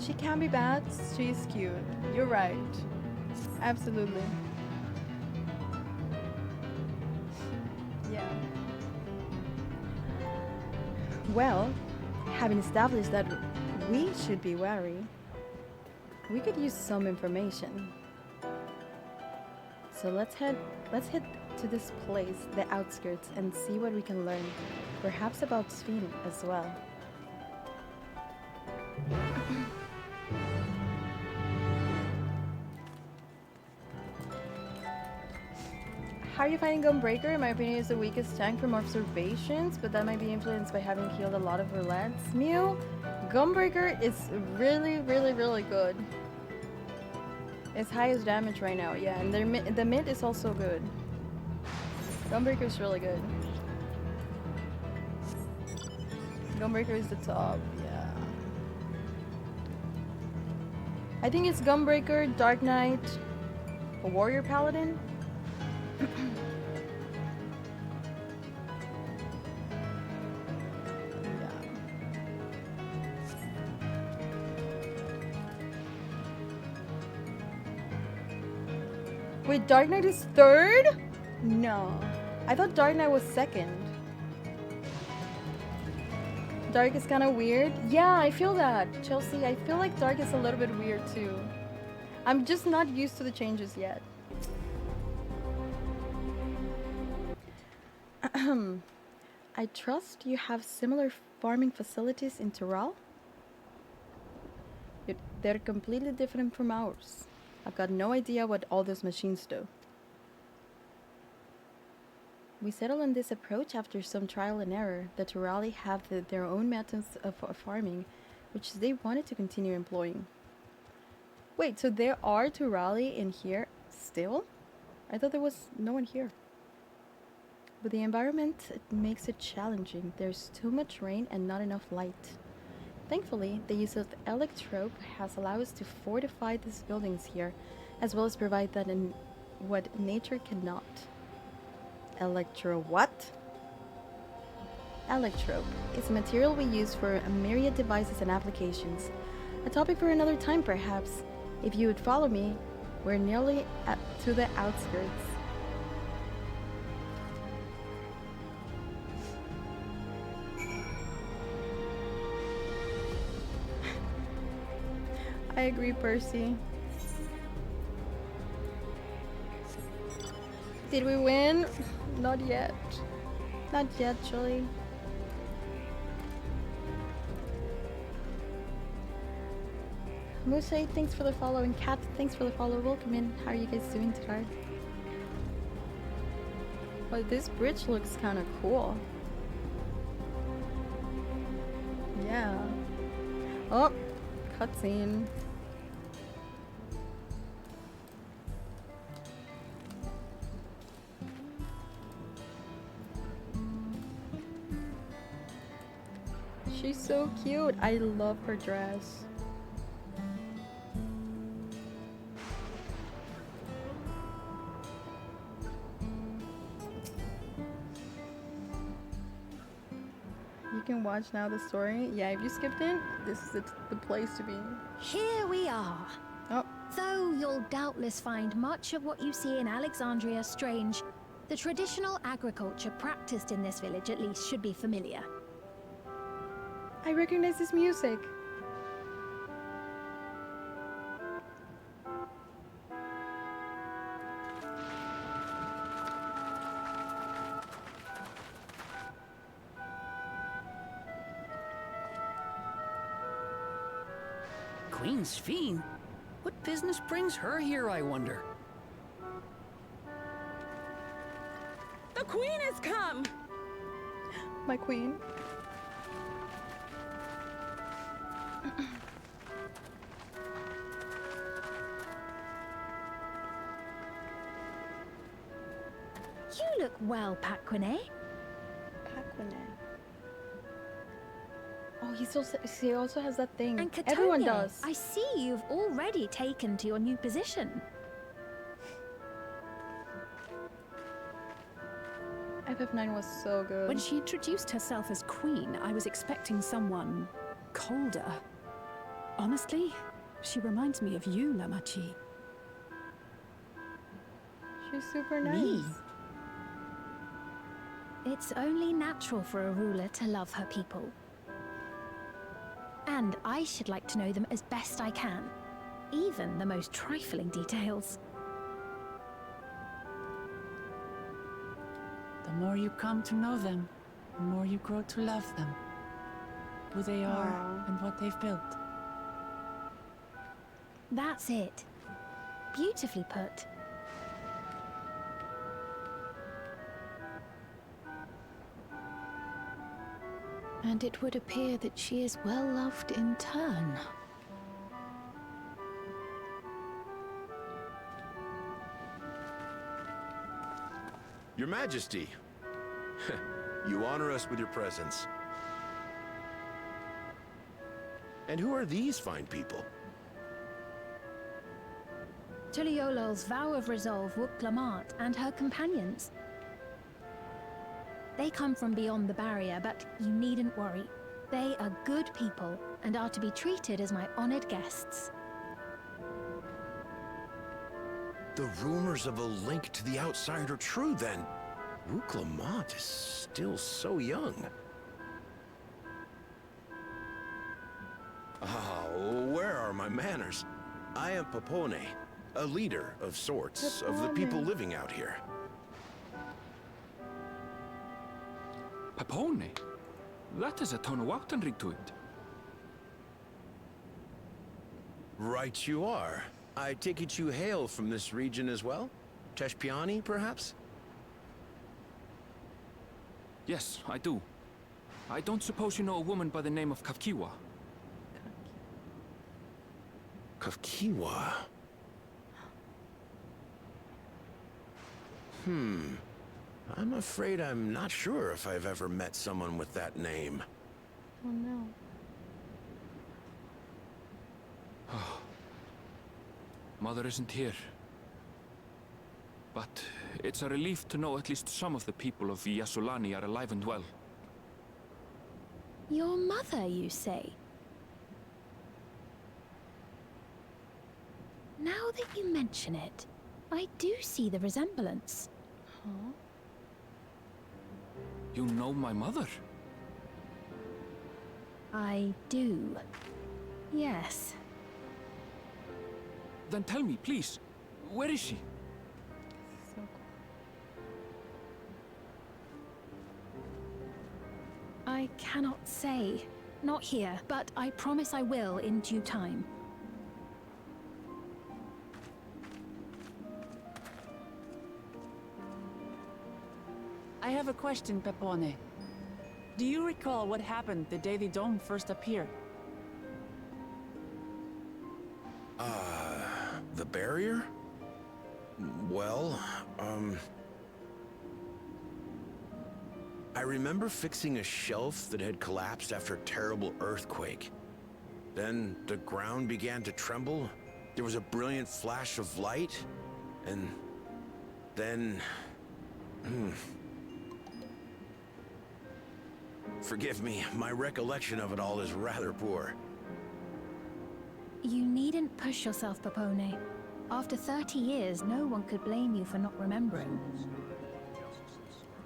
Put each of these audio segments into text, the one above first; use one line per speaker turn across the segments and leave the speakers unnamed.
She can be bad, she's cute. You're right. Absolutely. Yeah. Well, having established that we should be wary, we could use some information. So let's head to this place, the outskirts, and see what we can learn. Perhaps about Sphene as well. How are you finding Gunbreaker? In my opinion, it's the weakest tank from observations, but that might be influenced by having killed a lot of roulets. Mew, Gunbreaker is really, really, really good. It's highest damage right now, yeah, and the mid is also good. Gunbreaker is really good. Gunbreaker is the top, yeah. I think it's Gunbreaker, Dark Knight, a Warrior Paladin. Wait, Dark Knight is third? No. I thought Dark Knight was second. Dark is kind of weird. Yeah, I feel that, Chelsea. I feel like Dark is a little bit weird too. I'm just not used to the changes yet. I trust you have similar farming facilities in Tyrol? They're completely different from ours. I've got no idea what all those machines do. We settled on this approach after some trial and error. The Tyrali have their own methods of farming, which they wanted to continue employing. Wait, so there are Tyrali in here still? I thought there was no one here. But the environment, it makes it challenging. There's too much rain and not enough light. Thankfully, the use of electrope has allowed us to fortify these buildings here, as well as provide that in what nature cannot. Electro what? Electrope is a material we use for a myriad devices and applications. A topic for another time, perhaps. If you would follow me, we're nearly to the outskirts. I agree, Percy. Did we win? Not yet. Not yet, Julie. Musei, thanks for the follow, and Kat, thanks for the follow. Welcome in. How are you guys doing today? Well, this bridge looks kind of cool. Yeah. Oh, cutscene. She's so cute. I love her dress. You can watch now the story. Yeah, if you skipped it, this is the place to be.
Here we are.
Oh.
Though you'll doubtless find much of what you see in Alexandria strange, the traditional agriculture practiced in this village at least should be familiar.
I recognize this music.
Queen Sphene? What business brings her here, I wonder?
The queen has come!
My queen.
You look well, Paquine.
Paquine. Oh, he also has that thing.
And Katonia,
Everyone does.
I see you've already taken to your new position.
FF9 was so good.
When she introduced herself as queen, I was expecting someone colder.
Honestly, she reminds me of you, Lamachi.
She's super nice.
Me? It's only natural for a ruler to love her people. And I should like to know them as best I can, even the most trifling details.
The more you come to know them, the more you grow to love them. Who they are
Aww.
and what they've built.
That's it. Beautifully put.
And it would appear that she is well loved in turn.
Your Majesty, you honor us with your presence. And who are these fine people?
Tuliolol's vow of resolve, Wuk-Lamat, and her companions. They come from beyond the barrier, but you needn't worry. They are good people and are to be treated as my honored guests.
The rumors of a link to the outside are true, then. Wuk-Lamat is still so young. Where are my manners? I am Papone, a leader of sorts of the people
Papone.
living out here.
Papone? That is a Tonawaktan ring to it.
Right you are. I take it you hail from this region as well? Teshpiani, perhaps?
Yes, I do. I don't suppose you know a woman by the name of Kafkiwa?
Kafkiwa? I'm afraid I'm not sure if I've ever met someone with that name.
Oh no.
Mother isn't here. But it's a relief to know at least some of the people of Yasulani are alive and well.
Your mother, you say? Now that you mention it, I do see the resemblance.
Huh?
You know my mother?
I do. Yes.
Then tell me, please, where is she?
So cool.
I cannot say. Not here, but I promise I will in due time.
I have a question, Pepone. Do you recall what happened the day the Dawn first appeared?
The barrier? Well, I remember fixing a shelf that had collapsed after a terrible earthquake. Then the ground began to tremble. There was a brilliant flash of light, and then... Forgive me, my recollection of it all is rather poor.
You needn't push yourself, Papone. After 30 years, no one could blame you for not remembering.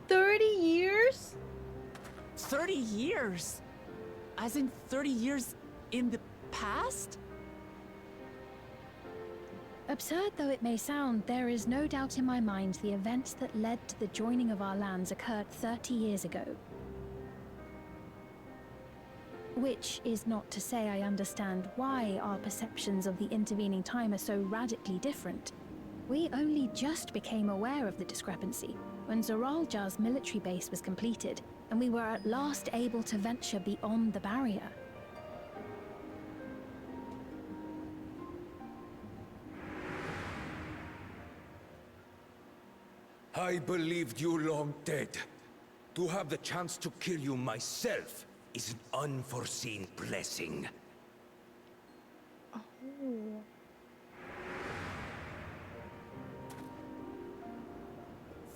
30 years?
30 years? As in 30 years in the past?
Absurd though it may sound, there is no doubt in my mind the events that led to the joining of our lands occurred 30 years ago. Which is not to say I understand why our perceptions of the intervening time are so radically different. We only just became aware of the discrepancy when Zoralja's military base was completed, and we were at last able to venture beyond the barrier.
I believed you long dead. To have the chance to kill you myself is an unforeseen blessing.
Oh.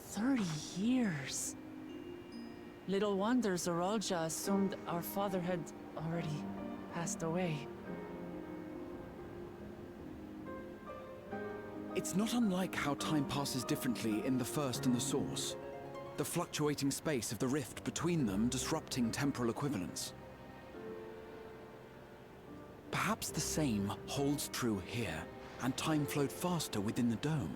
30 years. Little wonder Zoralja assumed our father had already passed away.
It's not unlike how time passes differently in the First and the Source. The fluctuating space of the rift between them disrupting temporal equivalence. Perhaps the same holds true here, and time flowed faster within the dome.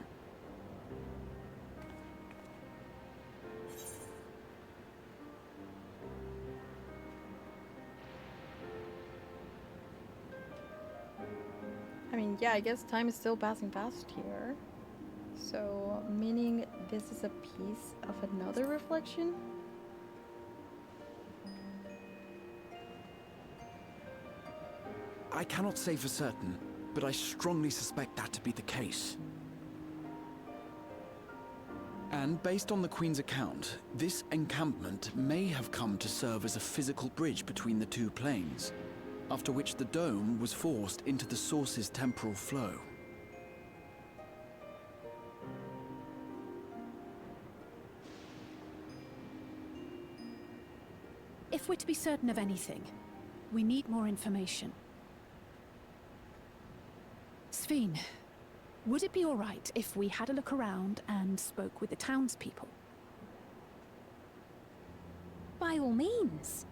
I mean, yeah, I guess time is still passing fast here. So, meaning this is a piece of another reflection?
I cannot say for certain, but I strongly suspect that to be the case. And based on the Queen's account, this encampment may have come to serve as a physical bridge between the two planes, after which the dome was forced into the Source's temporal flow.
If we're to be certain of anything, we need more information. Sphene, would it be all right if we had a look around and spoke with the townspeople?
By all means.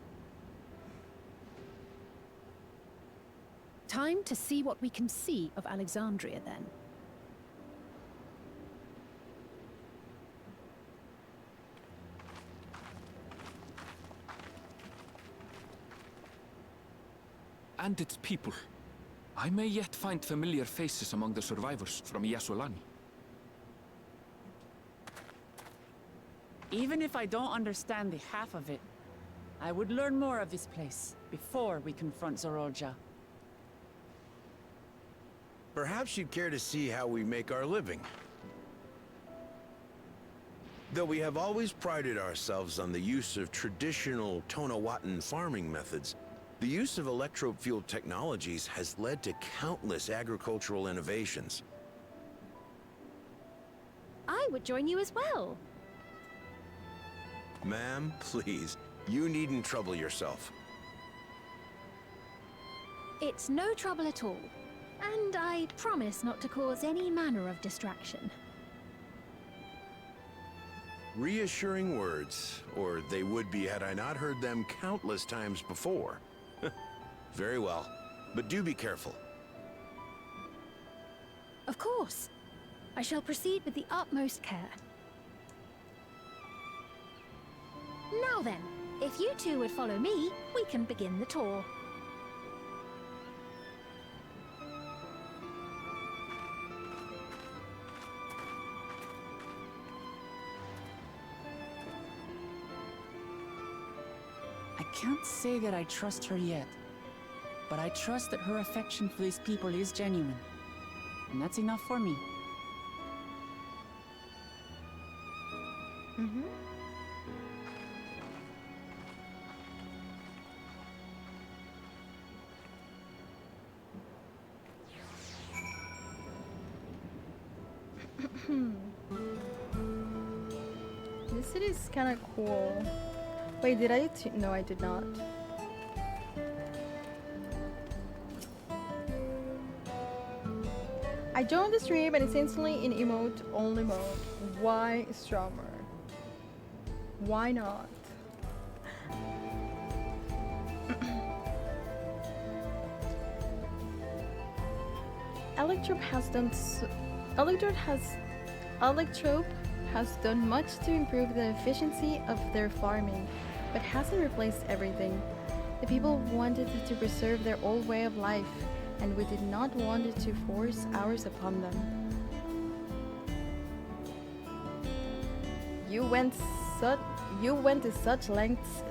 Time to see what we can see of Alexandria, then.
And its people. I may yet find familiar faces among the survivors from Yasolani.
Even if I don't understand the half of it, I would learn more of this place before we confront Zorolja.
Perhaps you'd care to see how we make our living. Though we have always prided ourselves on the use of traditional Tonawatan farming methods, the use of electro-fueled technologies has led to countless agricultural innovations.
I would join you as well.
Ma'am, please, you needn't trouble yourself.
It's no trouble at all. And I promise not to cause any manner of distraction.
Reassuring words, or they would be had I not heard them countless times before. Very well, but do be careful.
Of course. I shall proceed with the utmost care. Now then, if you two would follow me, we can begin the tour.
I can't say that I trust her yet, but I trust that her affection for these people is genuine. And that's enough for me.
Mm-hmm. This city is kind of cool. Wait, did I? No, I did not. I joined the stream and it's instantly in emote only mode. Why Strummer? Why not? Electrope has done Electrope has done much to improve the efficiency of their farming, but hasn't replaced everything. The people wanted to preserve their old way of life, and we did not want to force ours upon them. You went to such lengths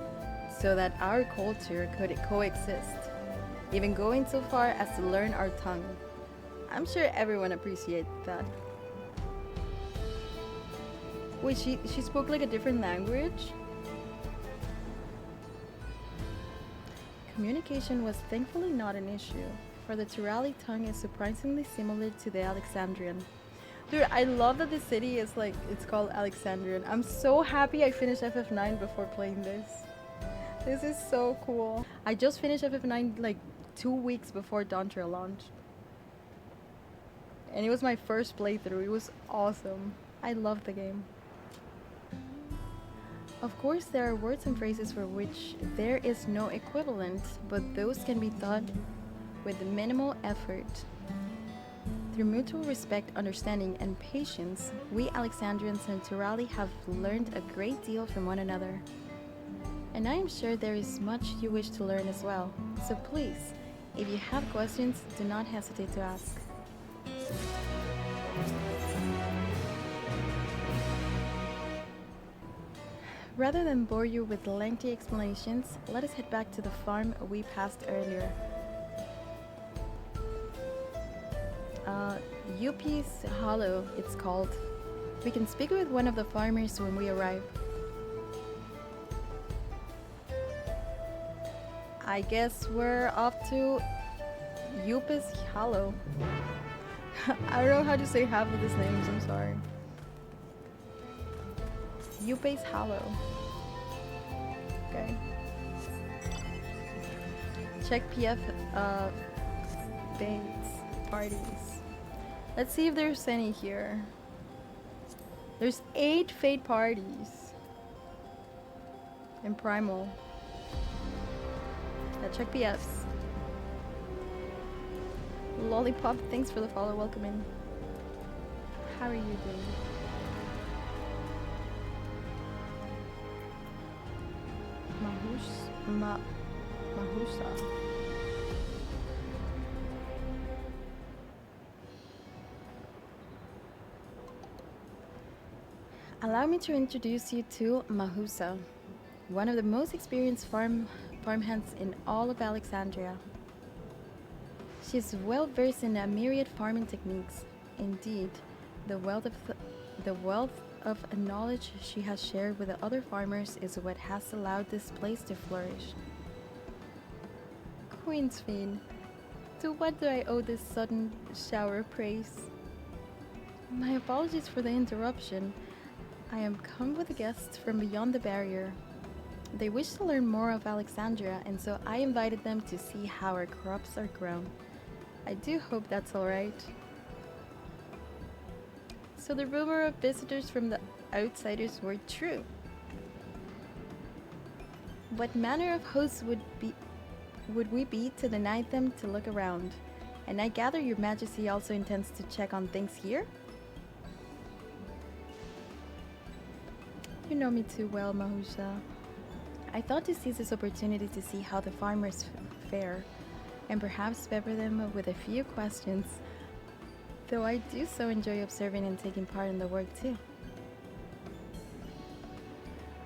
so that our culture could coexist, even going so far as to learn our tongue. I'm sure everyone appreciates that. Wait, she spoke like a different language? Communication was thankfully not an issue, for the Turali tongue is surprisingly similar to the Alexandrian. Dude, I love that the city is like, it's called Alexandrian. I'm so happy I finished FF9 before playing this. This is so cool. I just finished FF9 like 2 weeks before Dawntrail launched. And it was my first playthrough. It was awesome. I loved the game. Of course, there are words and phrases for which there is no equivalent, but those can be taught with minimal effort. Through mutual respect, understanding, and patience, we Alexandrians and Turali have learned a great deal from one another. And I am sure there is much you wish to learn as well. So please, if you have questions, do not hesitate to ask. Rather than bore you with lengthy explanations, let us head back to the farm we passed earlier. Yuppie's Hollow, it's called. We can speak with one of the farmers when we arrive. I guess we're off to Yuppie's Hollow. I don't know how to say half of these names, I'm sorry. Yuppie's Hollow. Okay. Check PF Bates parties. Let's see if there's any here. There's 8 Fate parties in Primal. Check PFs. Lollipop, thanks for the follow. Welcome in. How are you doing? Mahusa. Allow me to introduce you to Mahusa, one of the most experienced farmhands in all of Alexandria. She is well versed in a myriad farming techniques. Indeed, the wealth of knowledge she has shared with the other farmers is what has allowed this place to flourish. Queen's Fiend, to what do I owe this sudden shower of praise? My apologies for the interruption. I am come with guests from beyond the barrier. They wish to learn more of Alexandria, and so I invited them to see how our crops are grown. I do hope that's alright. So the rumor of visitors from the outsiders were true. What manner of hosts would we be to deny them to look around? And I gather your majesty also intends to check on things here? You know me too well, Mahusha. I thought to seize this opportunity to see how the farmers fare, and perhaps pepper them with a few questions, though I do so enjoy observing and taking part in the work too.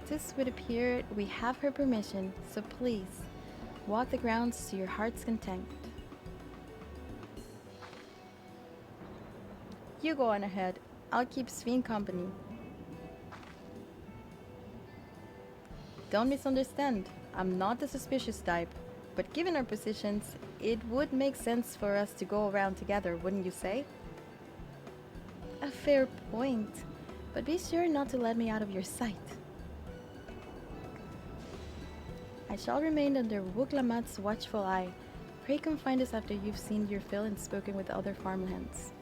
This would appear we have her permission, so please, walk the grounds to your heart's content. You go on ahead. I'll keep Sveen company. Don't misunderstand. I'm not the suspicious type, but given our positions, it would make sense for us to go around together, wouldn't you say? A fair point, but be sure not to let me out of your sight. I shall remain under Wuglamat's watchful eye. Pray come find us after you've seen your fill and spoken with the other farmlands.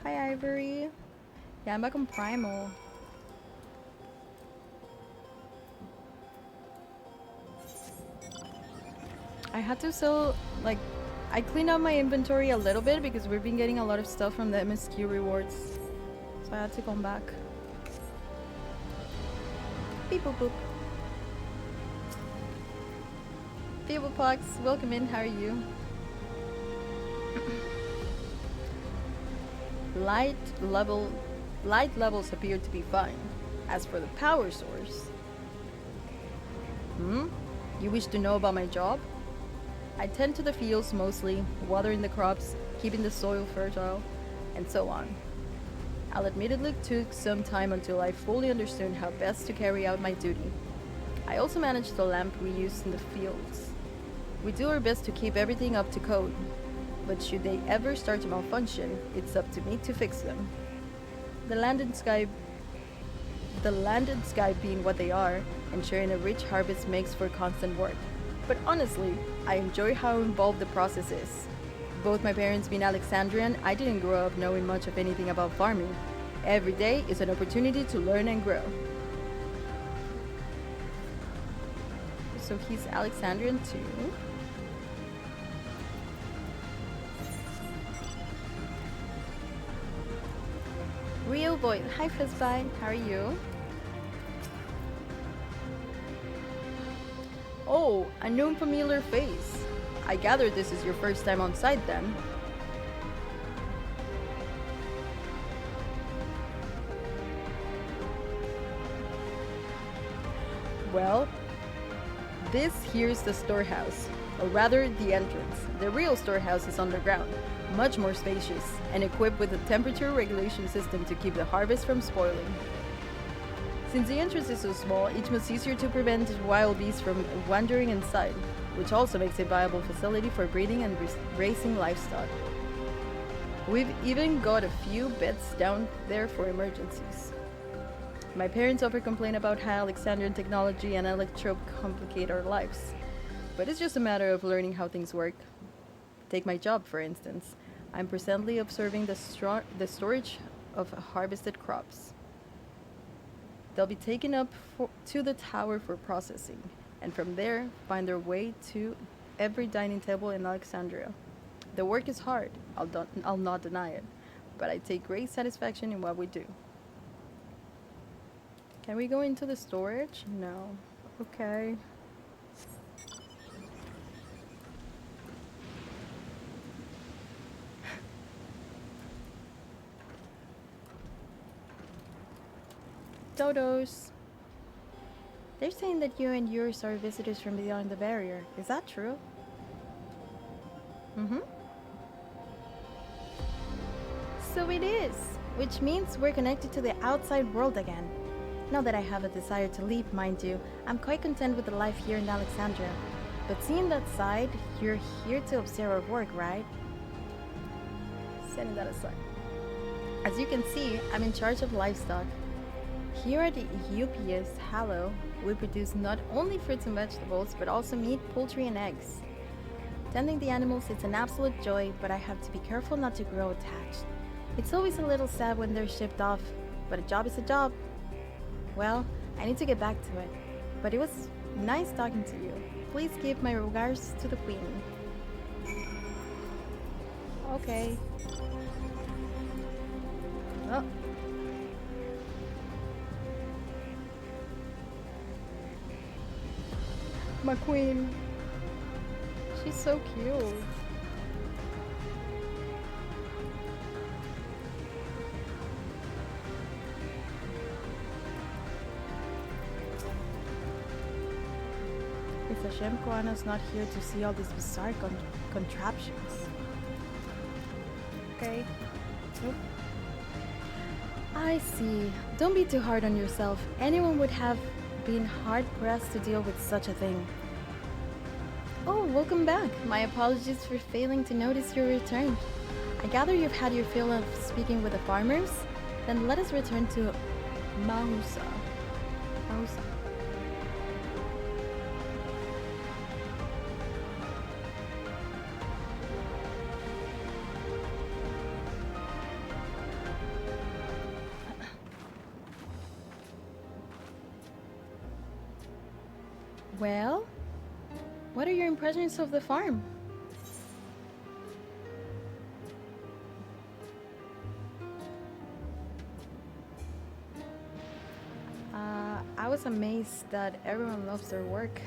Hi, Ivory. Yeah, I'm back on Primal. I had to sell, like, I cleaned out my inventory a little bit because we've been getting a lot of stuff from the MSQ rewards. So I had to come back. Beep boop boop. Beeblebox, welcome in, how are you? Light levels appear to be fine. As for the power source... You wish to know about my job? I tend to the fields mostly, watering the crops, keeping the soil fertile, and so on. I'll admittedly took some time until I fully understood how best to carry out my duty. I also manage the lamp we use in the fields. We do our best to keep everything up to code, but should they ever start to malfunction, it's up to me to fix them. The land and sky being what they are, ensuring a rich harvest makes for constant work. But honestly, I enjoy how involved the process is. Both my parents being Alexandrian, I didn't grow up knowing much of anything about farming. Every day is an opportunity to learn and grow. So he's Alexandrian too. Real boy, hi Fizzbite, how are you? Oh, a known familiar face. I gather this is your first time on site then. Well, this here's the storehouse, or rather the entrance. The real storehouse is underground, much more spacious, and equipped with a temperature regulation system to keep the harvest from spoiling. Since the entrance is so small, it's much easier to prevent wild beasts from wandering inside, which also makes it a viable facility for breeding and raising livestock. We've even got a few beds down there for emergencies. My parents often complain about how Alexandrian technology and electro complicate our lives, but it's just a matter of learning how things work. Take my job, for instance. I'm presently observing the storage of harvested crops. They'll be taken up to the tower for processing, and from there find their way to every dining table in Alexandria. The work is hard, I'll not deny it, but I take great satisfaction in what we do. Can we go into the storage? No. Okay. Dodos. They're saying that you and yours are visitors from beyond the barrier. Is that true? Mm-hmm. So it is, which means we're connected to the outside world again. Not that I have a desire to leave, mind you. I'm quite content with the life here in Alexandria. But seeing that side, you're here to observe our work, right? Setting that aside. As you can see, I'm in charge of livestock. Here at the UPS Hallow, we produce not only fruits and vegetables, but also meat, poultry, and eggs. Tending the animals is an absolute joy, but I have to be careful not to grow attached. It's always a little sad when they're shipped off, but a job is a job. Well, I need to get back to it, but it was nice talking to you. Please give my regards to the Queen. Okay. Oh. My queen. She's so cute. If Hashem Koana's not here to see all these bizarre contraptions. Okay. Nope. I see. Don't be too hard on yourself. Anyone would have been hard-pressed to deal with such a thing. Oh, welcome back. My apologies for failing to notice your return. I gather you've had your fill of speaking with the farmers? Then let us return to Mahusa. Mahusa. Well, what are your impressions of the farm? I was amazed that everyone loves their work.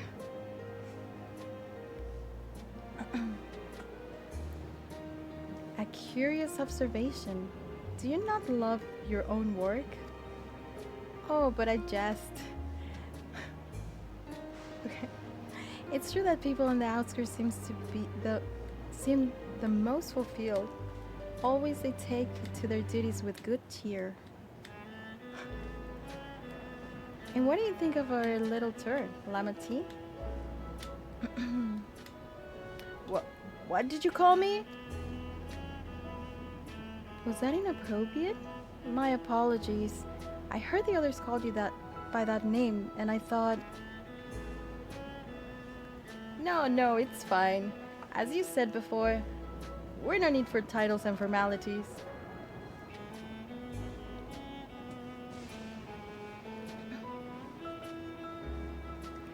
A curious observation. Do you not love your own work? Oh, but I jest. Okay. It's true that people on the outskirts seem the most fulfilled. Always they take to their duties with good cheer. And what do you think of our little tour, Llama Tea? What did you call me? Was that inappropriate? My apologies. I heard the others called you that by that name, and I thought... No, it's fine. As you said before, we're no need for titles and formalities.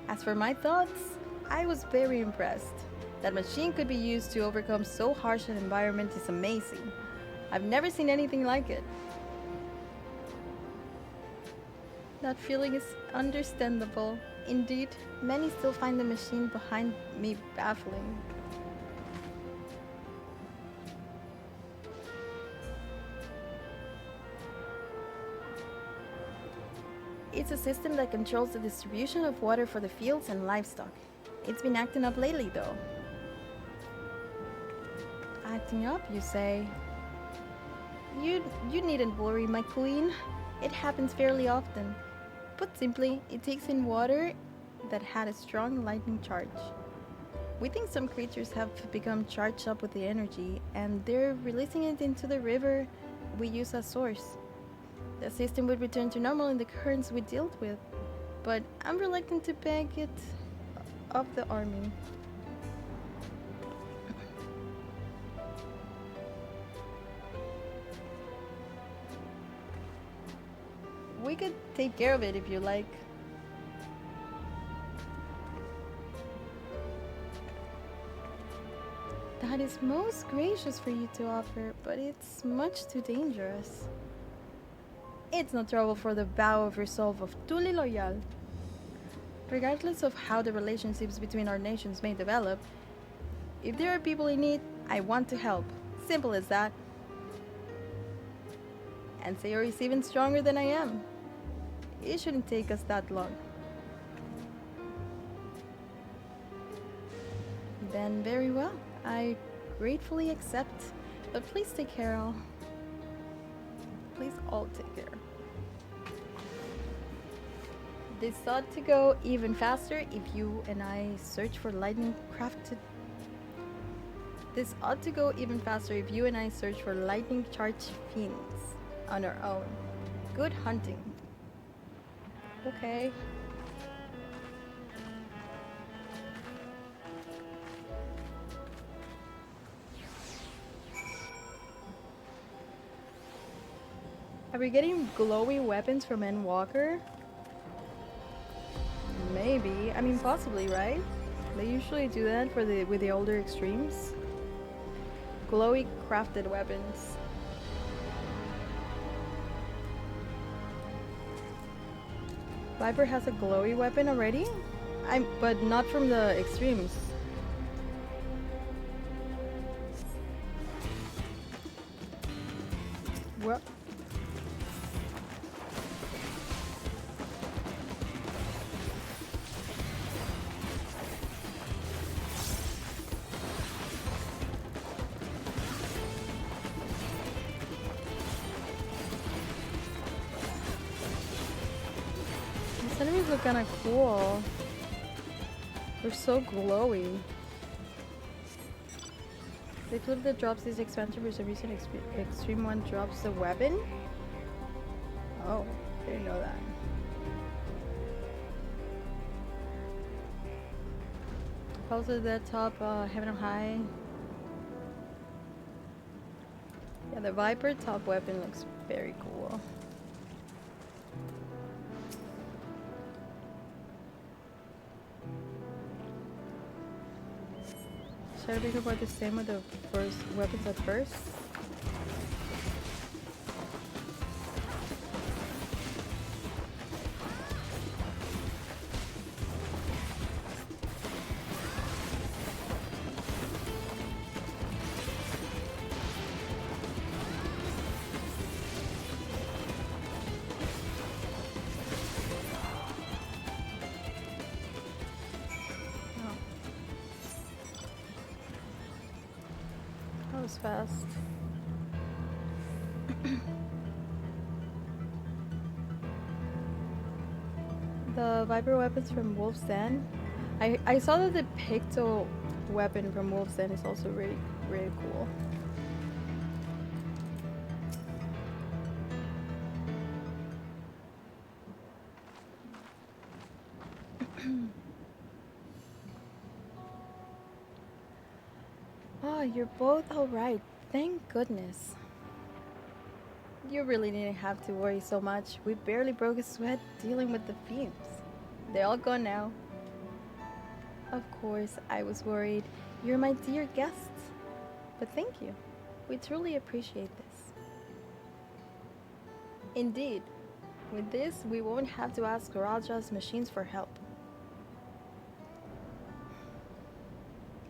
As for my thoughts, I was very impressed. That machine could be used to overcome so harsh an environment is amazing. I've never seen anything like it. That feeling is understandable. Indeed, many still find the machine behind me baffling. It's a system that controls the distribution of water for the fields and livestock. It's been acting up lately, though. Acting up, you say? You needn't worry, my queen. It happens fairly often. Put simply, it takes in water that had a strong lightning charge. We think some creatures have become charged up with the energy, and they're releasing it into the river we use as source. The system would return to normal in the currents we dealt with, but I'm reluctant to beg it of the army. We could take care of it if you like. That is most gracious for you to offer, but it's much too dangerous. It's no trouble for the vow of resolve of Tuli Loyal. Regardless of how the relationships between our nations may develop, if there are people in need, I want to help. Simple as that. And Sayori is even stronger than I am. It shouldn't take us that long. Then very well. I gratefully accept. But please take care, all. Please all take care. This ought to go even faster if you and I search for lightning crafted. This ought to go even faster if you and I search for lightning charged fiends on our own. Good hunting. Okay. Are we getting glowy weapons from Endwalker? Maybe. I mean, possibly, right? They usually do that for with the older extremes. Glowy crafted weapons. Viper has a glowy weapon already? But not from the extremes. What? These enemies look kinda cool. They're so glowy. The clip that drops this expansion for some reason, Extreme 1 drops the weapon? Oh, didn't know that. Also the top Heaven on High. Yeah, the Viper top weapon looks very cool. Should I think about the same with the first weapons at first? Was fast. The Viper weapons from Wolf's Den. I saw that the Picto weapon from Wolf's Den is also really, really cool. you're both alright. Thank goodness. You really didn't have to worry so much. We barely broke a sweat dealing with the fumes. They're all gone now. Of course, I was worried. You're my dear guests. But thank you. We truly appreciate this. Indeed. With this, we won't have to ask Raja's machines for help.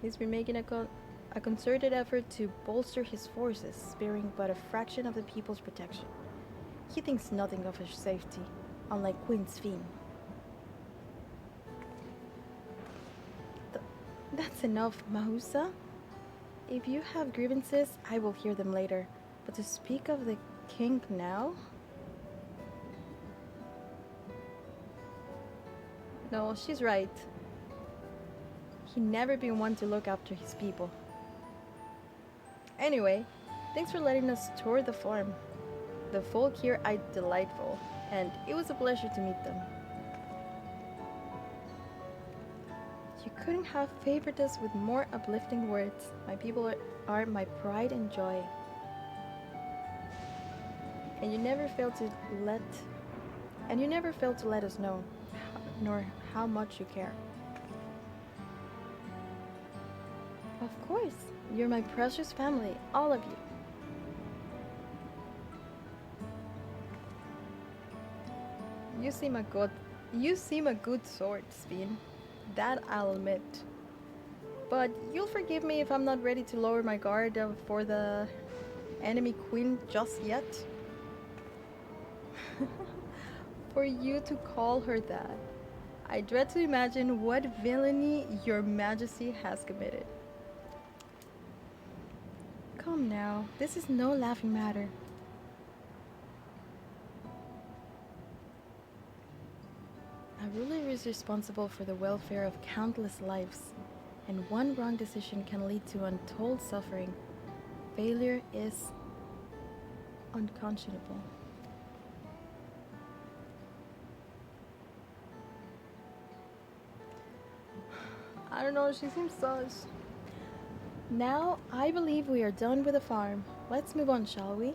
He's been making a concerted effort to bolster his forces, sparing but a fraction of the people's protection. He thinks nothing of his safety, unlike Queen's Fiend. That's enough, Mahusa. If you have grievances, I will hear them later. But to speak of the king now? No, she's right. He never been one to look after his people. Anyway, thanks for letting us tour the farm. The folk here are delightful, and it was a pleasure to meet them. You couldn't have favored us with more uplifting words. My people are my pride and joy. And you never failed to let us know, nor how much you care. Of course, you're my precious family, all of you. You seem a good sort, Spin. That I'll admit. But you'll forgive me if I'm not ready to lower my guard for the enemy queen just yet. For you to call her that. I dread to imagine what villainy your majesty has committed. Come now, this is no laughing matter. A ruler is responsible for the welfare of countless lives, and one wrong decision can lead to untold suffering. Failure is unconscionable. I don't know, she seems sus. Now, I believe we are done with the farm. Let's move on, shall we?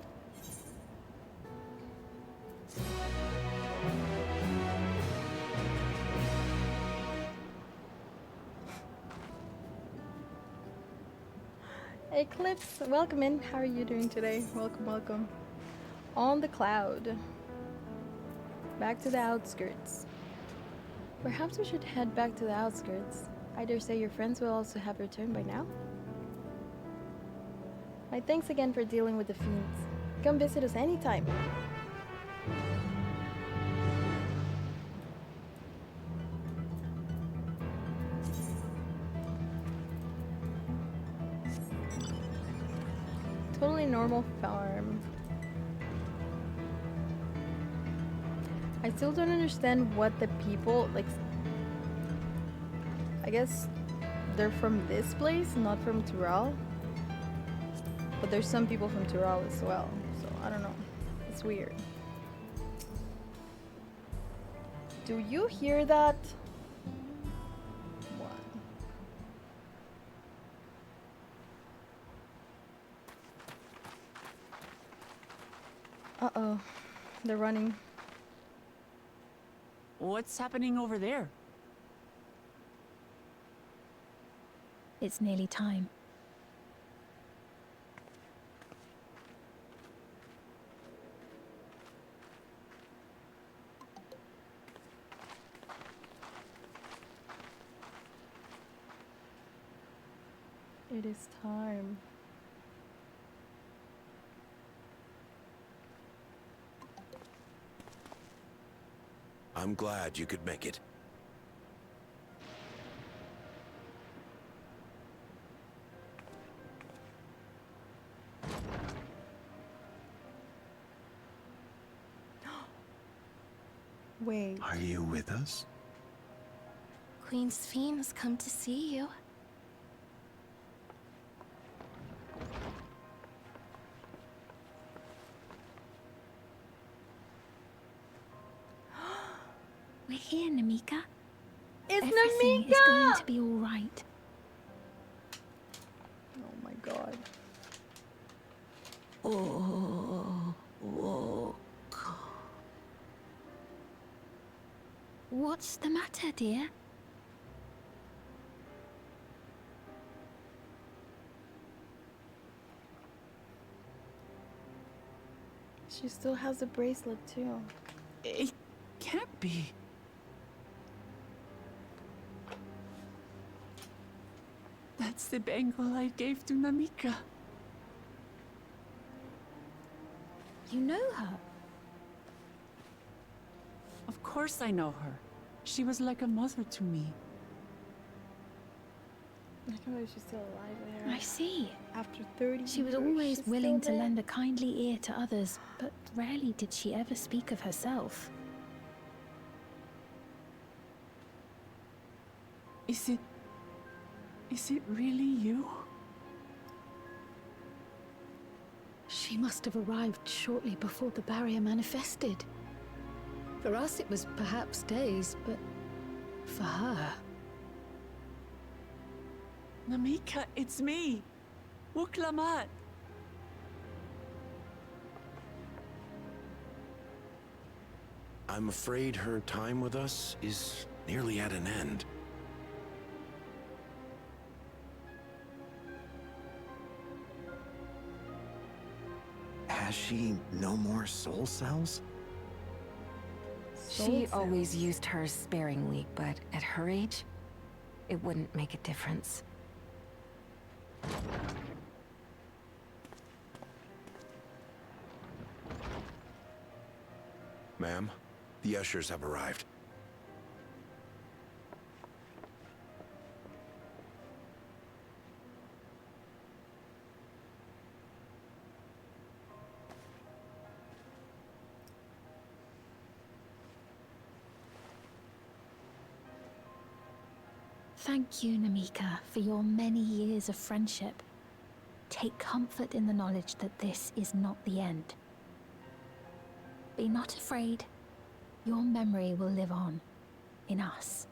Eclipse, welcome in. How are you doing today? Welcome, welcome. On the cloud. Back to the outskirts. Perhaps we should head back to the outskirts. I dare say your friends will also have returned by now. My thanks again for dealing with the fiends. Come visit us anytime. Totally normal farm. I still don't understand what the people, like, I guess they're from this place, not from Tural. But there's some people from Tural as well, so I don't know. It's weird. Do you hear that? What? Uh-oh. They're running.
What's happening over there?
It's nearly time.
It is time.
I'm glad you could make it.
Wait.
Are you with us?
Queen's Fiend has come to see you.
We're here, Namika.
It's
Everything
Namika!
is going to be all right.
Oh my god.
Oh, whoa.
What's the matter, dear?
She still has the bracelet too.
It can't be. That's the bangle I gave to Namika.
You know her?
Of course I know her. She was like a mother to me.
I can't believe she's still alive there.
I see.
After 30
She was
years,
always
she's
willing to
still there.
lend a kindly ear to others, but rarely did she ever speak of herself.
Is it really you?
She must have arrived shortly before the barrier manifested. For us, it was perhaps days, but for her...
Namika, it's me. Wuklamat.
I'm afraid her time with us is nearly at an end.
Has she no more soul cells?
She always used hers sparingly, but at her age, it wouldn't make a difference.
Ma'am, the ushers have arrived.
Thank you, Namika, for your many years of friendship. Take comfort in the knowledge that this is not the end. Be not afraid. Your memory will live on, in us.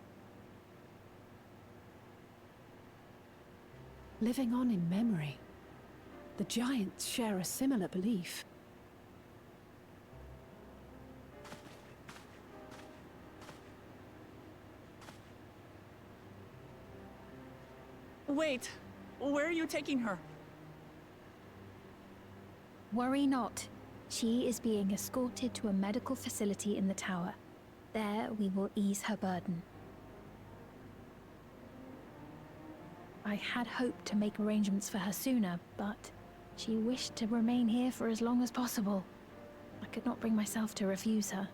living on in memory. The giants share a similar belief.
Wait, where are you taking her?
Worry not. She is being escorted to a medical facility in the tower. There we will ease her burden. I had hoped to make arrangements for her sooner, but she wished to remain here for as long as possible. I could not bring myself to refuse her.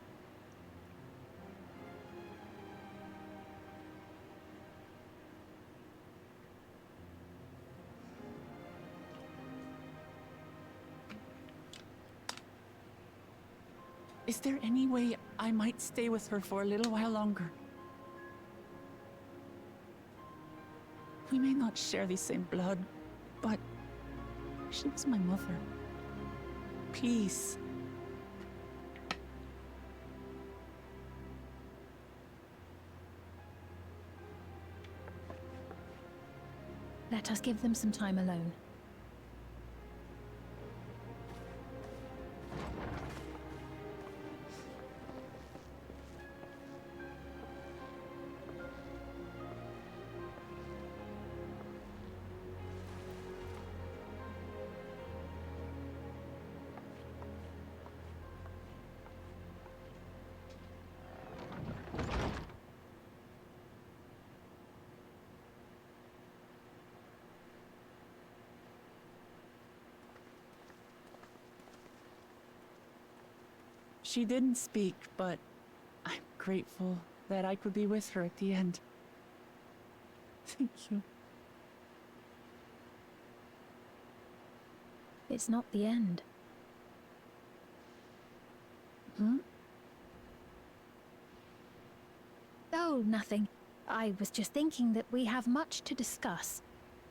Is there any way I might stay with her for a little while longer? We may not share the same blood, but she was my mother. Please.
Let us give them some time alone.
She didn't speak, but I'm grateful that I could be with her at the end. Thank you.
It's not the end.
Hmm?
Oh, nothing. I was just thinking that we have much to discuss.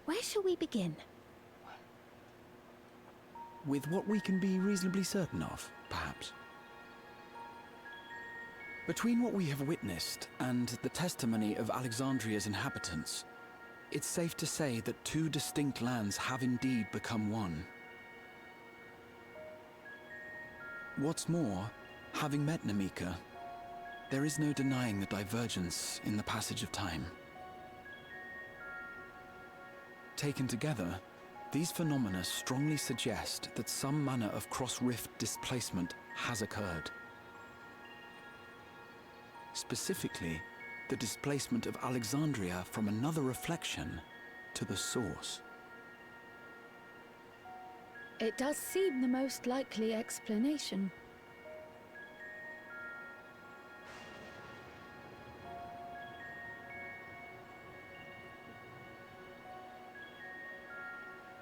Where shall we begin?
With what we can be reasonably certain of, perhaps. Between what we have witnessed and the testimony of Alexandria's inhabitants, it's safe to say that two distinct lands have indeed become one. What's more, having met Namika, there is no denying the divergence in the passage of time. Taken together, these phenomena strongly suggest that some manner of cross-rift displacement has occurred. Specifically, the displacement of Alexandria from another reflection to the source.
It does seem the most likely explanation.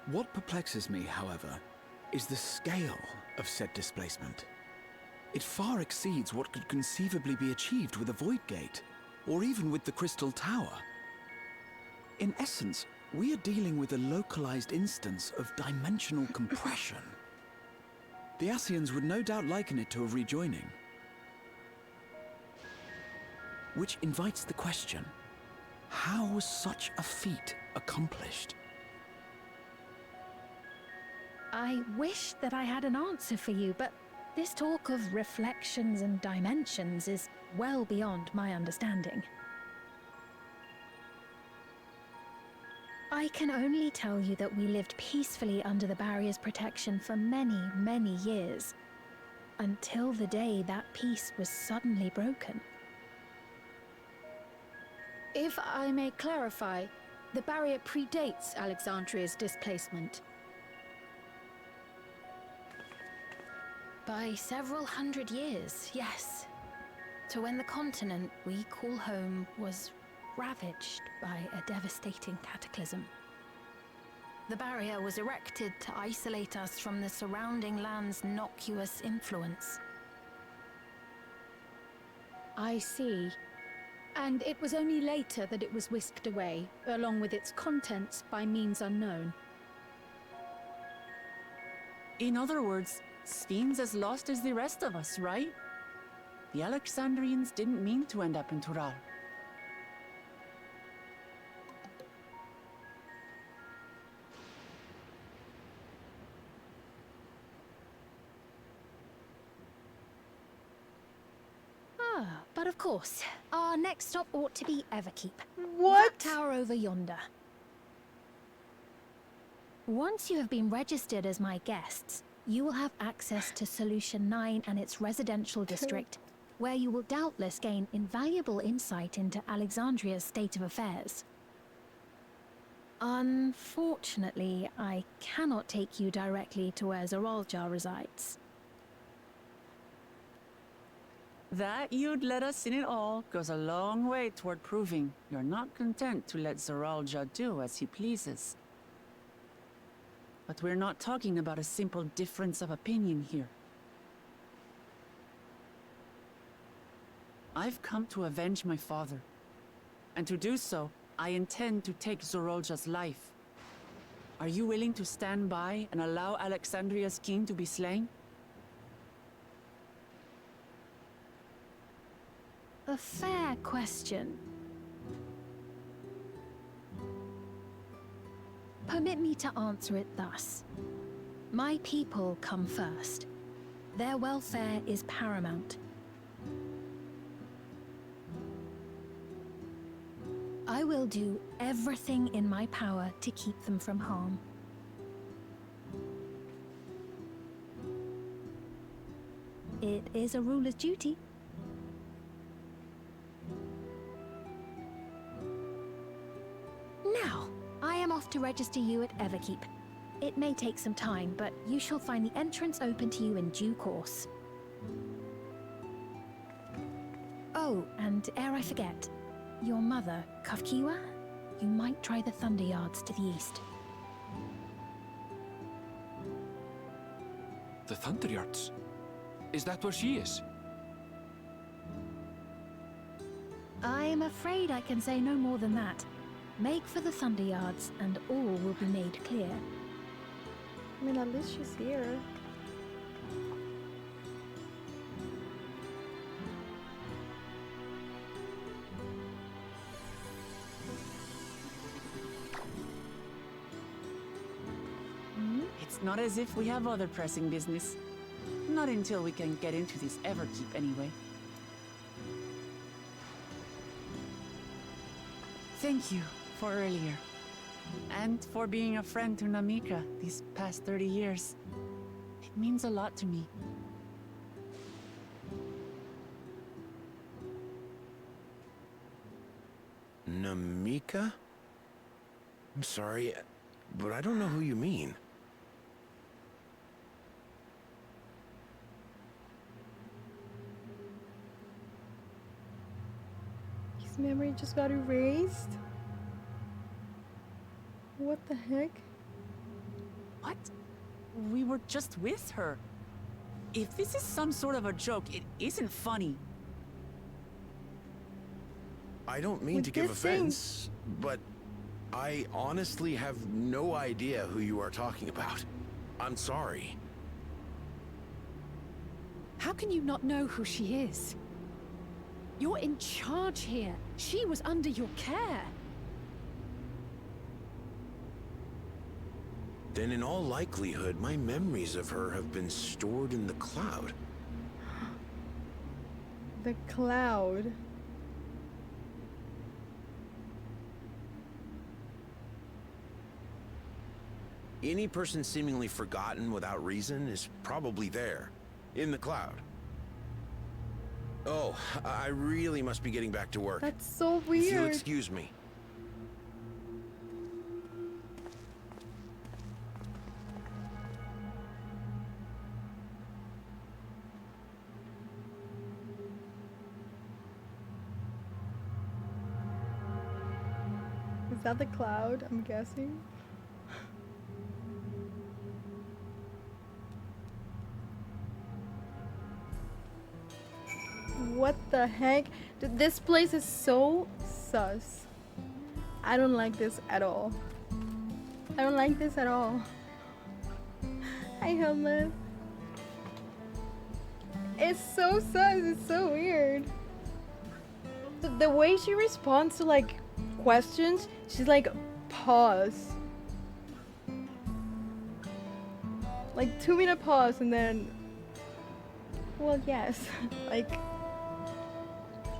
What perplexes me, however, is the scale of said displacement. It far exceeds what could conceivably be achieved with a Void Gate, or even with the Crystal Tower. In essence, we are dealing with a localized instance of dimensional compression. The Ascians would no doubt liken it to a rejoining. Which invites the question, how was such a feat accomplished?
I wish that I had an answer for you, but this talk of reflections and dimensions is well beyond my understanding. I can only tell you that we lived peacefully under the barrier's protection for many, many years, until the day that peace was suddenly broken.
If I may clarify, the barrier predates Alexandria's displacement.
By several hundred years, yes. To when the continent we call home was ravaged by a devastating cataclysm. The barrier was erected to isolate us from the surrounding land's noxious influence.
I see. And it was only later that it was whisked away, along with its contents, by means unknown.
In other words, Sphene's as lost as the rest of us, right? The Alexandrians didn't mean to end up in Tural.
But of course, our next stop ought to be Everkeep.
What?
That tower over yonder. Once you have been registered as my guests, you will have access to Solution 9 and its residential district, where you will doubtless gain invaluable insight into Alexandria's state of affairs. Unfortunately, I cannot take you directly to where Zoralja resides.
That you'd let us in it all goes a long way toward proving you're not content to let Zoralja do as he pleases. But we're not talking about a simple difference of opinion here. I've come to avenge my father. And to do so, I intend to take Zoralja's life. Are you willing to stand by and allow Alexandria's king to be slain?
A fair question. Permit me to answer it thus. My people come first. Their welfare is paramount. I will do everything in my power to keep them from harm. It is a ruler's duty. Now, I am off to register you at Everkeep. It may take some time, but you shall find the entrance open to you in due course. Oh, and ere I forget, your mother, Kafkiwa, you might try the Thunder Yards to the east.
The Thunder Yards? Is that where she is?
I'm afraid I can say no more than that. Make for the Thunder Yards, and all will be made clear.
I mean, at least she's here.
It's not as if we have other pressing business. Not until we can get into this Everkeep, anyway. Thank you for earlier. And for being a friend to Namika these past 30 years. It means a lot to me.
Namika? I'm sorry, but I don't know who you mean.
His memory just got erased? What the heck?
What? We were just with her. If this is some sort of a joke, it isn't funny.
I don't mean
With
to give
this thing.
offense, but I honestly have no idea who you are talking about. I'm sorry.
How can you not know who she is? You're in charge here. She was under your care.
Then in all likelihood, my memories of her have been stored in the cloud.
The cloud.
Any person seemingly forgotten without reason is probably there, in the cloud. Oh, I really must be getting back to work.
That's so
If you'll
weird.
excuse me.
Is that the cloud? I'm guessing. What the heck? This place is so sus. I don't like this at all. I don't like this at all. Hi, Helmet. It's so sus. It's so weird. The way she responds to like questions, she's like, pause. Like 2-minute pause and then, well, yes. Like,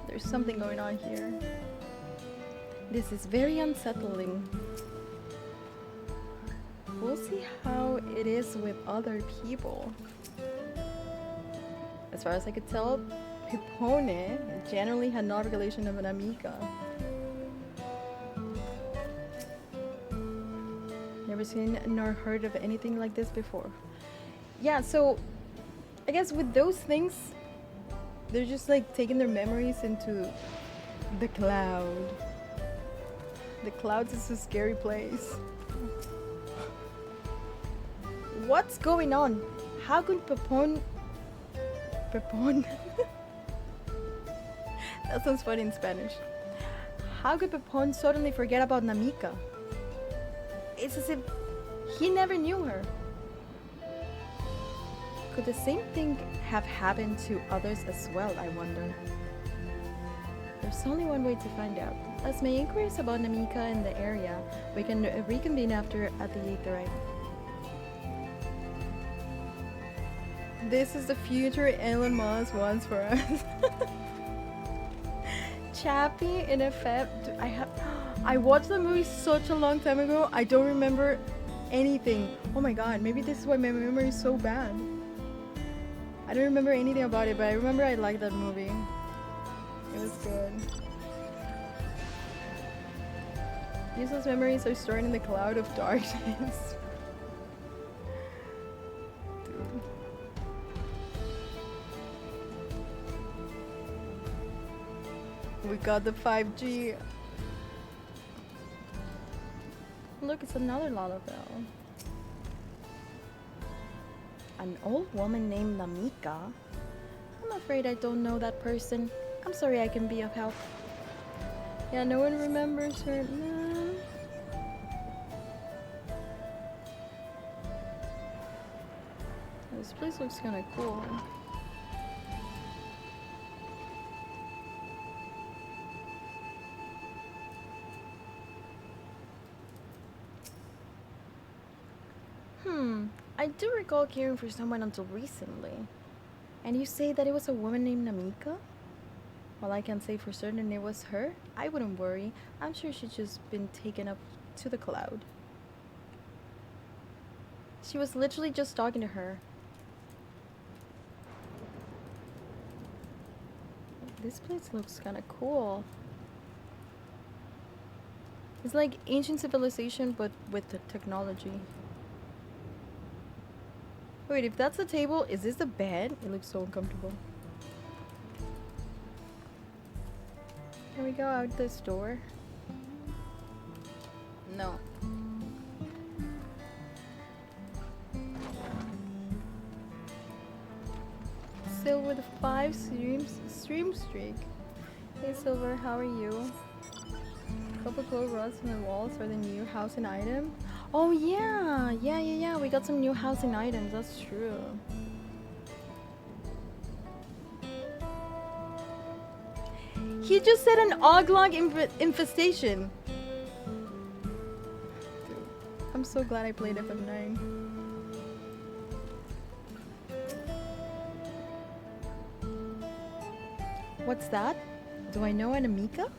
there's something going on here. This is very unsettling. We'll see how it is with other people. As far as I could tell, Pipone generally had no recollection of an Amica. Never seen nor heard of anything like this before. Yeah, so I guess with those things, they're just like taking their memories into the cloud. The clouds is a scary place. What's going on? How could Pepon... That sounds funny in Spanish. How could Pepon suddenly forget about Namika? It's as if he never knew her. Could the same thing have happened to others as well, I wonder? There's only one way to find out. As my inquiries about Namika in the area, we can reconvene after at the Aetherite. This is the future Elon Musk wants for us. Chappie in effect. I watched the movie such a long time ago. I don't remember anything. Oh my god, maybe this is why my memory is so bad. I don't remember anything about it, but I remember I liked that movie. It was good. Useless memories are stored in the cloud of darkness. Dude. We got the 5G. Look, it's another Lalabelle. An old woman named Namika? I'm afraid I don't know that person. I'm sorry I can be of help. Yeah, no one remembers her. No. This place looks kind of cool. I do recall caring for someone until recently. And you say that it was a woman named Namika? While I can say for certain it was her, I wouldn't worry. I'm sure she's just been taken up to the cloud. She was literally just talking to her. This place looks kind of cool. It's like ancient civilization, but with the technology. Wait, if that's a table, is this a bed? It looks so uncomfortable. Can we go out this door? No. Silver the 5 stream streak. Hey Silver, how are you? Couple glow rods on the walls for the new housing item. Oh yeah. We got some new housing items. That's true. He just said an oglog infestation. I'm so glad I played FF9. What's that? Do I know an Amika?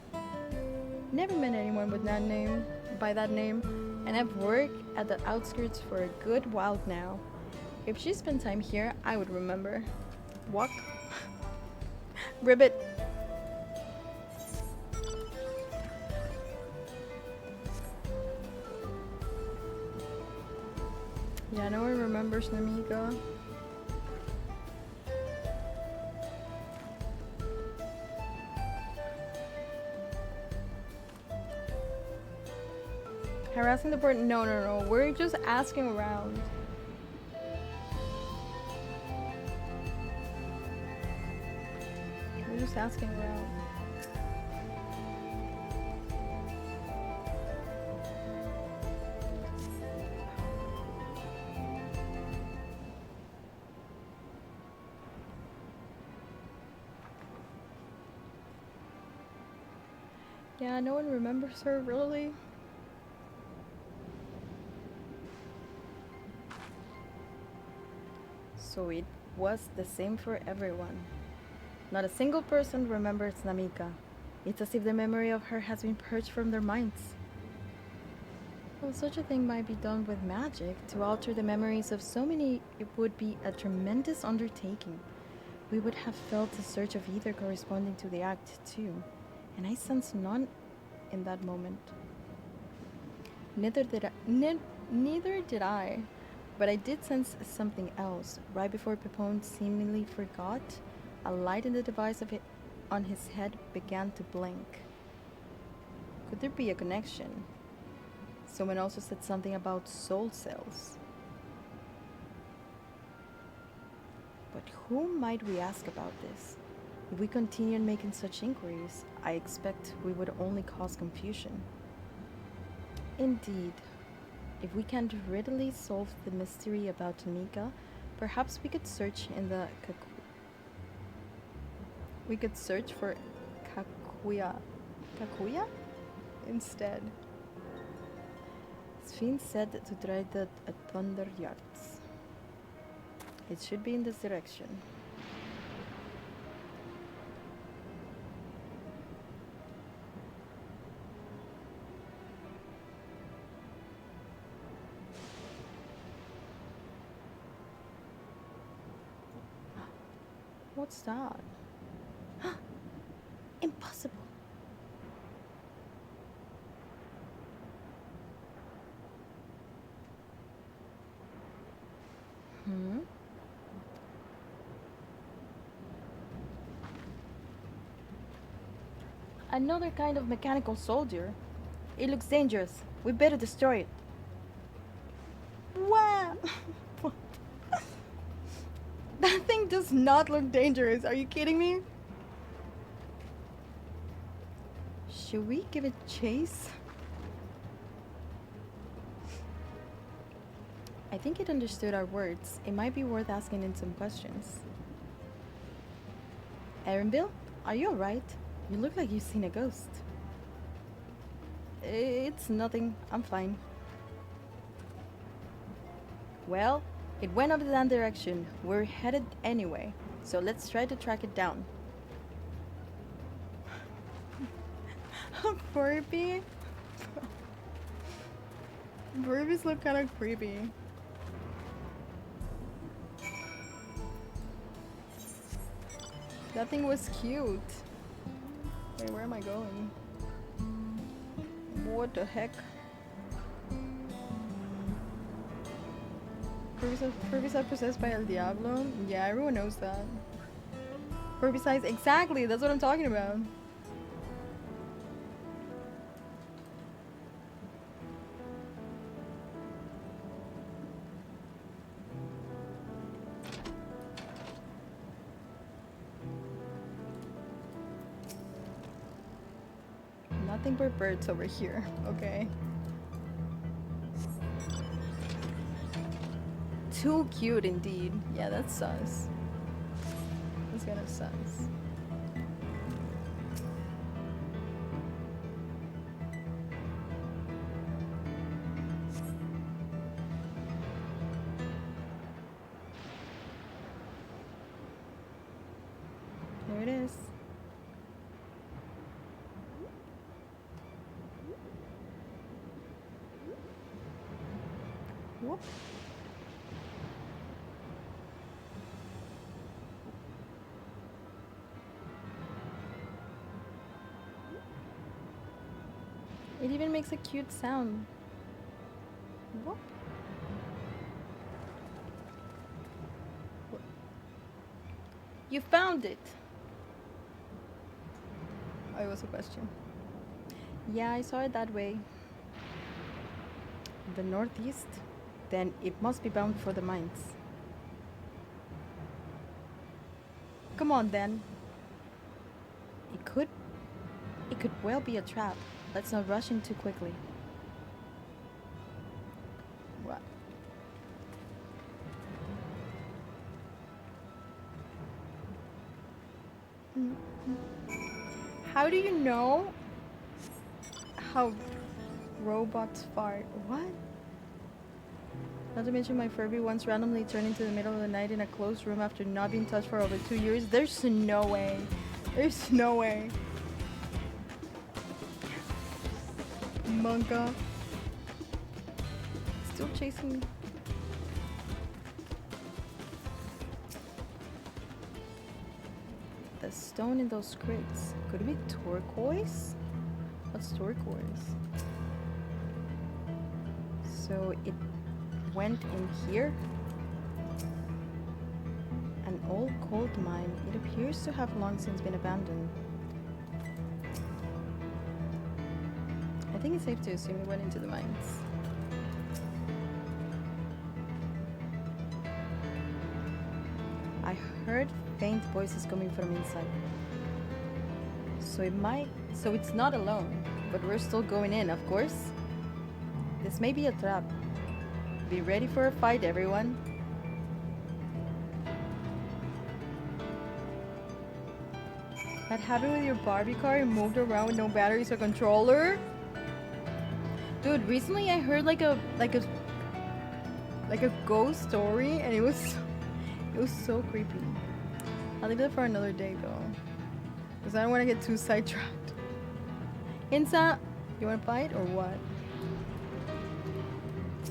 Never met anyone with that name, by that name, and I've worked at the outskirts for a good while now. If she spent time here, I would remember. Walk. Ribbit. Yeah, no one remembers Namika. Harassing the board? No. We're just asking around. We're just asking around. Yeah, no one remembers her, really. So it was the same for everyone. Not a single person remembers Namika. It's as if the memory of her has been purged from their minds. Well, such a thing might be done with magic. To alter the memories of so many, it would be a tremendous undertaking. We would have felt a surge of ether corresponding to the act, too. And I sense none in that moment. Neither did I. But I did sense something else. Right before Pepone seemingly forgot, a light in the device on his head began to blink. Could there be a connection? Someone also said something about soul cells. But whom might we ask about this? If we continue making such inquiries, I expect we would only cause confusion. Indeed. If we can't readily solve the mystery about Namika, perhaps we could search in the we could search for Kakuya instead. Sven said to try that at Thunder Yards. It should be in this direction. What's that? Impossible. Another kind of mechanical soldier. It looks dangerous. We better destroy it. Wow! That thing does not look dangerous. Are you kidding me? Should we give it chase? I think it understood our words. It might be worth asking it some questions. Aaronville, are you alright? You look like you've seen a ghost. It's nothing. I'm fine. Well, It went up that direction. We're headed anyway, so let's try to track it down. Furby? Furbies look kind of creepy. That thing was cute. Wait, where am I going? What the heck? Furbies are possessed by El Diablo? Yeah, everyone knows that. Furby size, exactly, that's what I'm talking about. Nothing but birds over here, okay. Too cute indeed. Yeah, that's sus. That's kind of sus. There it is. Whoop. It even makes a cute sound. Whoop. You found it! Oh, it was a question. Yeah, I saw it that way. The northeast? Then it must be bound for the mines. Come on then. It could well be a trap. Let's not rush in too quickly. What? How do you know how robots fart? What? Not to mention my Furby once randomly turned into the middle of the night in a closed room after not being touched for over 2 years. There's no way. There's no way. Monka. Still chasing me. The stone in those crates. Could it be turquoise? What's turquoise? So it went in here. An old coal mine. It appears to have long since been abandoned. I think it's safe to assume it went into the mines. I heard faint voices coming from inside. So it's not alone, but we're still going in, of course. This may be a trap. Be ready for a fight, everyone. That happened with your Barbie car? You moved around with no batteries or controller? Dude, recently I heard like a ghost story, and it was so creepy. I'll leave that for another day though, because I don't want to get too sidetracked. Insa, you want to fight or what?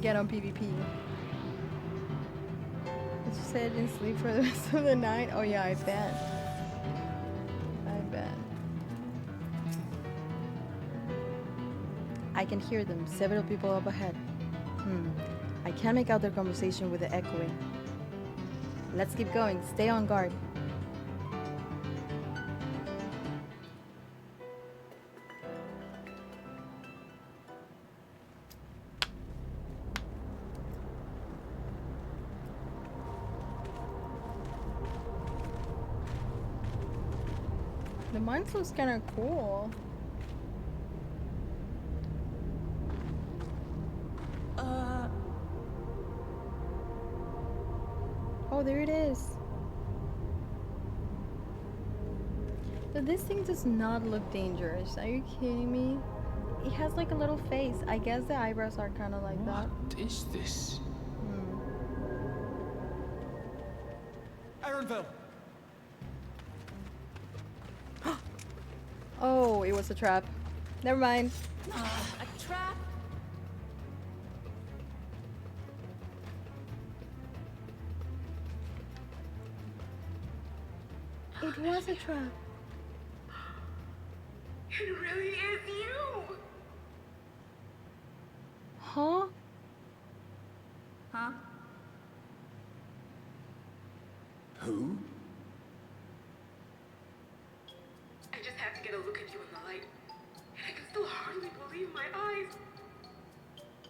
Get on PvP. Did you say I didn't sleep for the rest of the night? Oh yeah, I bet. I bet. I can hear them. Several people up ahead. I can't make out their conversation with the echoing. Let's keep going. Stay on guard. The mine looks kind of cool. Oh, there it is. But this thing does not look dangerous. Are you kidding me? It has like a little face. I guess the eyebrows are kind of like that.
What is this? Turnfell.
Oh, it was a trap. Never mind.
A trap?
It was a trap.
It really is you!
Huh?
Huh?
Who?
I just had to get a look at you in the light. And I can still hardly believe my eyes.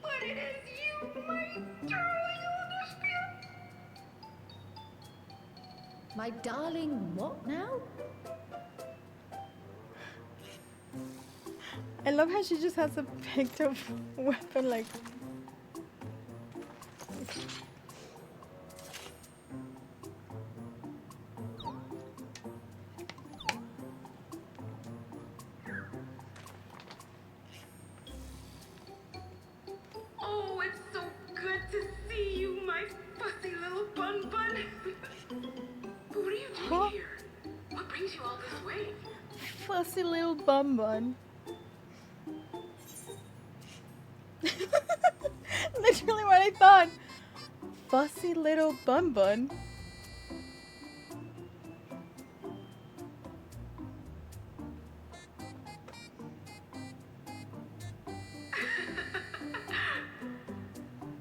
But it is you, my darling Elderspiel!
My darling, what now?
I love how she just has a picked up weapon, like.
Oh, it's so good to see you, my fussy little bun bun. But what are you doing
Huh?
here? What brings you all this way?
Fussy little bum bun. Literally what I thought. Fussy little bun bun.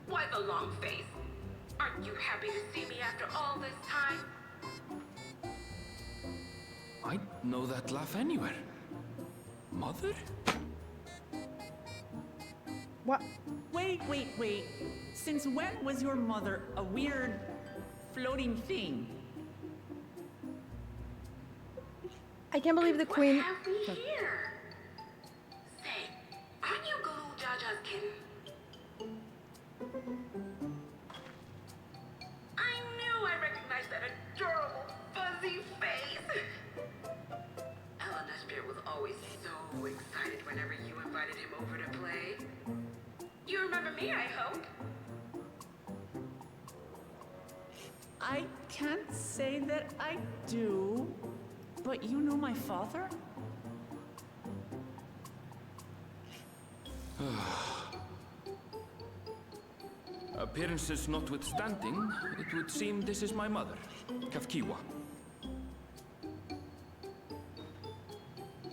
Why the long face? Aren't you happy to see me after all this time?
I'd know that laugh anywhere. Mother?
What?
Wait. Since when was your mother a weird floating thing?
I can't believe the queen.
What have we here? Say, aren't you Galoo Jaja's kitten? I knew I recognized that adorable fuzzy face. Eleanor Spear was always so excited whenever you invited him over to play. You remember me, I hope?
I can't say that I do, but you know my father?
Appearances notwithstanding, it would seem this is my mother, Kafkiwa.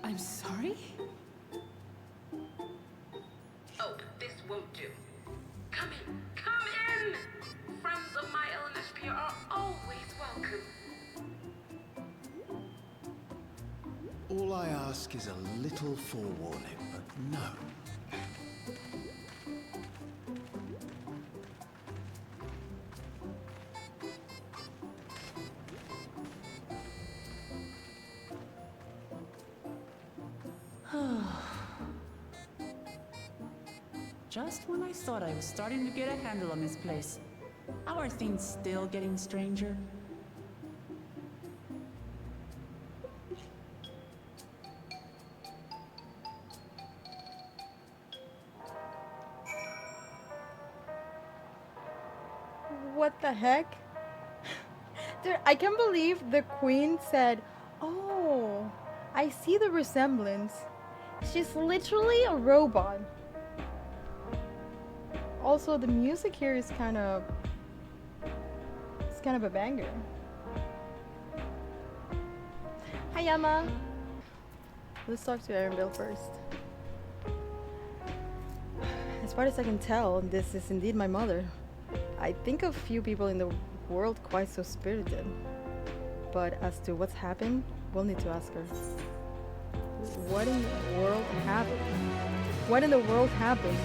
I'm sorry?
Oh, this won't do. Come in, come in! Friends of my Eleanor Spear are always welcome.
All I ask is a little forewarning, but no.
Just when I thought I was starting to get a handle on this place, how are things still getting stranger?
What the heck? Dude, I can't believe the queen said, "Oh, I see the resemblance." She's literally a robot. Also, the music here is kind of a banger. Hi, Yama. Let's talk to Erenville first. As far as I can tell, this is indeed my mother. I think of few people in the world quite so spirited. But as to what's happened, we'll need to ask her. What in the world happened? What in the world happened?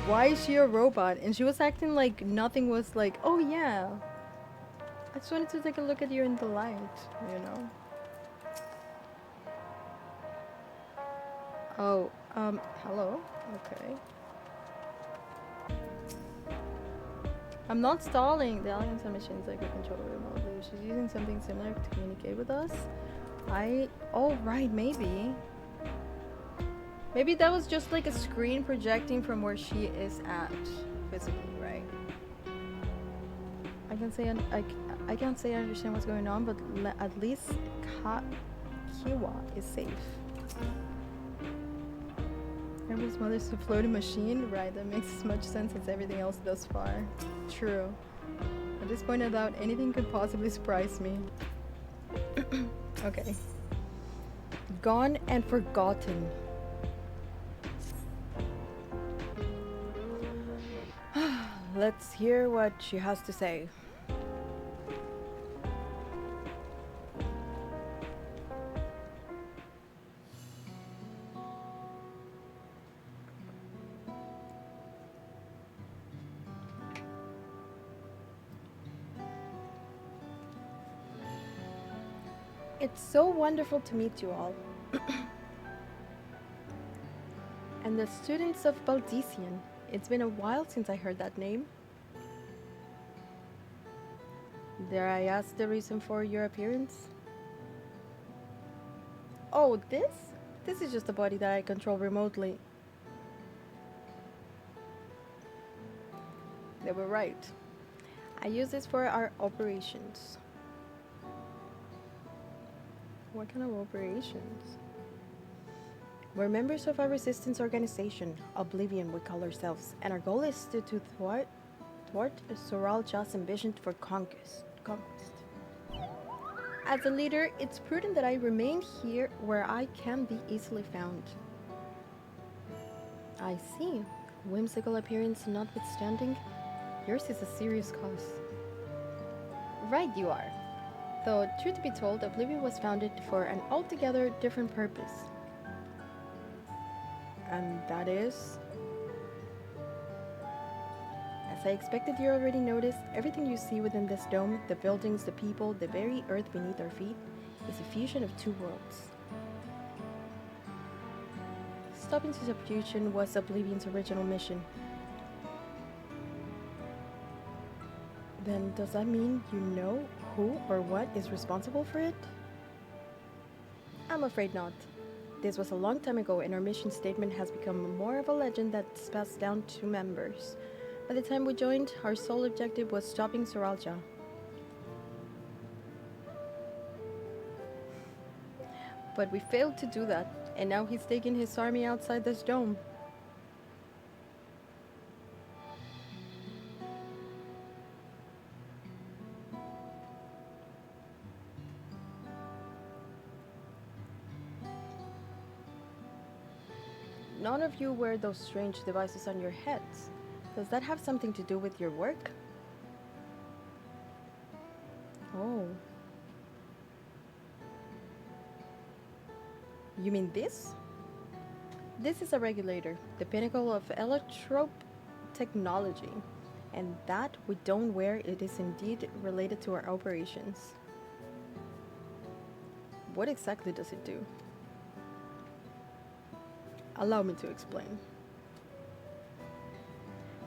Why is she a robot? And she was acting like nothing was like, oh yeah. I just wanted to take a look at you in the light, you know? Oh, hello? Okay. I'm not stalling. The aliens and machines I could control remotely. She's using something similar to communicate with us. Oh right, maybe. Maybe that was just like a screen projecting from where she is at physically, right? I can say I can't say I understand what's going on, but at least Kiwa is safe. Everybody's mother's a floating machine? Right, that makes as much sense as everything else thus far. True. At this point, I doubt anything could possibly surprise me. Okay. Gone and forgotten. Let's hear what she has to say. It's so wonderful to meet you all. And the students of Baldician. It's been a while since I heard that name. Dare I ask the reason for your appearance? Oh, this? This is just a body that I control remotely. They were right. I use this for our operations. What kind of operations? We're members of a resistance organization, Oblivion we call ourselves, and our goal is to thwart Soralja's ambition for conquest. As a leader, it's prudent that I remain here where I can be easily found. I see. Whimsical appearance notwithstanding, yours is a serious cause. Right you are. Though, truth to be told, Oblivion was founded for an altogether different purpose. And that is... As I expected, you already noticed, everything you see within this dome, the buildings, the people, the very earth beneath our feet, is a fusion of two worlds. Stopping substitution was Oblivion's original mission. Then does that mean you know who or what is responsible for it? I'm afraid not. This was a long time ago and our mission statement has become more of a legend that's passed down to members. By the time we joined, our sole objective was stopping Soralja. But we failed to do that, and now he's taking his army outside this dome. None of you wear those strange devices on your heads. Does that have something to do with your work? Oh. You mean this? This is a regulator, the pinnacle of electrope technology. And that we don't wear, it is indeed related to our operations. What exactly does it do? Allow me to explain.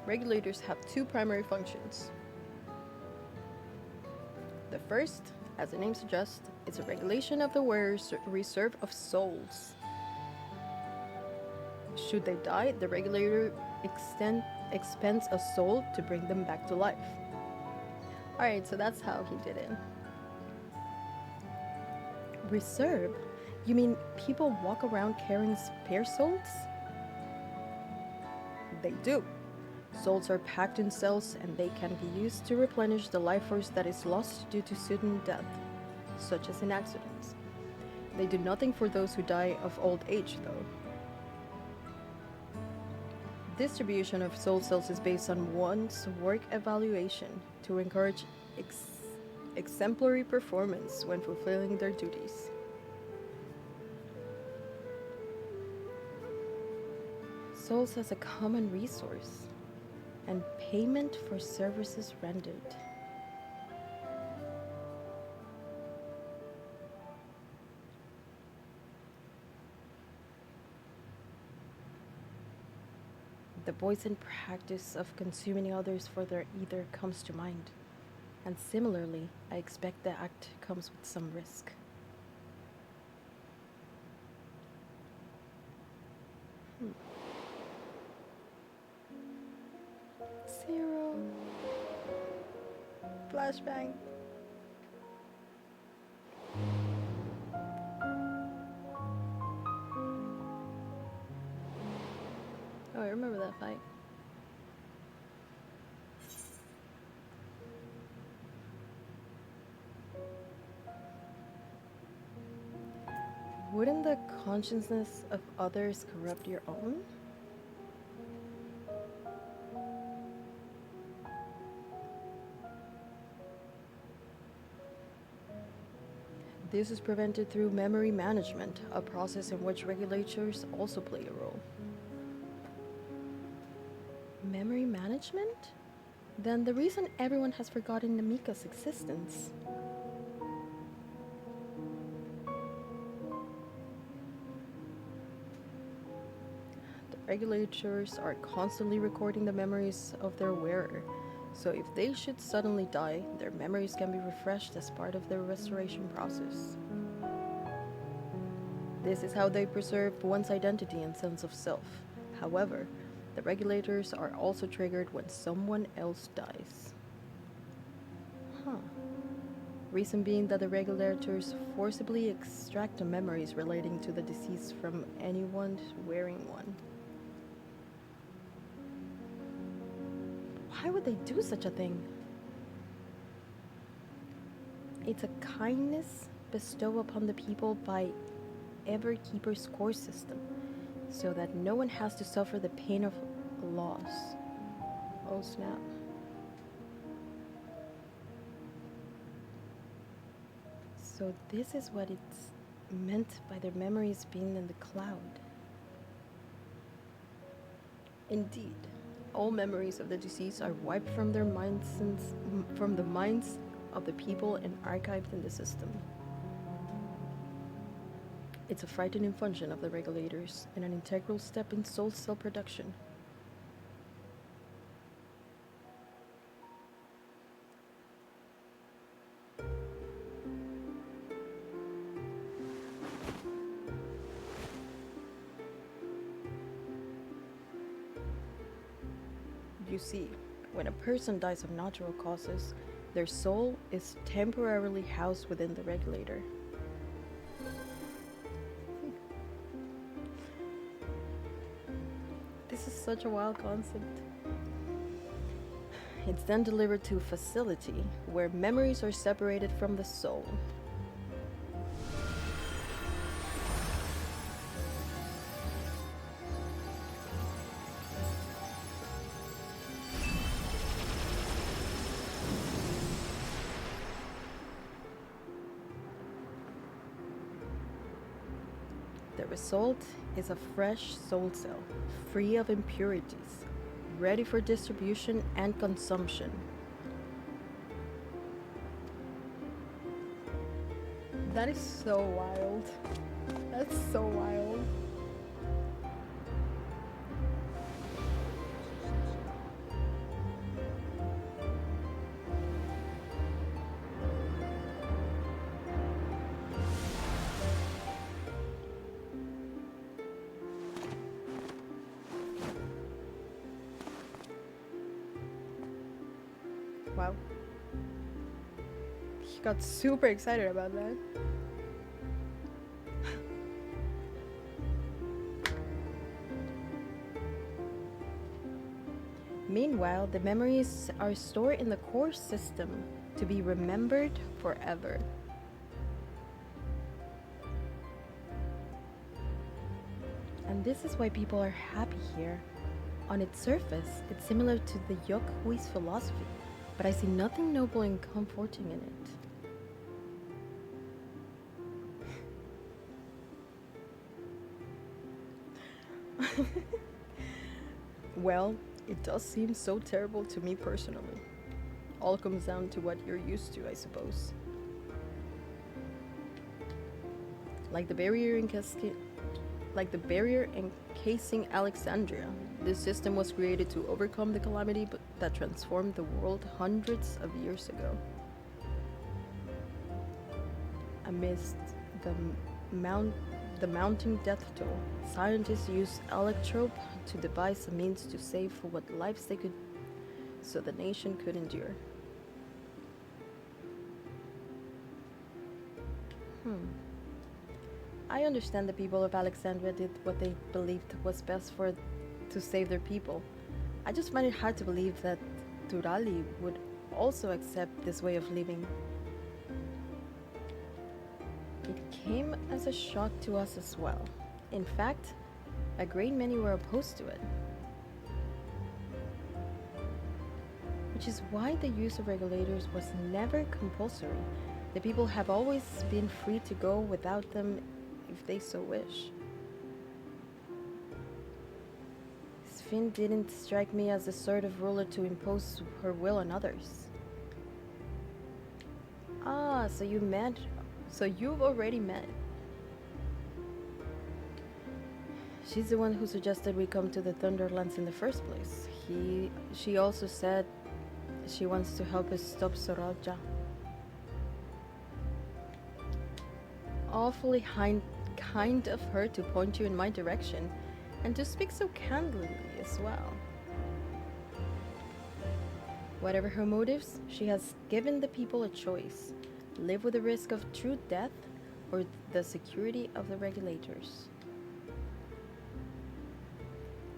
Regulators have two primary functions. The first, as the name suggests, is a regulation of the wearer's reserve of souls. Should they die, the regulator expends a soul to bring them back to life. Alright, so that's how he did it. Reserve? You mean people walk around carrying spare souls? They do. Souls are packed in cells and they can be used to replenish the life force that is lost due to sudden death, such as in accidents. They do nothing for those who die of old age, though. Distribution of soul cells is based on one's work evaluation to encourage exemplary performance when fulfilling their duties. Souls as a common resource and payment for services rendered. The poison practice of consuming others for their ether comes to mind. And similarly, I expect the act comes with some risk. Zero. Flashbang. Oh, I remember that fight. Wouldn't the consciousness of others corrupt your own? This is prevented through memory management, a process in which regulators also play a role. Memory management? Then the reason everyone has forgotten Namika's existence. The regulators are constantly recording the memories of their wearer, so if they should suddenly die, their memories can be refreshed as part of their restoration process. This is how they preserve one's identity and sense of self. However, the regulators are also triggered when someone else dies. Huh. Reason being that the regulators forcibly extract the memories relating to the deceased from anyone wearing one. Why would they do such a thing? It's a kindness bestowed upon the people by Everkeeper's core system, so that no one has to suffer the pain of loss. Oh snap. So this is what it's meant by their memories being in the cloud. Indeed, all memories of the deceased are wiped from their minds from the minds of the people and archived in the system. It's a frightening function of the regulators and an integral step in soul cell production. You see, when a person dies of natural causes, their soul is temporarily housed within the regulator. This is such a wild concept. It's then delivered to a facility where memories are separated from the soul. The result is a fresh soul cell, free of impurities, ready for distribution and consumption. That is so wild. That's so wild. Wow. He got super excited about that. Meanwhile, the memories are stored in the core system to be remembered forever. And this is why people are happy here. On its surface, it's similar to the Yokui's philosophy, but I see nothing noble and comforting in it. Well, it does seem so terrible to me personally. All comes down to what you're used to, I suppose. Like the barrier encasing Alexandria, this system was created to overcome the calamity that transformed the world hundreds of years ago. Amidst the mounting death toll, scientists used Electrope to devise a means to save what lives they could, so the nation could endure. I understand the people of Alexandria did what they believed was best for to save their people. I just find it hard to believe that Turali would also accept this way of living. It came as a shock to us as well. In fact, a great many were opposed to it. Which is why the use of regulators was never compulsory. The people have always been free to go without them if they so wish. Sfin didn't strike me as the sort of ruler to impose her will on others. Ah, so you've already met. She's the one who suggested we come to the Thunderlands in the first place. She also said she wants to help us stop Soralja. Awfully kind of her to point you in my direction, and to speak so candidly as well. Whatever her motives, she has given the people a choice: live with the risk of true death or the security of the regulators.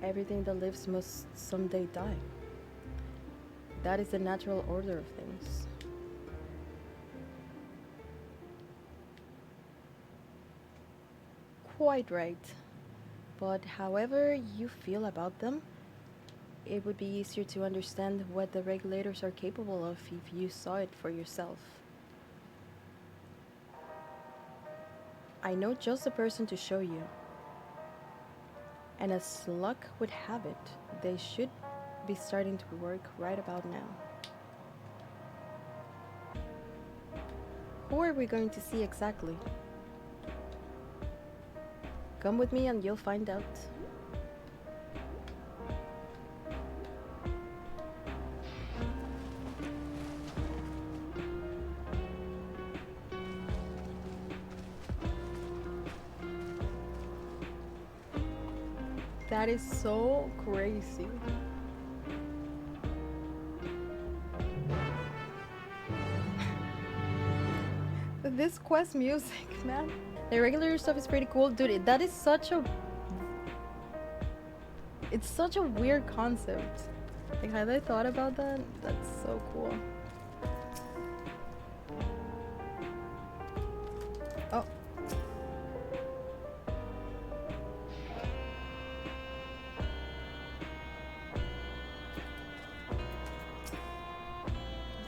Everything that lives must someday die. That is the natural order of things. Quite right. But however you feel about them, it would be easier to understand what the regulators are capable of if you saw it for yourself. I know just the person to show you. And as luck would have it, they should be starting to work right about now. Who are we going to see exactly? Come with me and you'll find out. That is so crazy. This quest music, man. The regular stuff is pretty cool. Dude, that is such a... It's such a weird concept. Like, have I thought about that? That's so cool. Oh.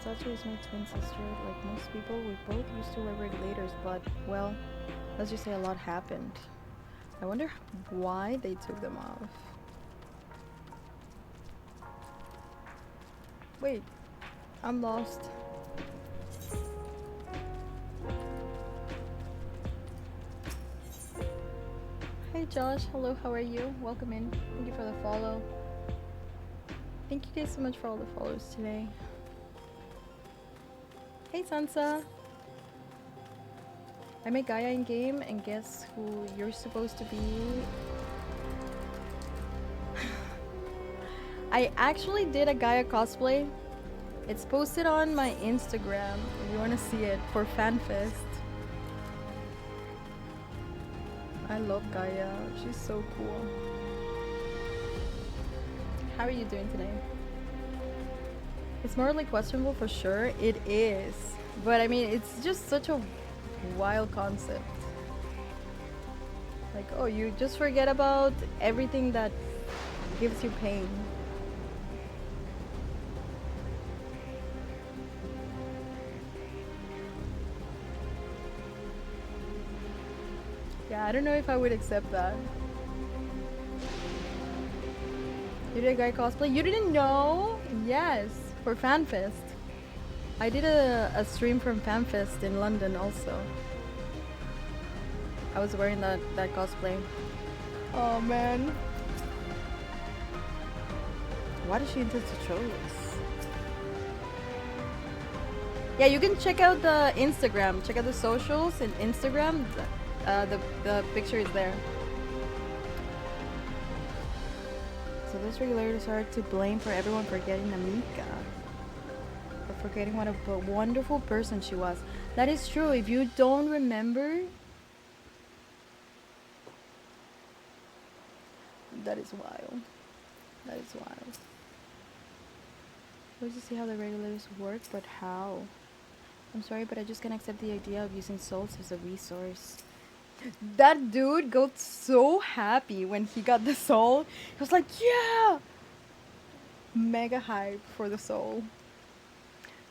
Sachi was my twin sister. Like most people, we both used to wear regulators, but, well, let's just say a lot happened. I wonder why they took them off. Wait, I'm lost. Hey Josh, hello, how are you? Welcome in. Thank you for the follow. Thank you guys so much for all the follows today. Hey Sansa! I met Gaia in game, and guess who you're supposed to be? I actually did a Gaia cosplay. It's posted on my Instagram if you want to see it for FanFest. I love Gaia. She's so cool. How are you doing today? It's morally questionable for sure. It is. But I mean, it's just such a wild concept. Like, oh, you just forget about everything that gives you pain. Yeah, I don't know if I would accept that. You did a guy cosplay? You didn't know? Yes, for FanFest. I did a stream from FanFest in London also. I was wearing that cosplay. Oh man. Why does she intend to show this? Yeah, you can check out the Instagram. Check out the socials and Instagram. The picture is there. So those regulators are to blame for everyone forgetting Amika. For forgetting what a wonderful person she was. That is true. If you don't remember, that is wild. That is wild. We'll just see how the regulators work, but how? I'm sorry, but I just can't accept the idea of using souls as a resource. That dude got so happy when he got the soul. He was like, yeah! Mega hype for the soul.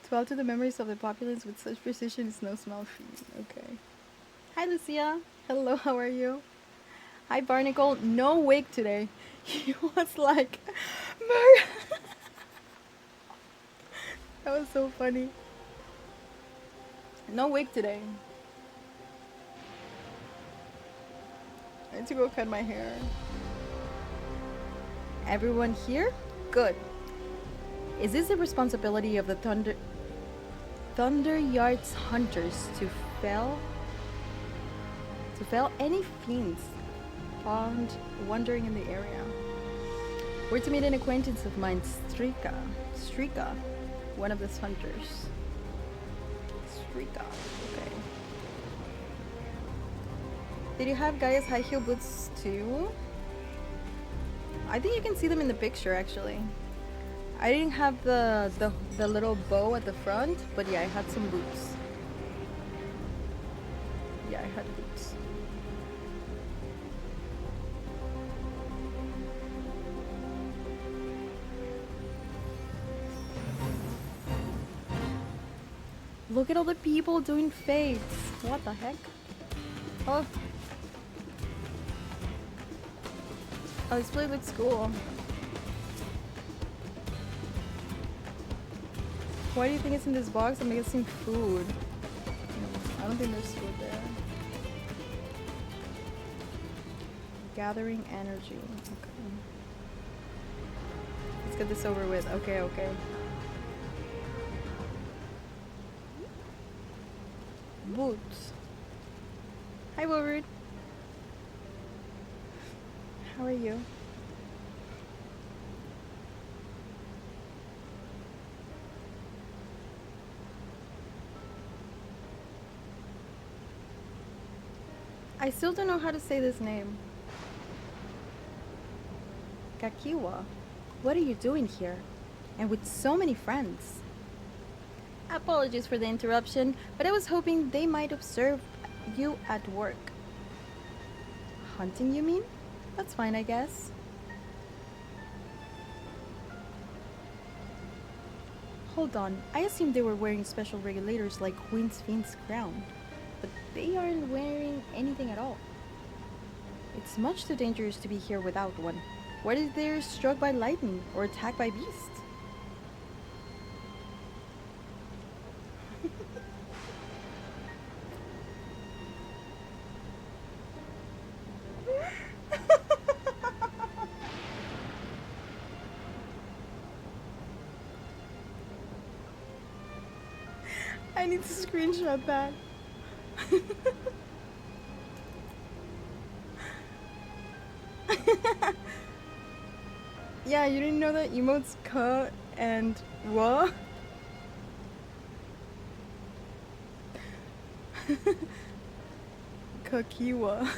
To alter the memories of the populace with such precision is no small feat. Okay. Hi, Lucia. Hello, how are you? Hi, Barnacle. No wig today. He was like, that was so funny. No wig today. I need to go cut my hair. Everyone here? Good. Is this the responsibility of the Thunder Yard's hunters to fell any fiends found wandering in the area? We're to meet an acquaintance of mine, Strika, one of the hunters. Strika, okay. Did you have Gaia's high heel boots too? I think you can see them in the picture actually. I didn't have the little bow at the front, but yeah, I had some boots. Yeah, I had boots. Look at all the people doing fades. What the heck? Oh. Oh, this place looks cool. Why do you think it's in this box? I'm guessing food. I don't think there's food there. Gathering energy. Okay. Let's get this over with. Okay, okay. Boots. Hi, Wilbert. How are you? I still don't know how to say this name. Kakiwa, what are you doing here? And with so many friends? Apologies for the interruption, but I was hoping they might observe you at work. Hunting, you mean? That's fine, I guess. Hold on, I assumed they were wearing special regulators like Queen's Fiend's crown, but they aren't wearing anything at all. It's much too dangerous to be here without one. What if they're struck by lightning or attacked by beasts? I need to screenshot that. Yeah, you didn't know that emotes ka and wa? Kakiwa.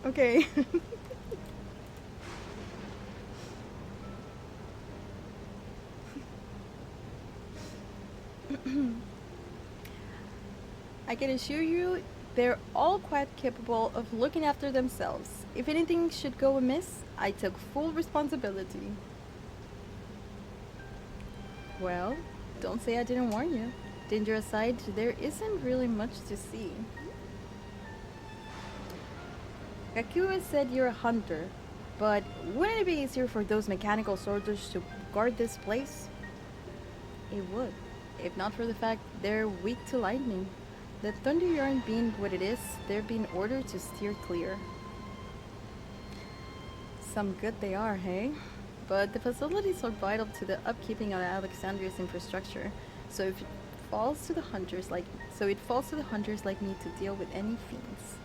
Okay. I can assure you, they're all quite capable of looking after themselves. If anything should go amiss, I took full responsibility. Well, don't say I didn't warn you. Danger aside, there isn't really much to see. Kakua said you're a hunter, but wouldn't it be easier for those mechanical soldiers to guard this place? It would, if not for the fact they're weak to lightning. The Thunder Yarn being what it is, they're being ordered to steer clear. Some good they are, hey? But the facilities are vital to the upkeeping of Alexandria's infrastructure, so if it falls to the hunters like me to deal with any fiends.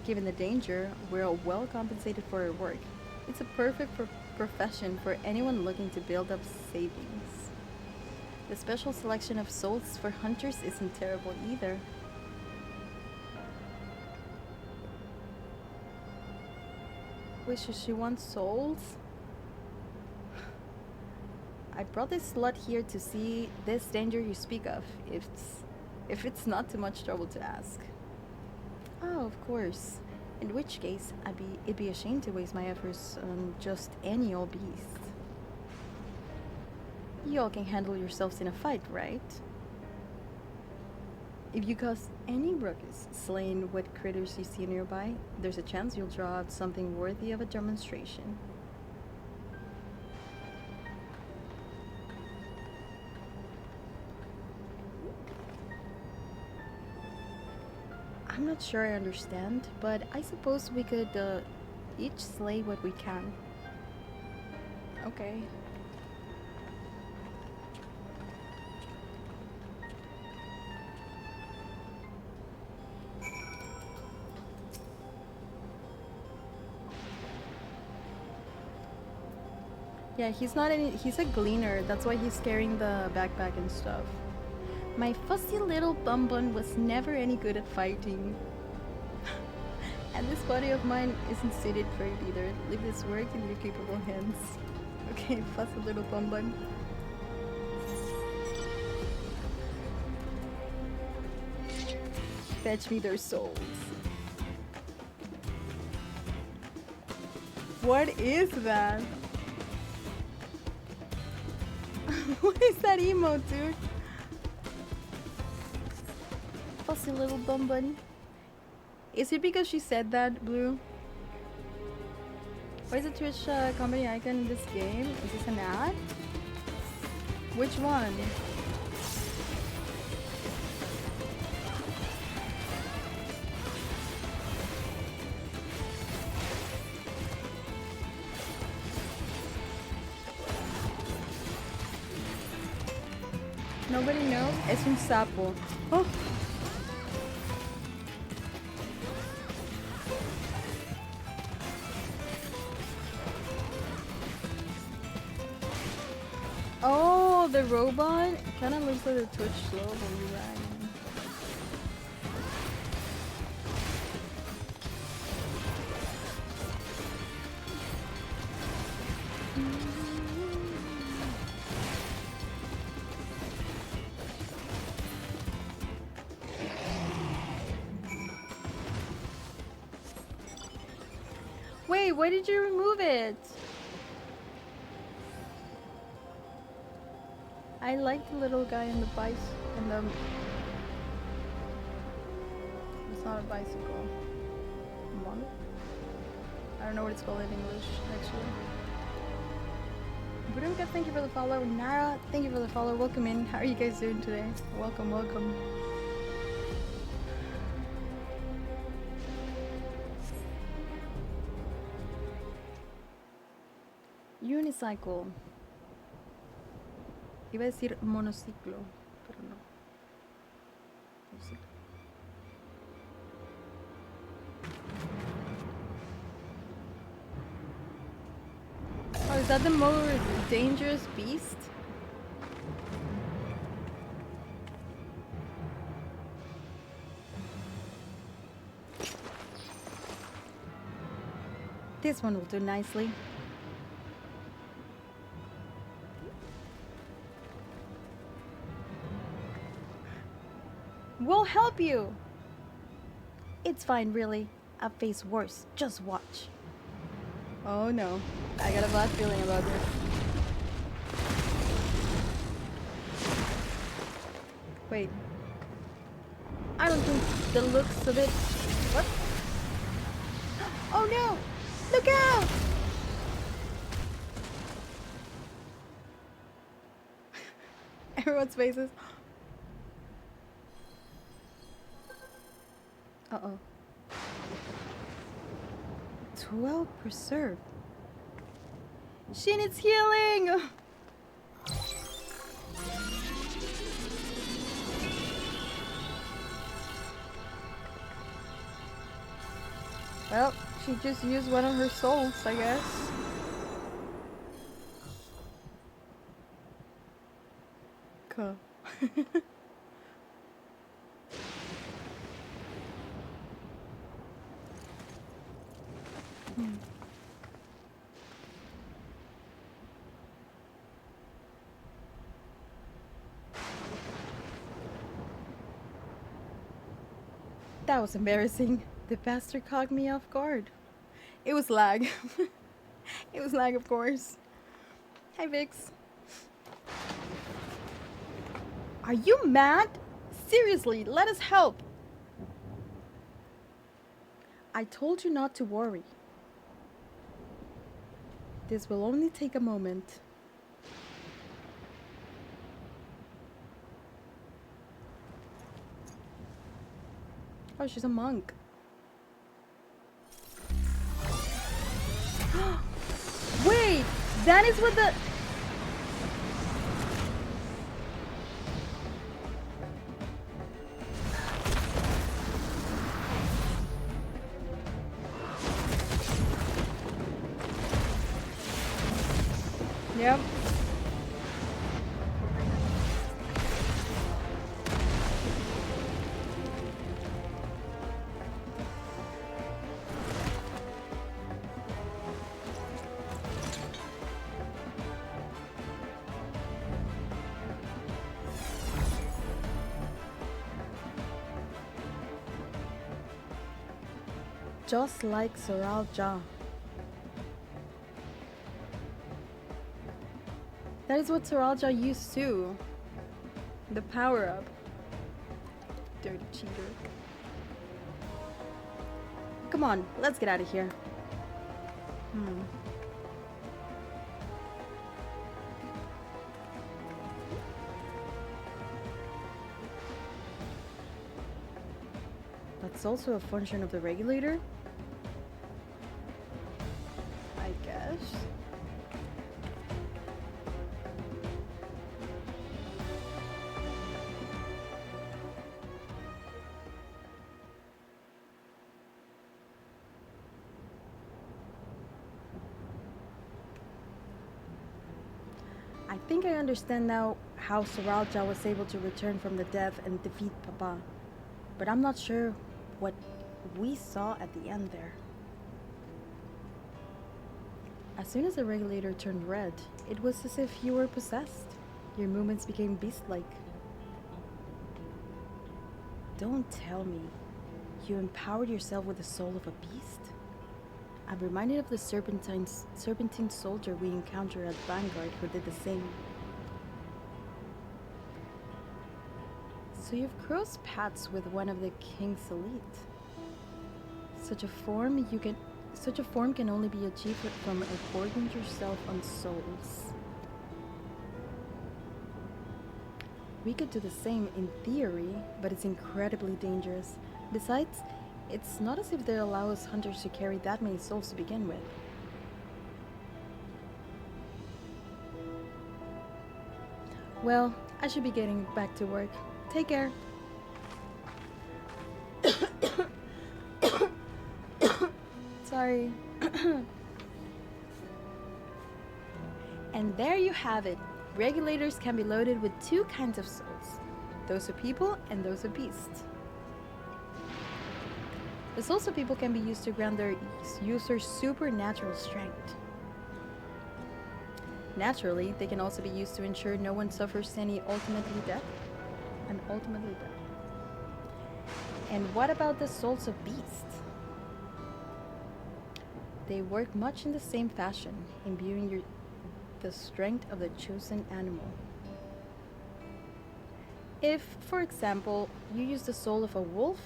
Given the danger, we're well compensated for our work. It's a perfect profession for anyone looking to build up savings. The special selection of souls for hunters isn't terrible either. Wait, so she wants souls? I brought this slut here to see this danger you speak of, if it's not too much trouble to ask. Oh, of course. In which case, it'd be a shame to waste my efforts on just any old beast. You all can handle yourselves in a fight, right? If you cause any ruckus slaying what critters you see nearby, there's a chance you'll draw out something worthy of a demonstration. I'm not sure I understand, but I suppose we could each slay what we can. Okay. Yeah, he's a gleaner. That's why he's carrying the backpack and stuff. My fussy little bun was never any good at fighting. And this body of mine isn't suited for it either. Leave this work in your capable hands. Okay, fussy little bun. Fetch me their souls. What is that? What is that emote, dude? Fussy little bun. Is it because she said that, Blue? Why is the Twitch comedy icon in this game? Is this an ad? Which one? Nobody knows? Es un sapo. Oh. Oh, the robot kind of looks like a Twitch slow, but you're right. Wait, why did you remove it? I like the little guy in the bike and the... It's not a bicycle. Mono? I don't know what it's called in English, actually. Budumka, thank you for the follow. Nara, thank you for the follow. Welcome in. How are you guys doing today? Welcome, welcome. Unicycle. Iba a decir monociclo, pero no. Oh, is that the most dangerous beast? This one will do nicely. We'll help you! It's fine, really. I've faced worse. Just watch. Oh no. I got a bad feeling about this. Wait. I don't think the looks of it... What? Oh no! Look out! Everyone's faces. Uh-oh. 12 preserved. She needs healing! Well, she just used one of her souls, I guess. Cool. That was embarrassing. The bastard caught me off guard. It was lag. It was lag, of course. Hi, Vix. Are you mad? Seriously, let us help. I told you not to worry. This will only take a moment. Oh, she's a monk. Wait, that is what the... Yep. Just like Soral Ja. That is what Soral Ja used too. The power-up. Dirty cheater. Come on, let's get out of here. That's also a function of the regulator, I guess. I think I understand now how Soralja was able to return from the dead and defeat Papa, but I'm not sure what we saw at the end there. As soon as the regulator turned red, it was as if you were possessed. Your movements became beast-like. Don't tell me you empowered yourself with the soul of a beast? I'm reminded of the serpentine soldier we encountered at Vanguard who did the same. So you've crossed paths with one of the King's elite. Such a form can only be achieved from gorging yourself on souls. We could do the same in theory, but it's incredibly dangerous. Besides, it's not as if they allow us hunters to carry that many souls to begin with. Well, I should be getting back to work. Take care. Sorry. And there you have it. Regulators can be loaded with two kinds of souls. Those of people and those of beasts. The souls of people can be used to grant their users supernatural strength. Naturally, they can also be used to ensure no one suffers any ultimately death. And what about the souls of beasts? They work much in the same fashion, imbuing the strength of the chosen animal. If, for example, you use the soul of a wolf,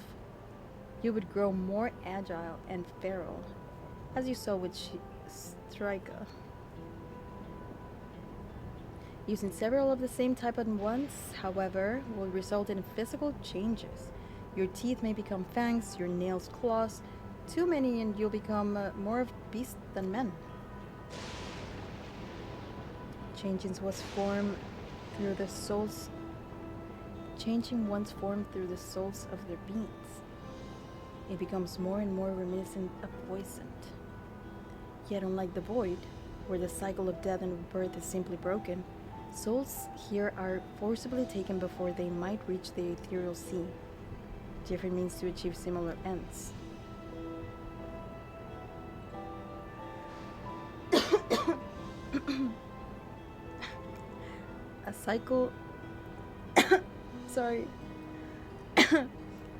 you would grow more agile and feral, as you saw with Strika. Using several of the same type at once, however, will result in physical changes. Your teeth may become fangs, your nails claws. Too many and you'll become more of beast than men. Changing one's form through the souls of their beings. It becomes more and more reminiscent of poisoned. Yet unlike the void, where the cycle of death and birth is simply broken, souls here are forcibly taken before they might reach the ethereal sea. Different means to achieve similar ends. A cycle... Sorry.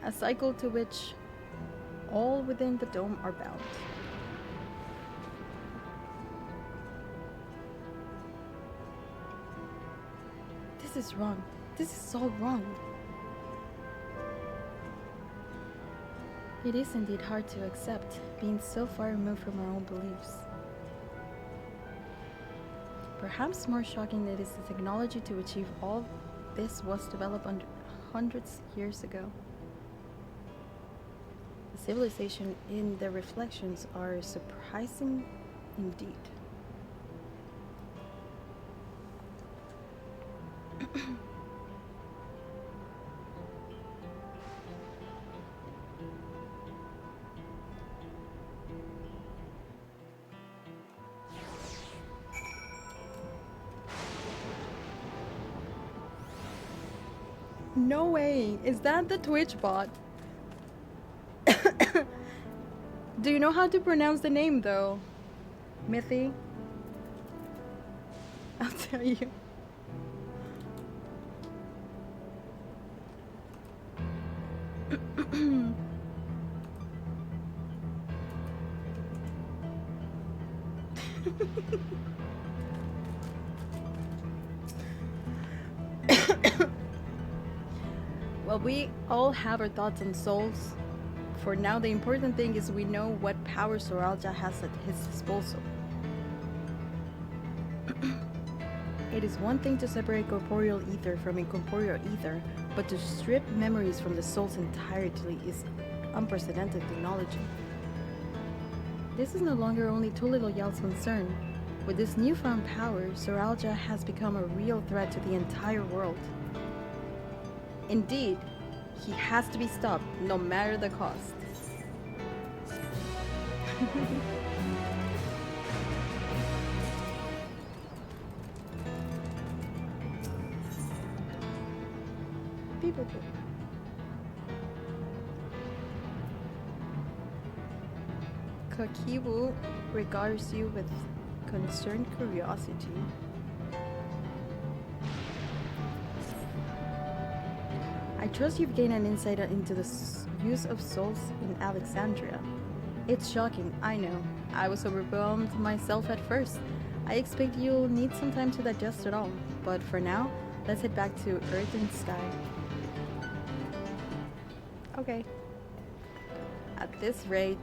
a cycle to which all within the dome are bound. This is wrong. This is all wrong. It is indeed hard to accept, being so far removed from our own beliefs. Perhaps more shocking that it is the technology to achieve all this was developed hundreds of years ago. The civilization in the reflections are surprising indeed. No way! Is that the Twitch bot? Do you know how to pronounce the name though? Mithy? I'll tell you. Well, we all have our thoughts on souls. For now, the important thing is we know what power Soralja has at his disposal. It is one thing to separate corporeal ether from incorporeal ether, but to strip memories from the souls entirely is unprecedented technology. This is no longer only Tuliloyal's concern. With this newfound power, Soralja has become a real threat to the entire world. Indeed, he has to be stopped, no matter the cost. People. Kakiwu regards you with concerned curiosity. I trust you've gained an insight into the use of souls in Alexandria. It's shocking, I know. I was overwhelmed myself at first. I expect you'll need some time to digest it all. But for now, let's head back to Earth and Sky. Okay. At this rate,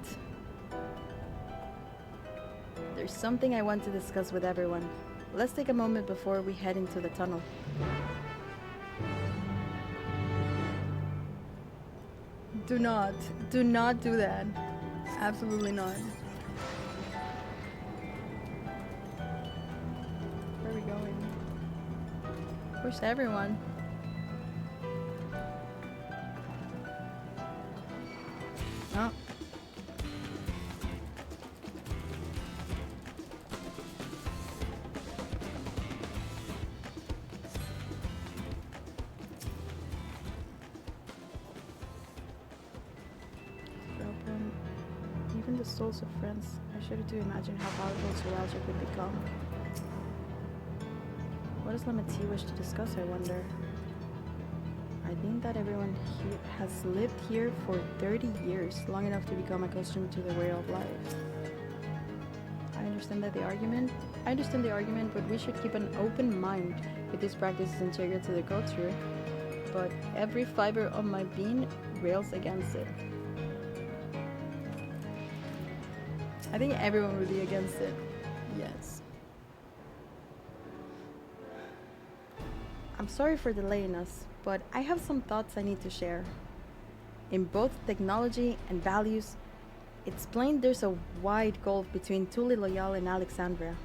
there's something I want to discuss with everyone. Let's take a moment before we head into the tunnel. Do not do that. Absolutely not. Where are we going? Where's everyone? Oh. Even the souls of friends. I shudder to imagine how powerful Soralja could become. What does Lamati wish to discuss, I wonder? I think that everyone here has lived here for 30 years, long enough to become accustomed to the way of life. I understand the argument, but we should keep an open mind if this practice is integral to the culture. But every fiber of my being rails against it. I think everyone would be against it. Yes. I'm sorry for delaying us, but I have some thoughts I need to share. In both technology and values, it's plain there's a wide gulf between Tuliloyal and Alexandria.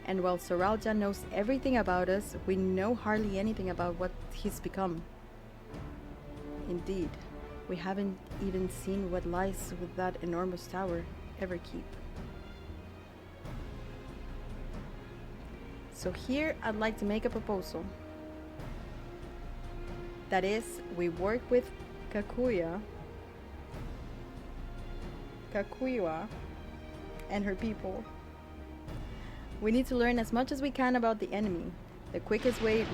And while Soralja knows everything about us, we know hardly anything about what he's become. Indeed, we haven't even seen what lies with that enormous tower ever keep. So here I'd like to make a proposal. That is, we work with Kakuya and her people. We need to learn as much as we can about the enemy. The quickest way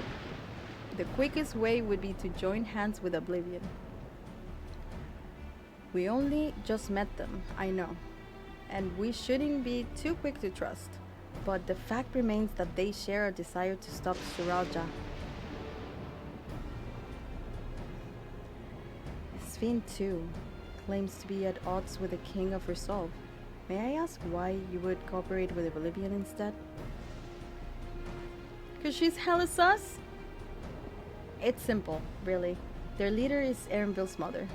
would be to join hands with Oblivion. We only just met them, I know. And we shouldn't be too quick to trust. But the fact remains that they share a desire to stop Suralja. Sphene, too, claims to be at odds with the King of Resolve. May I ask why you would cooperate with Oblivion instead? 'Cause she's hella sus? It's simple, really. Their leader is Erenville's mother.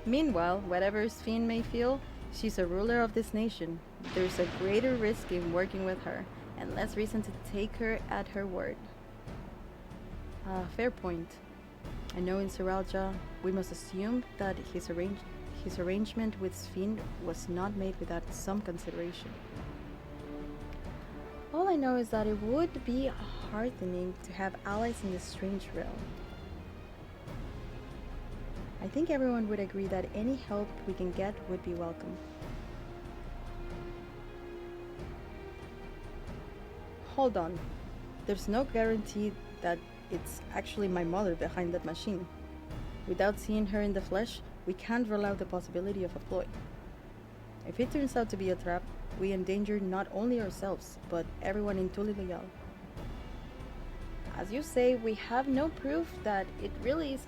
Meanwhile, whatever Sphene may feel, she's a ruler of this nation. There's a greater risk in working with her, and less reason to take her at her word. Fair point. I know in Suralja, we must assume that his arrangement with Sphene was not made without some consideration. All I know is that it would be heartening to have allies in this strange realm. I think everyone would agree that any help we can get would be welcome. Hold on. There's no guarantee that it's actually my mother behind that machine. Without seeing her in the flesh, we can't rule out the possibility of a ploy. If it turns out to be a trap, we endanger not only ourselves, but everyone in Tulilial. As you say, we have no proof that it really is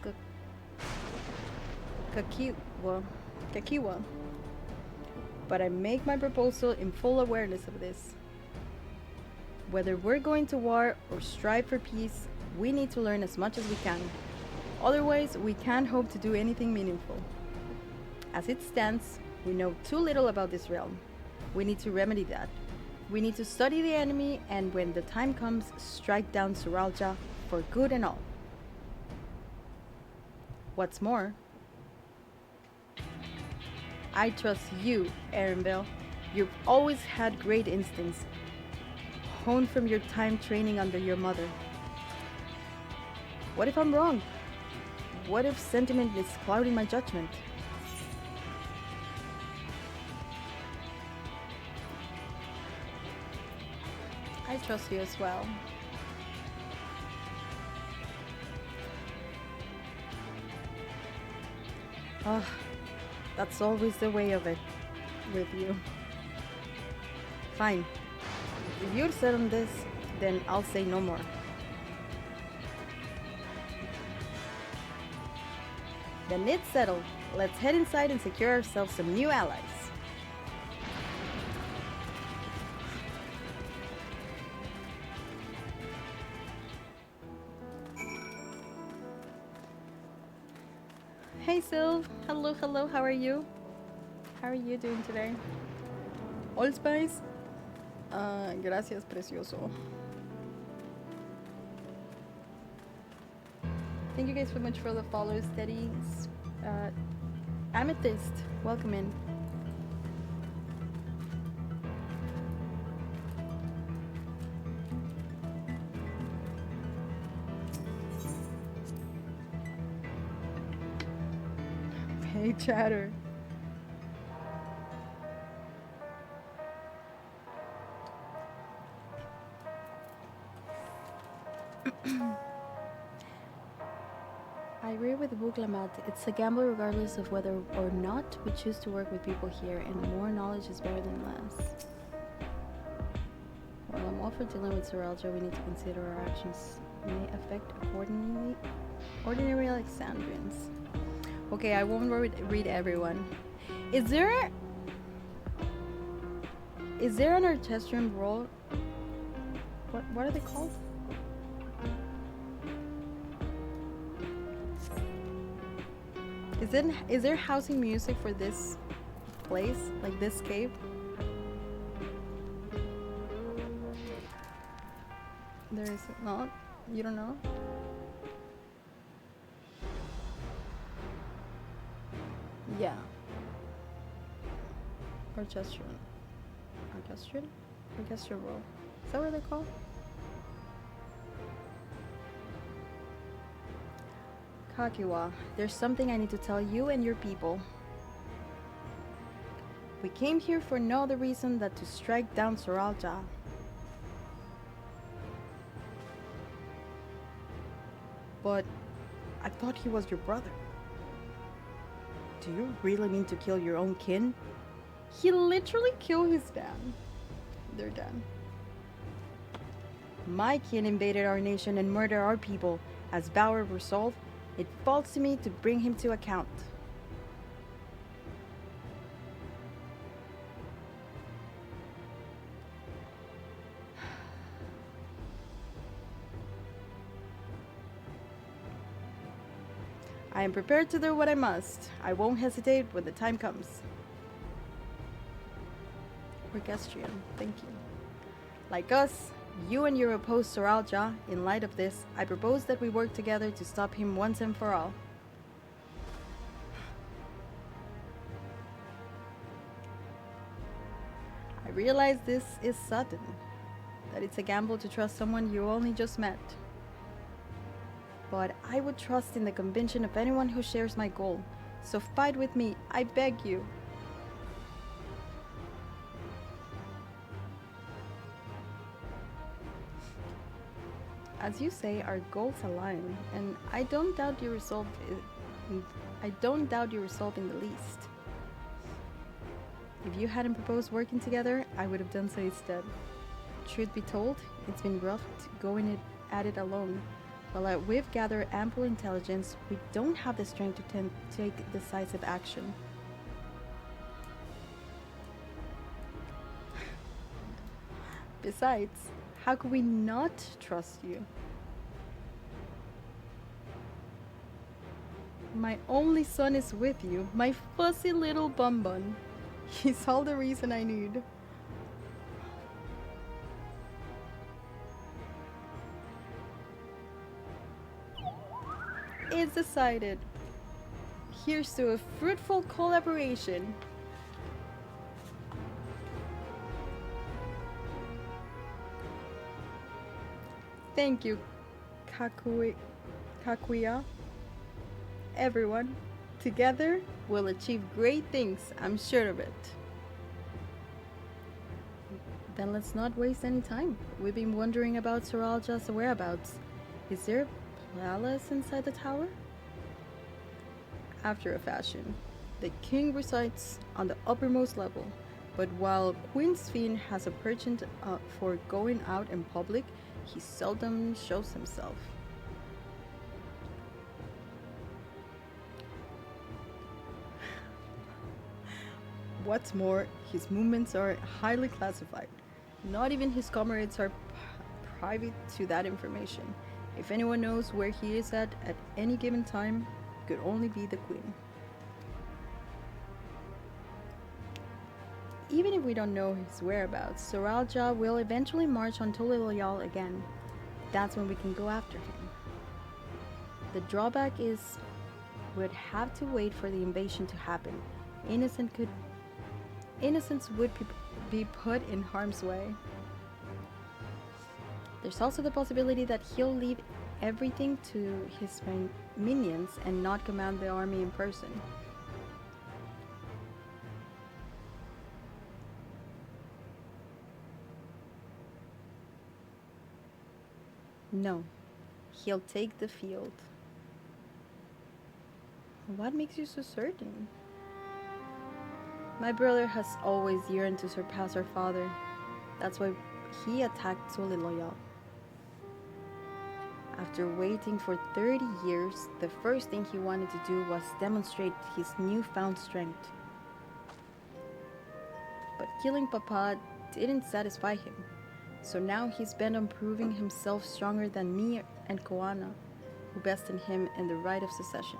Kakiwa. But I make my proposal in full awareness of this. Whether we're going to war or strive for peace, we need to learn as much as we can. Otherwise, we can't hope to do anything meaningful. As it stands, we know too little about this realm. We need to remedy that. We need to study the enemy, and when the time comes, strike down Suralja for good and all. What's more, I trust you, Erenville. You've always had great instincts, honed from your time training under your mother. What if I'm wrong? What if sentiment is clouding my judgment? I trust you as well. Oh, that's always the way of it with you. Fine. If you're set on this, then I'll say no more. Then it's settled. Let's head inside and secure ourselves some new allies. Hey Sylv, hello, how are you? How are you doing today? Allspice? Gracias, precioso. Thank you guys so much for the follows, Steady. Amethyst, welcome in. Hey, chatter. I agree with Buglamat. It's a gamble regardless of whether or not we choose to work with people here, and more knowledge is better than less. While I'm all for dealing with Suralja, we need to consider our actions may affect ordinary Alexandrians. Okay, I won't read everyone. Is there an orchestrion role? What are they called? Is there housing music for this place, like this cave? There is not? You don't know? Yeah. Orchestrion role. Is that what they're called? Kakiwa, there's something I need to tell you and your people. We came here for no other reason than to strike down Suralja. But I thought he was your brother. Do you really mean to kill your own kin? He literally killed his dad. They're done. My kin invaded our nation and murdered our people. As Bauer resolved, it falls to me to bring him to account. I am prepared to do what I must. I won't hesitate when the time comes. Orchestrion, thank you. Like us, you and your opposed Soralja. In light of this, I propose that we work together to stop him once and for all. I realize this is sudden, that it's a gamble to trust someone you only just met. But I would trust in the conviction of anyone who shares my goal. So fight with me, I beg you. As you say, our goals align, and I don't doubt your resolve in the least. If you hadn't proposed working together, I would have done so instead. Truth be told, it's been rough going at it alone. While we've gathered ample intelligence, we don't have the strength to take decisive action. Besides, how could we not trust you? My only son is with you, my fuzzy little bun. He's all the reason I need. It's decided. Here's to a fruitful collaboration. Thank you, Kakuya. Everyone, together we'll achieve great things, I'm sure of it. Then let's not waste any time. We've been wondering about Soralja's whereabouts. Is there a palace inside the tower? After a fashion, the king resides on the uppermost level, but while Queen Sphene has a penchant for going out in public, he seldom shows himself. What's more, his movements are highly classified. Not even his comrades are privy to that information. If anyone knows where he is at any given time, it could only be the queen. Even if we don't know his whereabouts, Soralja will eventually march on Toliloyal again. That's when we can go after him. The drawback is we'd have to wait for the invasion to happen. Innocents would be put in harm's way. There's also the possibility that he'll leave everything to his minions and not command the army in person. No, he'll take the field. What makes you so certain? My brother has always yearned to surpass our father. That's why he attacked Toliloyal. After waiting for 30 years, the first thing he wanted to do was demonstrate his newfound strength. But killing Papa didn't satisfy him, so now he's bent on proving himself stronger than me and Koana, who bested him in the right of succession.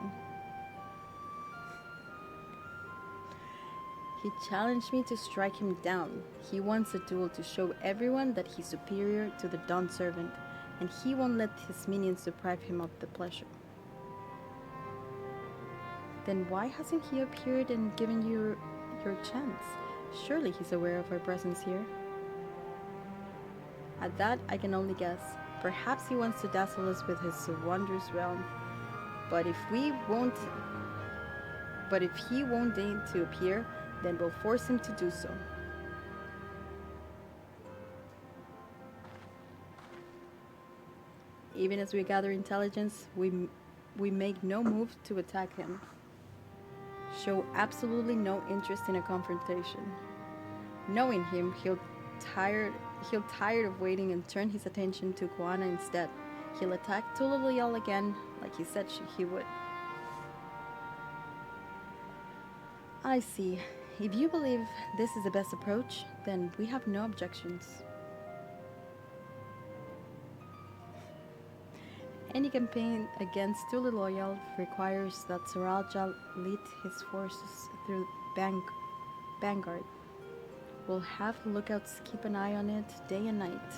He challenged me to strike him down. He wants a duel to show everyone that he's superior to the Dawn Servant, and he won't let his minions deprive him of the pleasure. Then why hasn't he appeared and given you your chance? Surely he's aware of our presence here. At that, I can only guess. Perhaps he wants to dazzle us with his wondrous realm. But if he won't deign to appear, then we'll force him to do so. Even as we gather intelligence, we make no move to attack him. show absolutely no interest in a confrontation. Knowing him, he'll tired of waiting and turn his attention to Koana instead. He'll attack Tulalial again, like he said he would. I see. If you believe this is the best approach, then we have no objections. Any campaign against Tulalial requires that Saralja lead his forces through Vanguard. We'll have lookouts keep an eye on it day and night.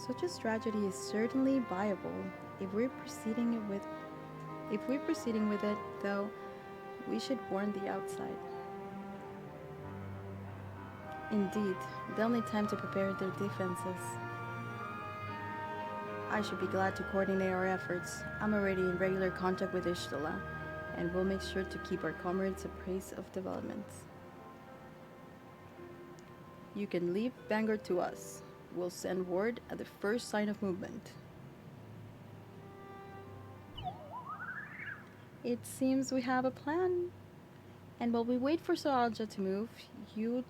Such a strategy is certainly viable. If we're proceeding with it, though, we should warn the outside. Indeed, they'll need time to prepare their defenses. I should be glad to coordinate our efforts. I'm already in regular contact with Ishtala, and we'll make sure to keep our comrades appraised of developments. You can leave Vanguard to us. We'll send word at the first sign of movement. It seems we have a plan. And while we wait for Saralja to move, you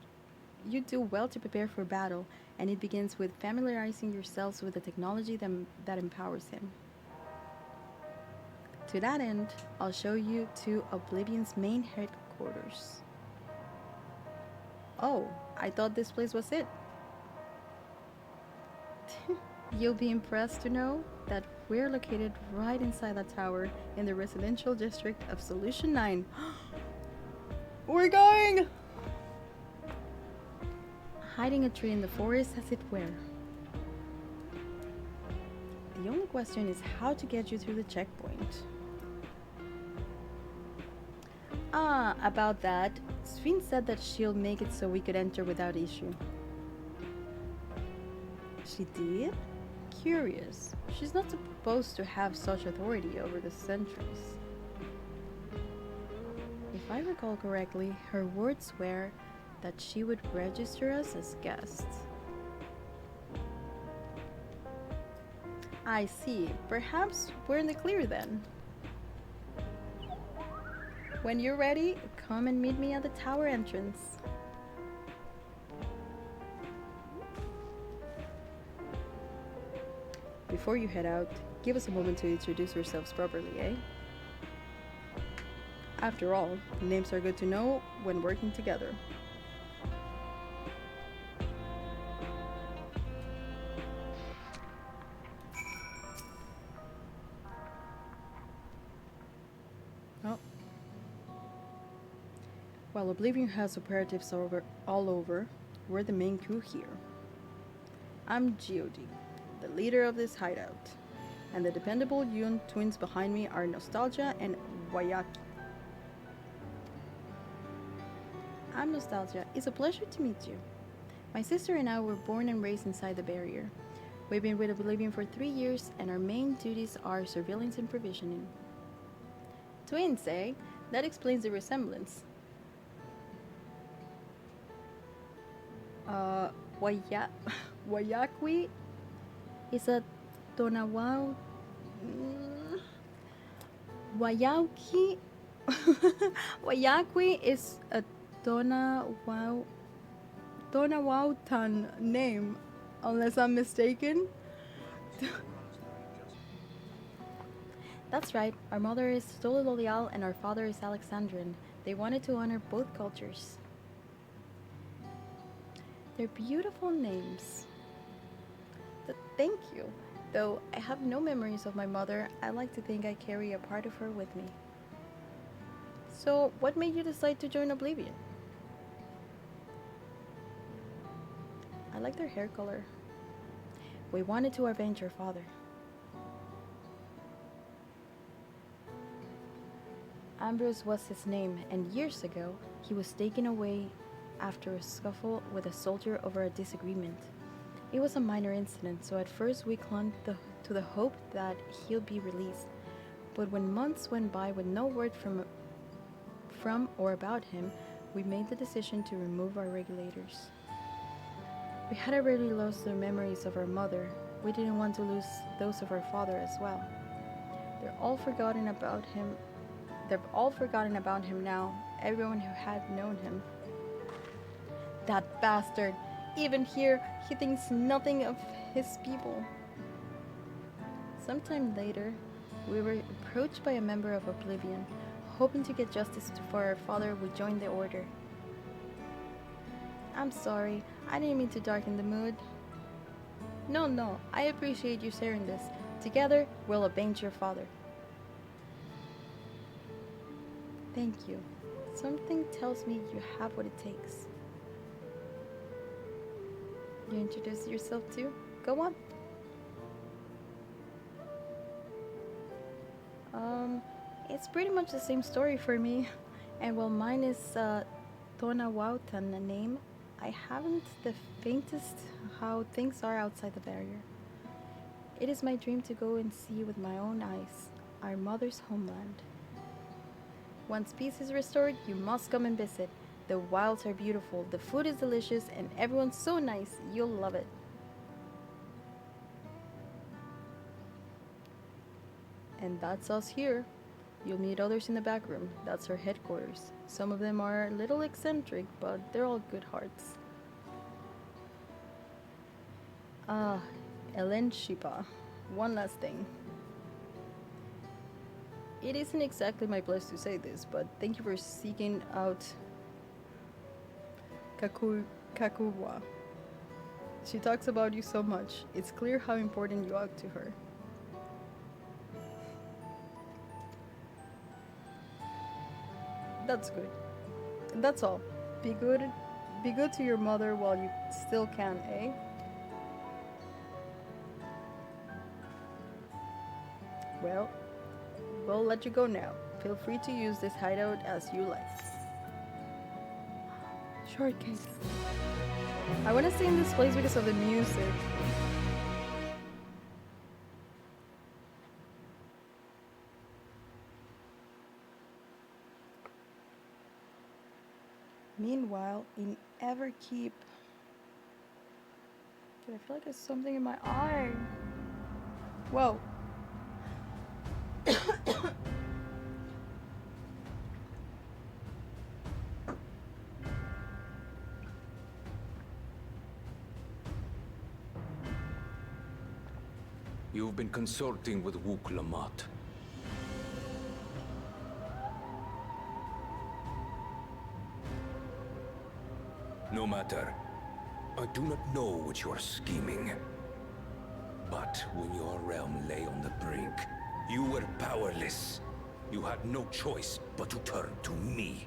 do well to prepare for battle, and it begins with familiarizing yourselves with the technology that empowers him. To that end, I'll show you to Oblivion's main headquarters. Oh, I thought this place was it. You'll be impressed to know that we're located right inside that tower in the residential district of Solution 9. We're going! Hiding a tree in the forest as it were. The only question is how to get you through the checkpoint. Ah, about that, Sphene said that she'll make it so we could enter without issue. She did? Curious. She's not supposed to have such authority over the sentries. If I recall correctly, her words were that she would register us as guests. I see. Perhaps we're in the clear then. When you're ready, come and meet me at the tower entrance. Before you head out, give us a moment to introduce yourselves properly, eh? After all, names are good to know when working together. Oh. While Oblivion has operatives all over, we're the main crew here. I'm Geode, the leader of this hideout, and the dependable Yun twins behind me are Nostalgia and Wayaki. I'm Nostalgia. It's a pleasure to meet you. My sister and I were born and raised inside the barrier. We've been with Oblivion for 3 years, and our main duties are surveillance and provisioning. Twins, eh? That explains the resemblance. Wayakwi is a Tonawau. Wayakwi is a Tonawautan name, unless I'm mistaken. That's right, our mother is Tolilolial and our father is Alexandrian. They wanted to honor both cultures. They're beautiful names. Thank you. Though I have no memories of my mother, I like to think I carry a part of her with me. So, what made you decide to join Oblivion? I like their hair color. We wanted to avenge your father. Ambrose was his name, and years ago, he was taken away after a scuffle with a soldier over a disagreement. It was a minor incident, so at first we clung to the hope that he'll be released. But when months went by with no word from or about him, we made the decision to remove our regulators. We had already lost the memories of our mother. We didn't want to lose those of our father as well. They're all forgotten about him. They've all forgotten about him now. Everyone who had known him. That bastard! Even here, he thinks nothing of his people. Sometime later, we were approached by a member of Oblivion, hoping to get justice for our father who joined the order. I'm sorry, I didn't mean to darken the mood. No, I appreciate you sharing this. Together, we'll avenge your father. Thank you. Something tells me you have what it takes. You introduce yourself too? Go on. It's pretty much the same story for me. And while mine is Tonawautan name, I haven't the faintest how things are outside the barrier. It is my dream to go and see with my own eyes our mother's homeland. Once peace is restored, you must come and visit. The wilds are beautiful, the food is delicious, and everyone's so nice, you'll love it. And that's us here. You'll meet others in the back room. That's our headquarters. Some of them are a little eccentric, but they're all good hearts. Ellen Shipa. One last thing. It isn't exactly my place to say this, but thank you for seeking out Kakuwa. She talks about you so much. It's clear how important you are to her. That's good. That's all. Be good to your mother while you still can, eh? Well, we'll let you go now. Feel free to use this hideout as you like. Shortcake. I want to stay in this place because of the music. Meanwhile, in Everkeep... Dude, I feel like there's something in my eye. Whoa.
You've been consulting with Wook Lamont. No matter. I do not know what you are scheming. But when your realm lay on the brink, you were powerless. You had no choice but to turn to me.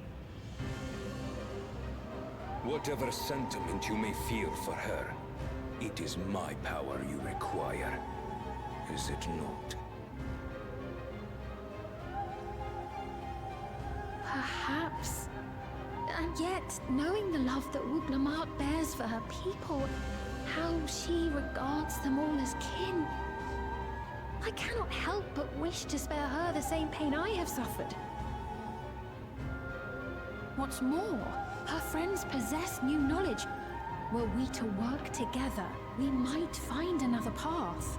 Whatever sentiment you may feel for her, it is my power you require. Is it not?
Perhaps. And yet, knowing the love that Wook Lamont bears for her people, how she regards them all as kin, I cannot help but wish to spare her the same pain I have suffered. What's more, her friends possess new knowledge. Were we to work together, we might find another path.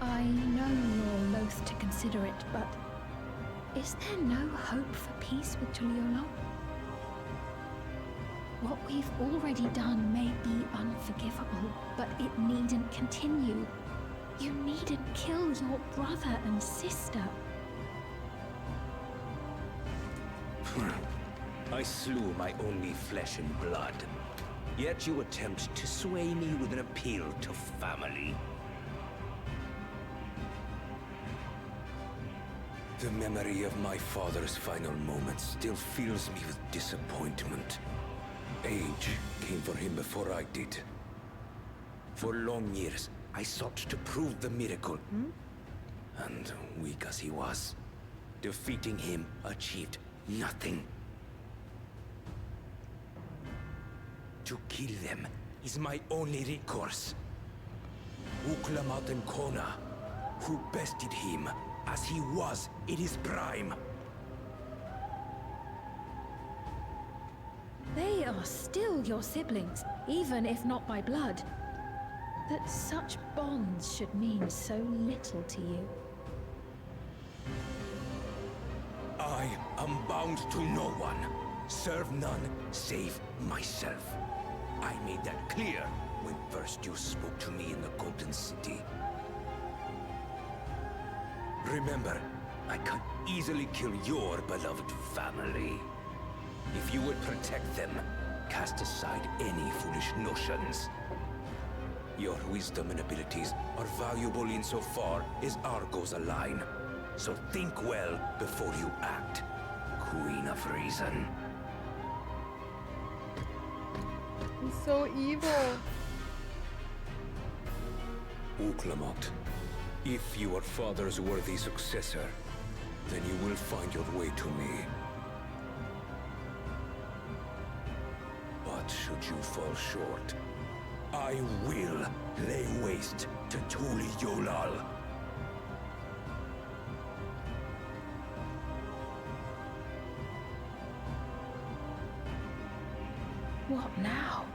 I know you're loath to consider it, but is there no hope for peace with Tuliyola? What we've already done may be unforgivable, but it needn't continue. You needn't kill your brother and sister.
I slew my only flesh and blood. Yet you attempt to sway me with an appeal to family. The memory of my father's final moments still fills me with disappointment. Age came for him before I did. For long years, I sought to prove the miracle. And weak as he was, defeating him achieved nothing. To kill them is my only recourse. Wook and Kona, who bested him as he was in his prime.
They are still your siblings, even if not by blood. That such bonds should mean so little to you.
I am bound to no one. Serve none save myself. I made that clear when first you spoke to me in the Golden City. Remember, I can easily kill your beloved family. If you would protect them, cast aside any foolish notions. Your wisdom and abilities are valuable insofar as our goals align. So think well before you act, Queen of Reason.
He's so evil.
Uklamot, if you are father's worthy successor, then you will find your way to me. But should you fall short, I will lay waste to Tuli Yolal.
What now?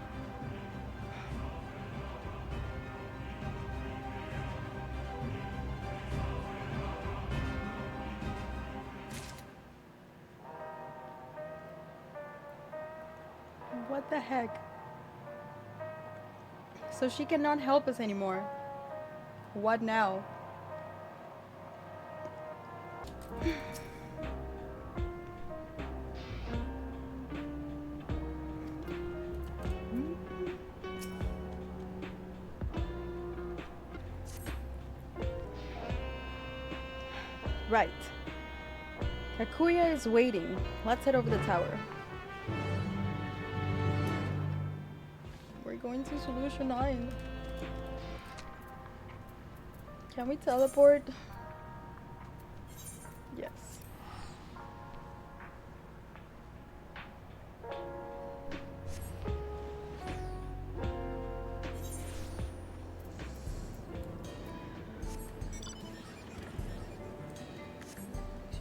What the heck? So she cannot help us anymore. What now? Right. Takuya is waiting. Let's head over the tower. We're going to Solution 9. Can we teleport? Yes.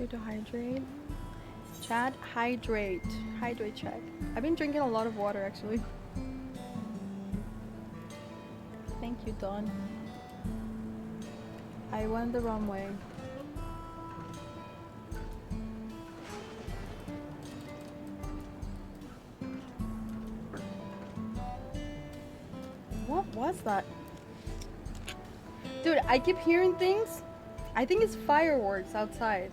To hydrate. Chat, hydrate. Hydrate, chat. I've been drinking a lot of water actually. Thank you, Dawn. I went the wrong way. What was that? Dude, I keep hearing things. I think it's fireworks outside.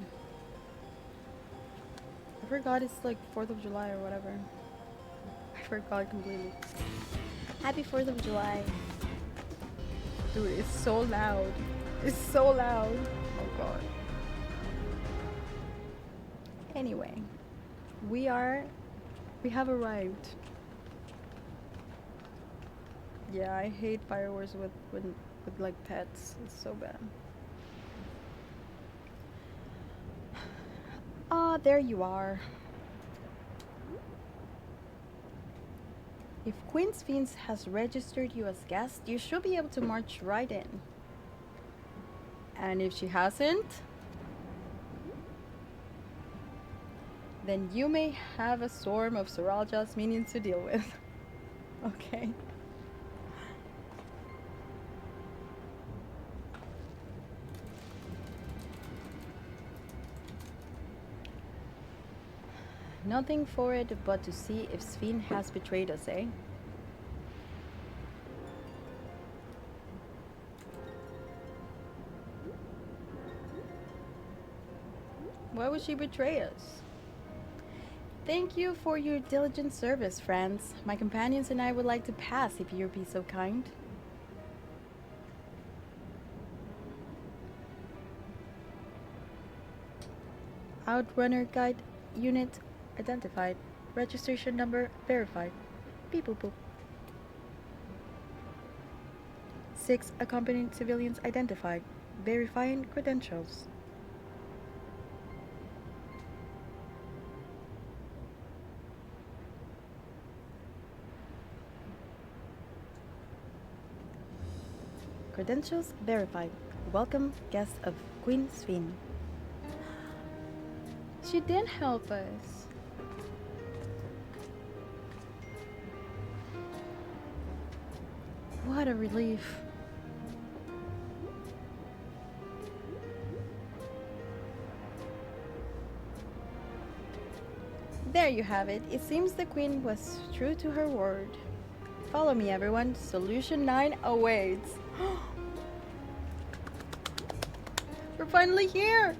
I forgot it's like 4th of July or whatever. I forgot completely. Happy 4th of July. Dude, it's so loud. It's so loud. Oh god. Anyway, we have arrived. Yeah, I hate fireworks with like pets. It's so bad. Ah, there you are. If Queen Sphinx has registered you as guest, you should be able to march right in. And if she hasn't, then you may have a storm of Soralja's minions to deal with. Okay. Nothing for it but to see if Sven has betrayed us, eh? Why would she betray us? Thank you for your diligent service, friends. My companions and I would like to pass if you'd be so kind. Outrunner guide unit identified. Registration number verified. Beep boop boop. 6 accompanying civilians identified. Verifying credentials. Credentials verified. Welcome, guests of Queen Sven. She did help us. What a relief. There you have it. It seems the queen was true to her word. Follow me, everyone. Solution 9 awaits. We're finally here!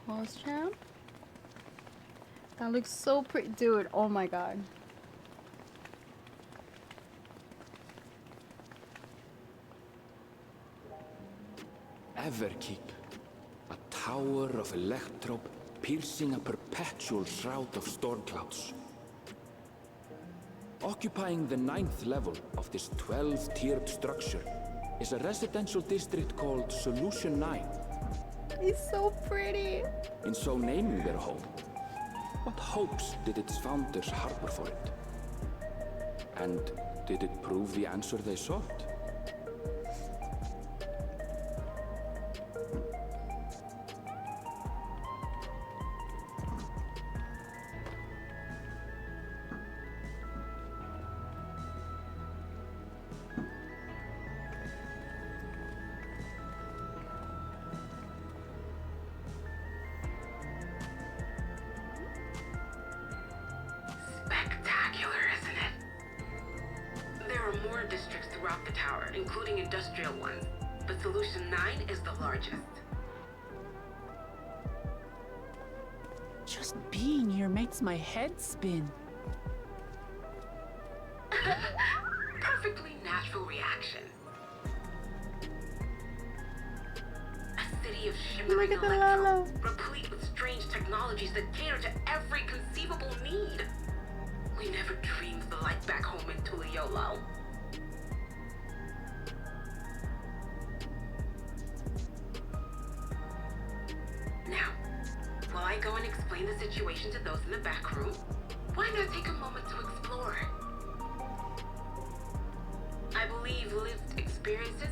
Horse champ? That looks so pretty. Dude, oh my god.
Everkeep. A tower of electrope piercing a perpetual shroud of storm clouds. Occupying the 9th level of this 12-tiered structure is a residential district called Solution 9.
It's so pretty.
In so naming their home, what hopes did its founders harbor for it? And did it prove the answer they sought?
Spectacular, isn't it? There are more districts throughout the tower, including industrial ones, but Solution 9 is the largest.
Just being here makes my head spin.
Perfectly natural reaction. A city of shimmering
Look at the
electro,
Lalo.
replete with strange technologies that cater to every conceivable need. We never dreamed the light back home in Tuliolo. Now, while I go and explain the situation to those in the back room, why not take a moment to explore? I believe lived experiences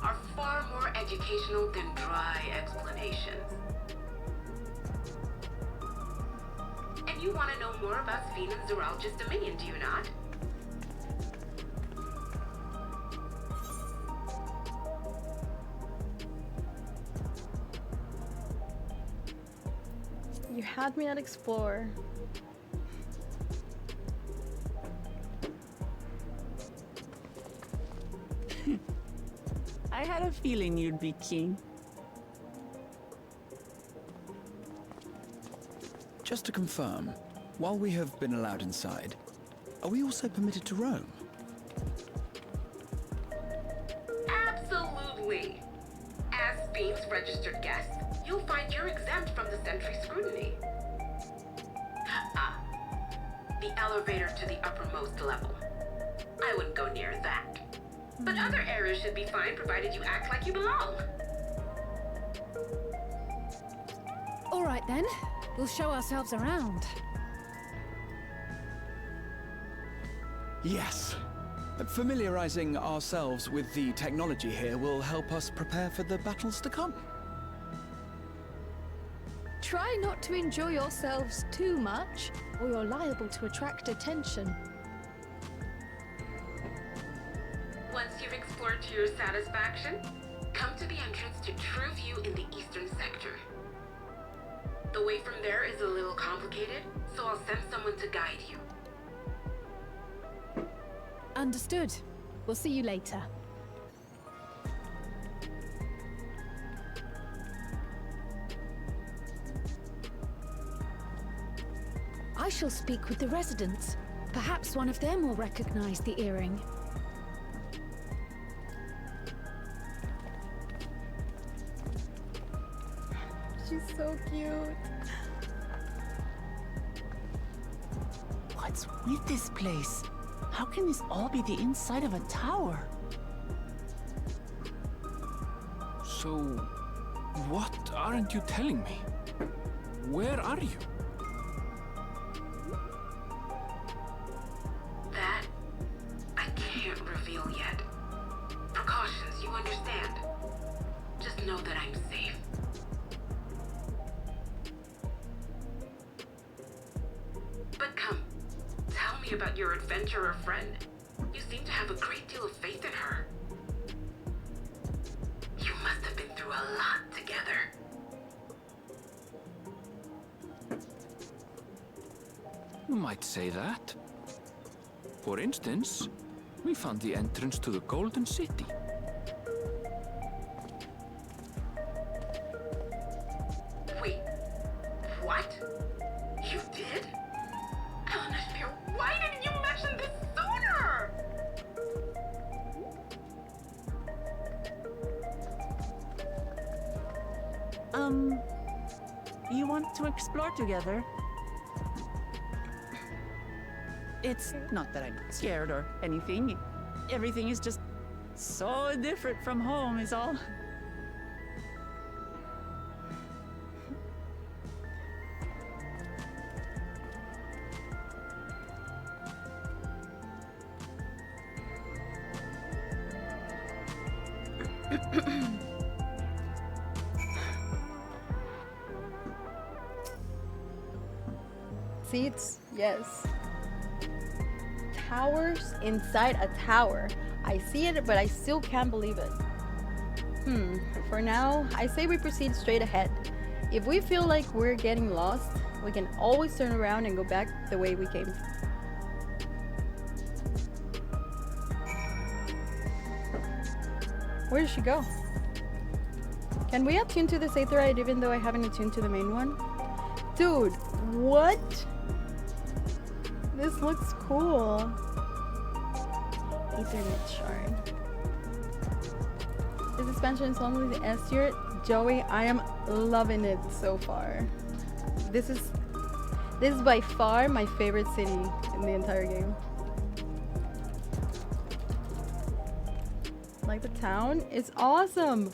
are far more educational than dry explanations. And you want to know more about Sphene and Zoralja's dominion, do you not?
You had me at explore.
I had a feeling you'd be keen.
Just to confirm, while we have been allowed inside, are we also permitted to roam?
Absolutely. As Sphene's registered guest, you'll find you're exempt from the sentry scrutiny. Ah, the elevator to the uppermost level. I wouldn't go near that. But other areas should be fine provided you act like you belong.
All right then, we'll show ourselves around.
Yes. Familiarizing ourselves with the technology here will help us prepare for the battles to come.
Try not to enjoy yourselves too much, or you're liable to attract attention.
Once you've explored to your satisfaction, come to the entrance to True View in the eastern sector. The way from there is a little complicated, so I'll send someone to guide you.
Understood. We'll see you later. I shall speak with the residents. Perhaps one of them will recognize the earring.
She's so cute.
What's with this place? How can this all be the inside of a tower?
So, what aren't you telling me? Where are you?
can't reveal yet. Precautions, you understand. Just know that I'm safe. But come, tell me about your adventurer friend. You seem to have a great deal of faith in her. You must have been through a lot together.
You might say that. For instance, we found the entrance to the Golden City.
Wait, what? You did? Eleanor, why didn't you mention this sooner?
You want to explore together? It's not that I'm scared or anything. Everything is just so different from home is all.
Seats? Yes. Towers inside a tower. I see it, but I still can't believe it. For now, I say we proceed straight ahead. If we feel like we're getting lost, we can always turn around and go back the way we came. Where did she go? Can we attune to this Aetherite even though I haven't attuned to the main one? Dude, what? This looks cool. Ethernet shard. This expansion is only the S tier. Joey, I am loving it so far. This is by far my favorite city in the entire game. Like the town is awesome.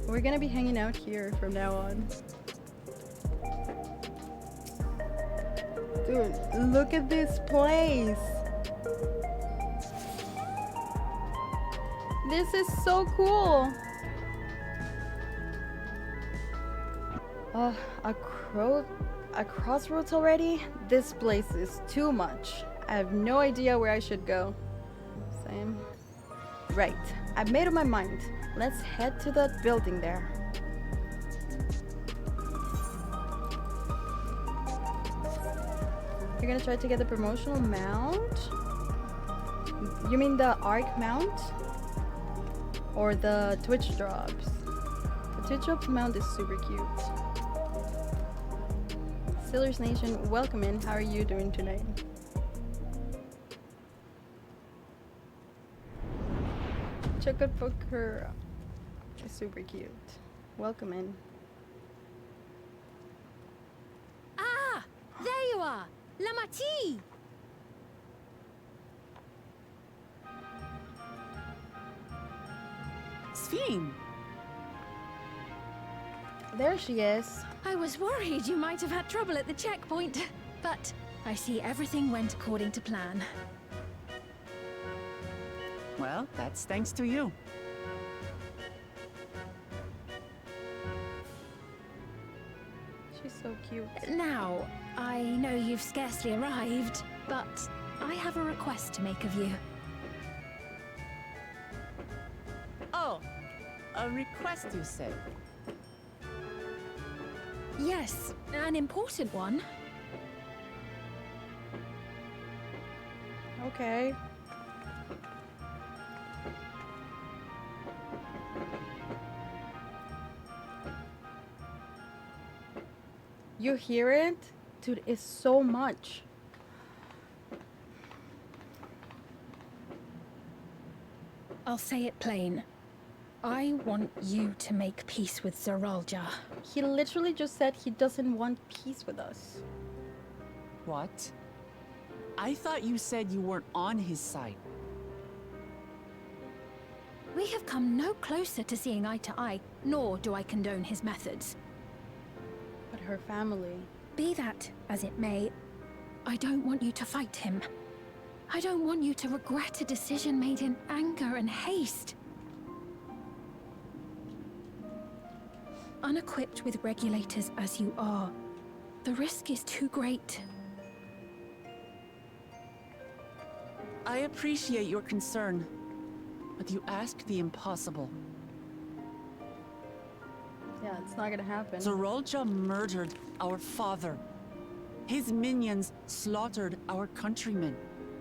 We're gonna be hanging out here from now on. Dude, look at this place. This is so cool. A crossroads already? This place is too much. I have no idea where I should go. Same. Right, I've made up my mind. Let's head to that building there. You're gonna try to get the promotional mount? You mean the arc mount? Or the Twitch drops? The Twitch drops mount is super cute. Steelers Nation, welcome in. How are you doing tonight? Chocolate Poker is super cute. Welcome in.
Ah! There you are! Lamati!
Sphene!
There she is.
I was worried you might have had trouble at the checkpoint, but I see everything went according to plan.
Well, that's thanks to you.
She's so cute.
Now, I know you've scarcely arrived, but I have a request to make of you.
Oh, a request you said.
Yes, an important one.
Okay. You hear it? Dude, it's so much.
I'll say it plain. I want you to make peace with Zeralja.
He literally just said he doesn't want peace with us.
What? I thought you said you weren't on his side.
We have come no closer to seeing eye to eye, nor do I condone his methods.
But her family.
Be that as it may, I don't want you to fight him. I don't want you to regret a decision made in anger and haste. Unequipped with regulators as you are, the risk is too great.
I appreciate your concern, but you ask the impossible.
Yeah, it's not gonna happen.
Zorolja murdered our father. His minions slaughtered our countrymen.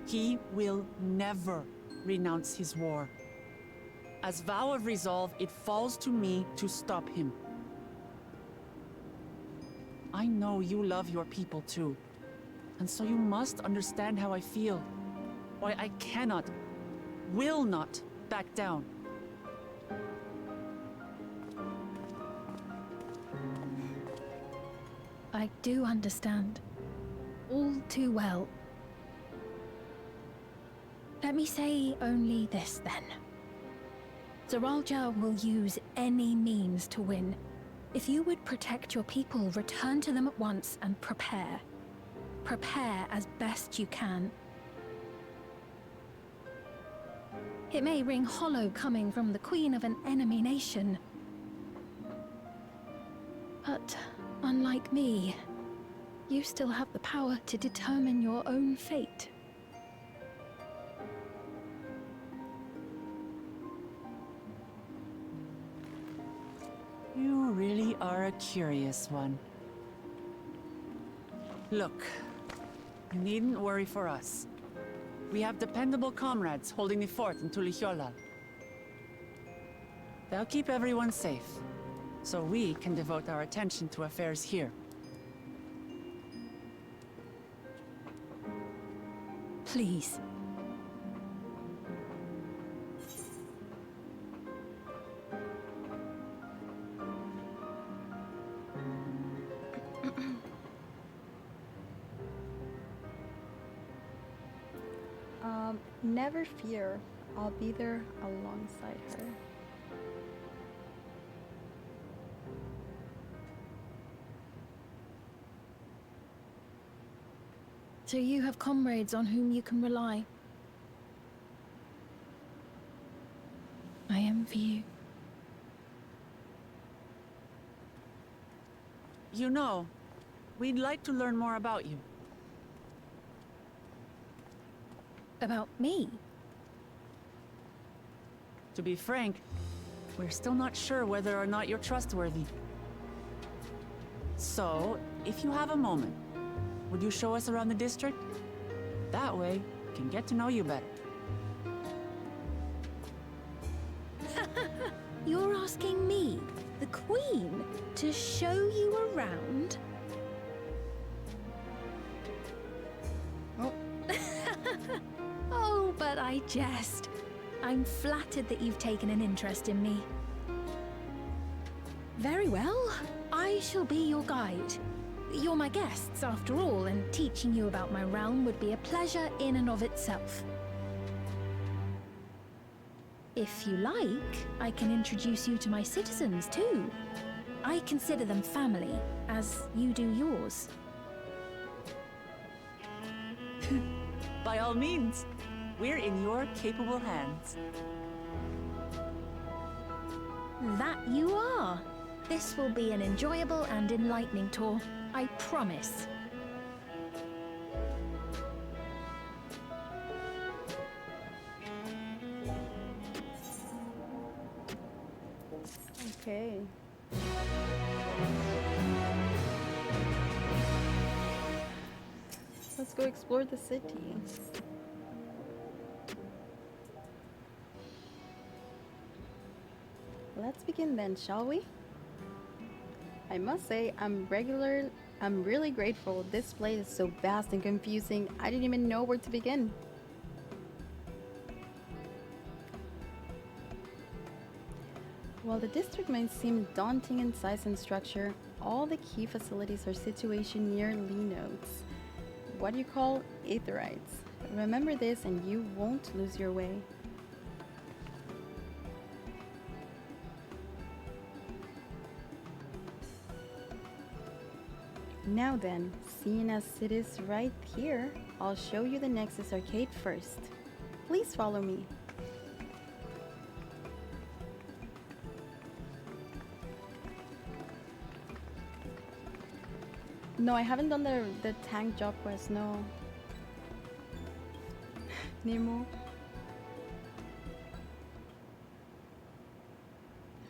He will never renounce his war. As vow of resolve, it falls to me to stop him. I know you love your people too, and so you must understand how I feel. Why I cannot, will not back down.
I do understand. All too well. Let me say only this then. Zoralja will use any means to win. If you would protect your people, return to them at once and prepare. Prepare as best you can. It may ring hollow coming from the queen of an enemy nation. But unlike me, you still have the power to determine your own fate.
You really are a curious one. Look, you needn't worry for us. We have dependable comrades holding the fort in Tulihyolal. They'll keep everyone safe, so we can devote our attention to affairs here.
Please.
Never fear. I'll be there alongside her.
So you have comrades on whom you can rely. I envy you.
You know, we'd like to learn more about you.
About me?
To be frank, we're still not sure whether or not you're trustworthy. So, if you have a moment, would you show us around the district? That way, we can get to know you better.
You're asking me, the Queen, to show you around?
Oh.
Oh, but I jest. I'm flattered that you've taken an interest in me. Very well. I shall be your guide. You're my guests, after all, and teaching you about my realm would be a pleasure in and of itself. If you like, I can introduce you to my citizens, too. I consider them family, as you do yours.
By all means, we're in your capable hands.
That you are. This will be an enjoyable and enlightening tour, I promise.
Okay. Let's go explore the city. Let's begin then, shall we? I must say, I'm really grateful. This place is so vast and confusing, I didn't even know where to begin. While the district might seem daunting in size and structure, all the key facilities are situated near nodes. What do you call aetherites? Remember this and you won't lose your way. Now then, seeing as it is right here, I'll show you the Nexus arcade first. Please follow me. No, I haven't done the tank job quest, no. Nemo.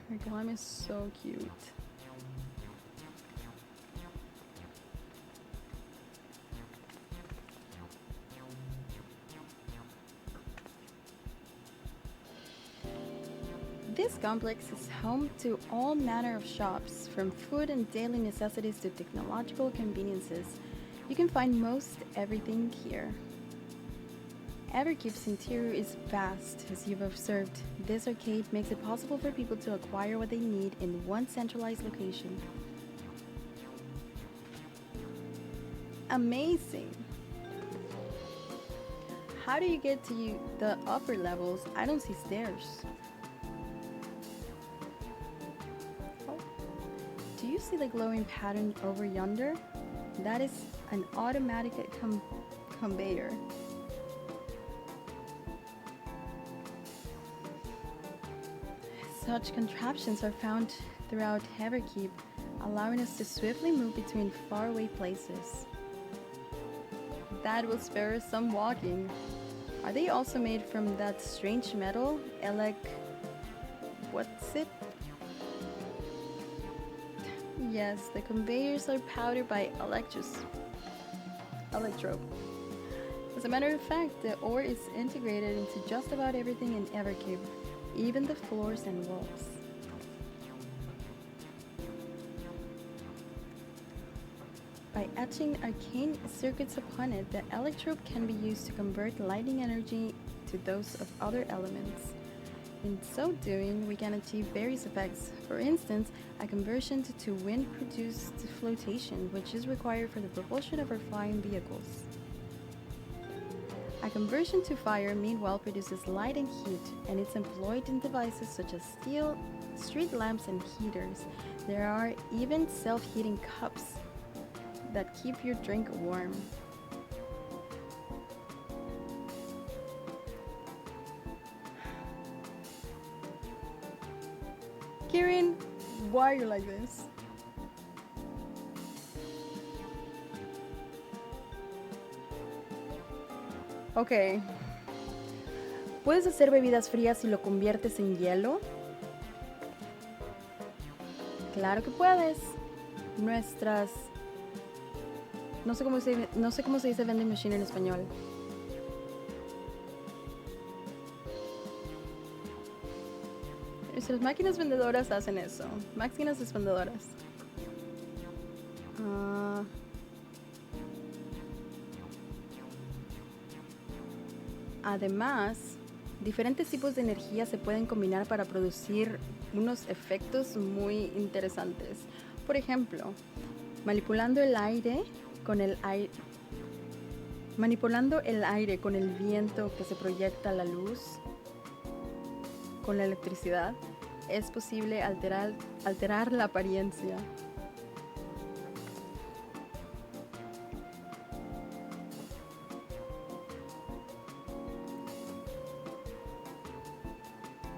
Her golem is so cute. This complex is home to all manner of shops, from food and daily necessities to technological conveniences. You can find most everything here. Everkeep's interior is vast, as you've observed. This arcade makes it possible for people to acquire what they need in one centralized location. Amazing! How do you get to the upper levels? I don't see stairs. Oh. Do you see the glowing pattern over yonder? That is an automatic conveyor. Such contraptions are found throughout Everkeep, allowing us to swiftly move between faraway places. That will spare us some walking. Are they also made from that strange metal? What's it? Yes, the conveyors are powered by electrode. As a matter of fact, the ore is integrated into just about everything in Everkeep, even the floors and walls. By etching arcane circuits upon it, the electrode can be used to convert lightning energy to those of other elements. In so doing, we can achieve various effects. For instance, a conversion to wind-produced flotation, which is required for the propulsion of our flying vehicles. A conversion to fire, meanwhile, produces light and heat, and it's employed in devices such as steel, street lamps, and heaters. There are even self-heating cups that keep your drink warm. Kirin, why are you like this? Ok. ¿Puedes hacer bebidas frías si lo conviertes en hielo? Claro que puedes. Nuestras... No sé cómo se dice vending machine en español. Nuestras máquinas vendedoras hacen eso. Máquinas expendedoras. Además, diferentes tipos de energía se pueden combinar para producir unos efectos muy interesantes. Por ejemplo, manipulando el aire con el viento que se proyecta la luz con la electricidad, es posible alterar la apariencia.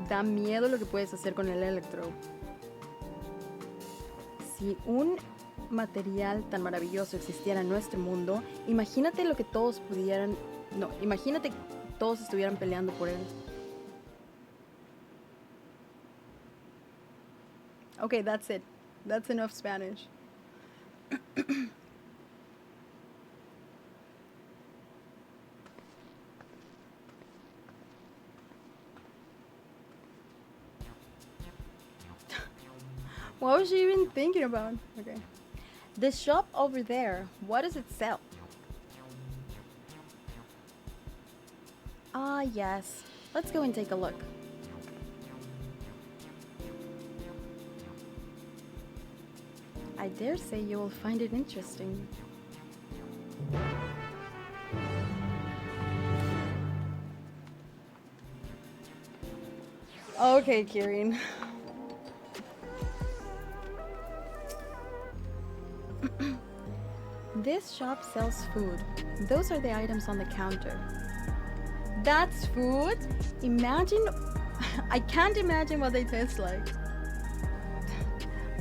Da miedo lo que puedes hacer con el electro. Si un material tan maravilloso existiera en nuestro mundo, imagínate lo que todos pudieran... No, imagínate que todos estuvieran peleando por él. Okay, that's it. That's enough Spanish. What was she even thinking about? Okay. The shop over there, what does it sell? Ah, yes. Let's go and take a look. I dare say you will find it interesting. Okay, Kirin. This shop sells food. Those are the items on the counter. That's food? Imagine... I can't imagine what they taste like.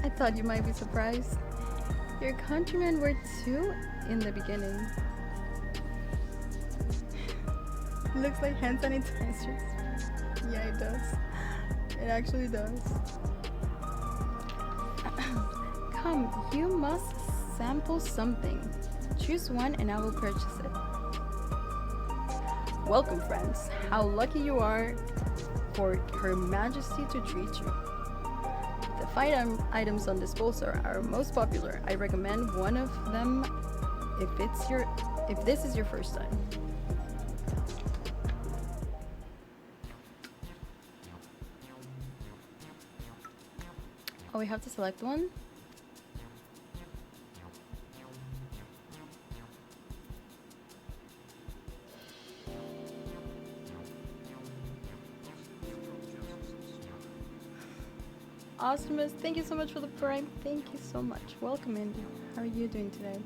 I thought you might be surprised. Your countrymen were too in the beginning. Looks like hand sanitizers. Yeah, it does. It actually does. Come, you must sample something. Choose one and I will purchase it. Welcome, friends. How lucky you are for Her Majesty to treat you. The 5 items on disposal are most popular. I recommend one of them if this is your first time. Oh, we have to select one? Awesomeness, thank you so much for the prime. Thank you so much. Welcome, Indy. How are you doing today?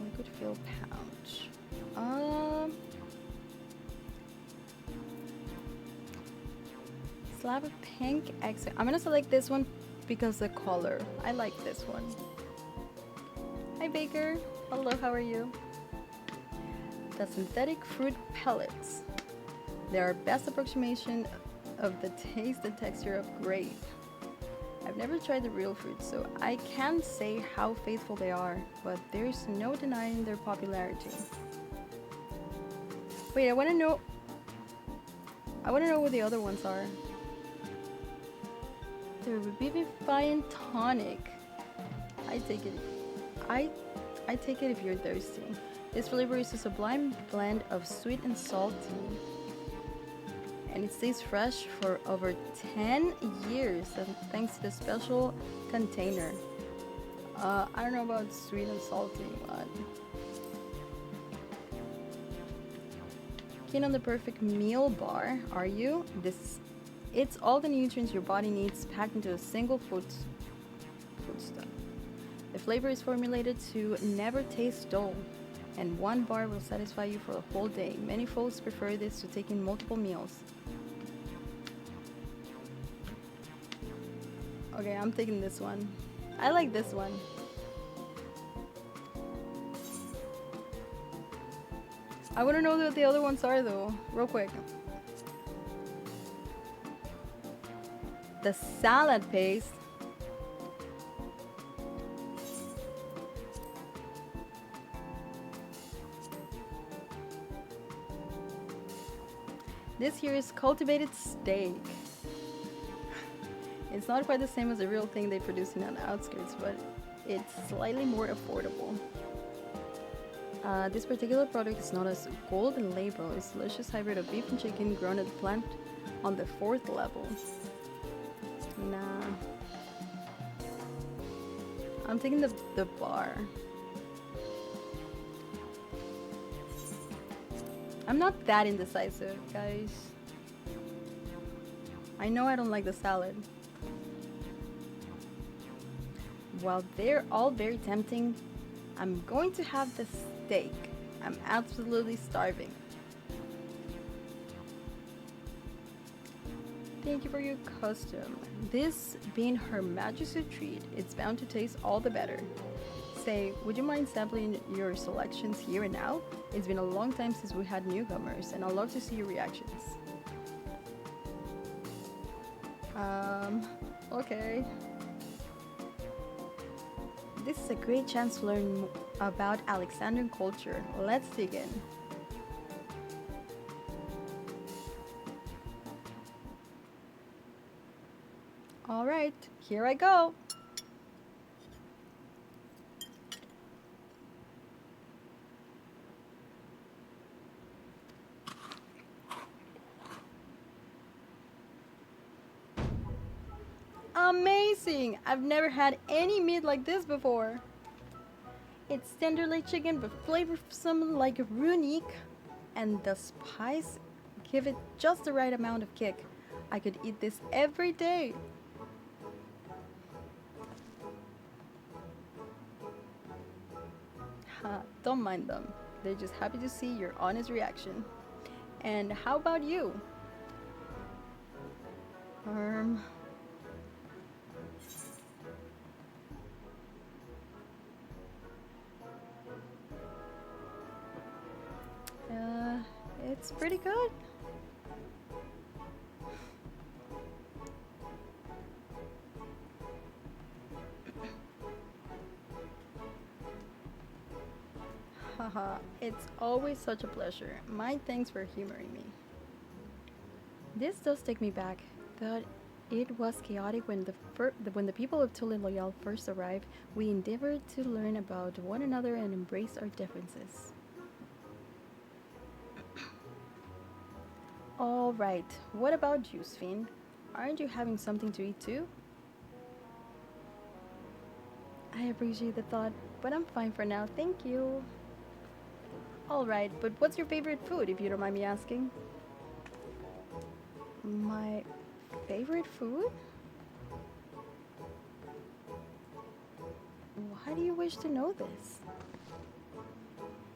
Liquid fill pouch. Slab of pink X. I'm gonna select this one because the color. I like this one. Hi, Baker. Hello, how are you? The synthetic fruit pellets. They are best approximation of the taste and texture of grape. I've never tried the real fruit, so I can't say how faithful they are, but there's no denying their popularity. Wait, I want to know what the other ones are. The Revivifying Tonic. I take it if you're thirsty. This flavor is a sublime blend of sweet and salty. And it stays fresh for over 10 years thanks to the special container. I don't know about sweet and salty, but keen on the perfect meal bar, are you? It's all the nutrients your body needs packed into a single foodstuff. The flavor is formulated to never taste dull, and one bar will satisfy you for a whole day. Many folks prefer this to taking multiple meals. Okay, I'm taking this one. I like this one. I want to know what the other ones are though, real quick. The salad paste. This here is cultivated steak. It's not quite the same as the real thing they produce in the outskirts, but it's slightly more affordable. This particular product is known as Golden Label. It's a delicious hybrid of beef and chicken grown at the plant on the 4th level. Nah. I'm taking the bar. I'm not that indecisive, guys. I know I don't like the salad. While they're all very tempting, I'm going to have the steak. I'm absolutely starving. Thank you for your custom. This being Her Majesty treat, it's bound to taste all the better. Say, would you mind sampling your selections here and now? It's been a long time since we had newcomers, and I'd love to see your reactions. Okay. This is a great chance to learn about Alexandrian culture. Let's dig in. All right, here I go. Amazing! I've never had any meat like this before. It's tender like chicken but flavorsome like runique, and the spice give it just the right amount of kick. I could eat this every day. Don't mind them. They're just happy to see your honest reaction. And how about you? It's pretty good. Haha, it's always such a pleasure. My thanks for humoring me. This does take me back, but it was chaotic when when the people of Tule Loyal first arrived. We endeavored to learn about one another and embrace our differences. All right, what about you, Sven? Aren't you having something to eat too? I appreciate the thought, but I'm fine for now, thank you. All right, but what's your favorite food, if you don't mind me asking? My favorite food? Why do you wish to know this?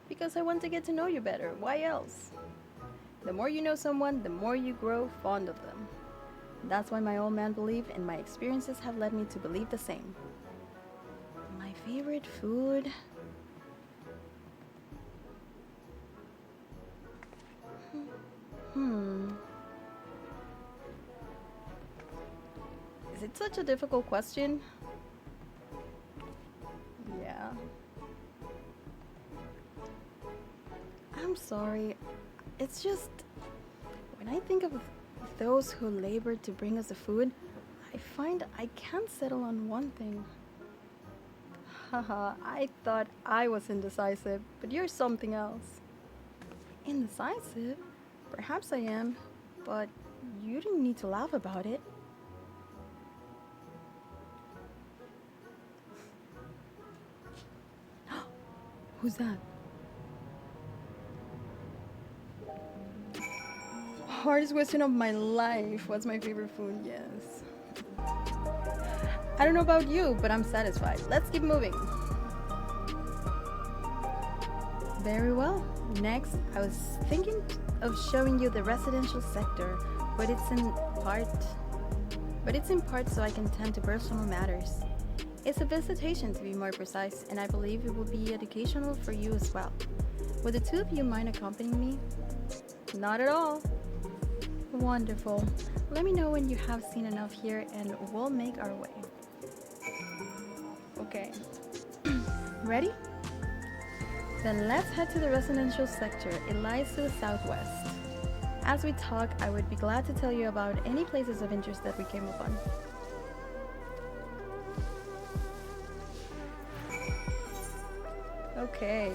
Because I want to get to know you better. Why else? The more you know someone, the more you grow fond of them. That's why my old man believed, and my experiences have led me to believe the same. My favorite food? Is it such a difficult question? Yeah. I'm sorry. It's just, when I think of those who labored to bring us the food, I find I can't settle on one thing. Haha, I thought I was indecisive, but you're something else. Indecisive? Perhaps I am, but you didn't need to laugh about it. Who's that? Hardest question of my life. What's my favorite food? Yes. I don't know about you, but I'm satisfied. Let's keep moving. Very well. Next, I was thinking of showing you the residential sector, but it's in part so I can tend to personal matters. It's a visitation, to be more precise, and I believe it will be educational for you as well. Would the two of you mind accompanying me? Not at all. Wonderful. Let me know when you have seen enough here and we'll make our way. Okay. Ready? Then let's head to the residential sector. It lies to the southwest. As we talk, I would be glad to tell you about any places of interest that we came upon. Okay.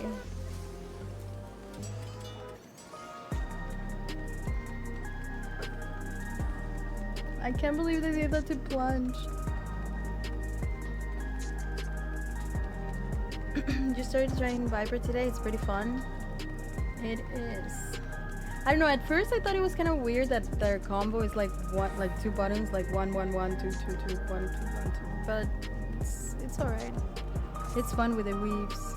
I can't believe they did that to plunge. Just started trying Viper today. It's pretty fun. It is. I don't know. At first, I thought it was kind of weird that their combo is like two buttons, like 1 1 1 2 2 2 1 2 1 2. But it's alright. It's fun with the weaves.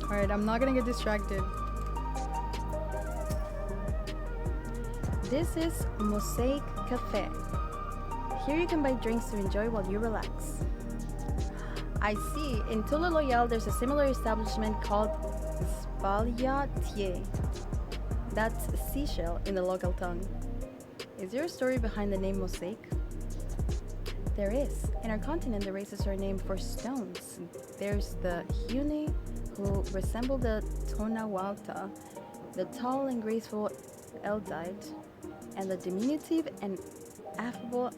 Alright, I'm not gonna get distracted. This is Mosaic Cafe. Here you can buy drinks to enjoy while you relax. I see, in Tule Loyal there's a similar establishment called Spaliatier. That's seashell in the local tongue. Is there a story behind the name Mosaic? There is. In our continent the races are named for stones. There's the Hune, who resemble the Tonawauta, the tall and graceful Eldite, and the diminutive and affable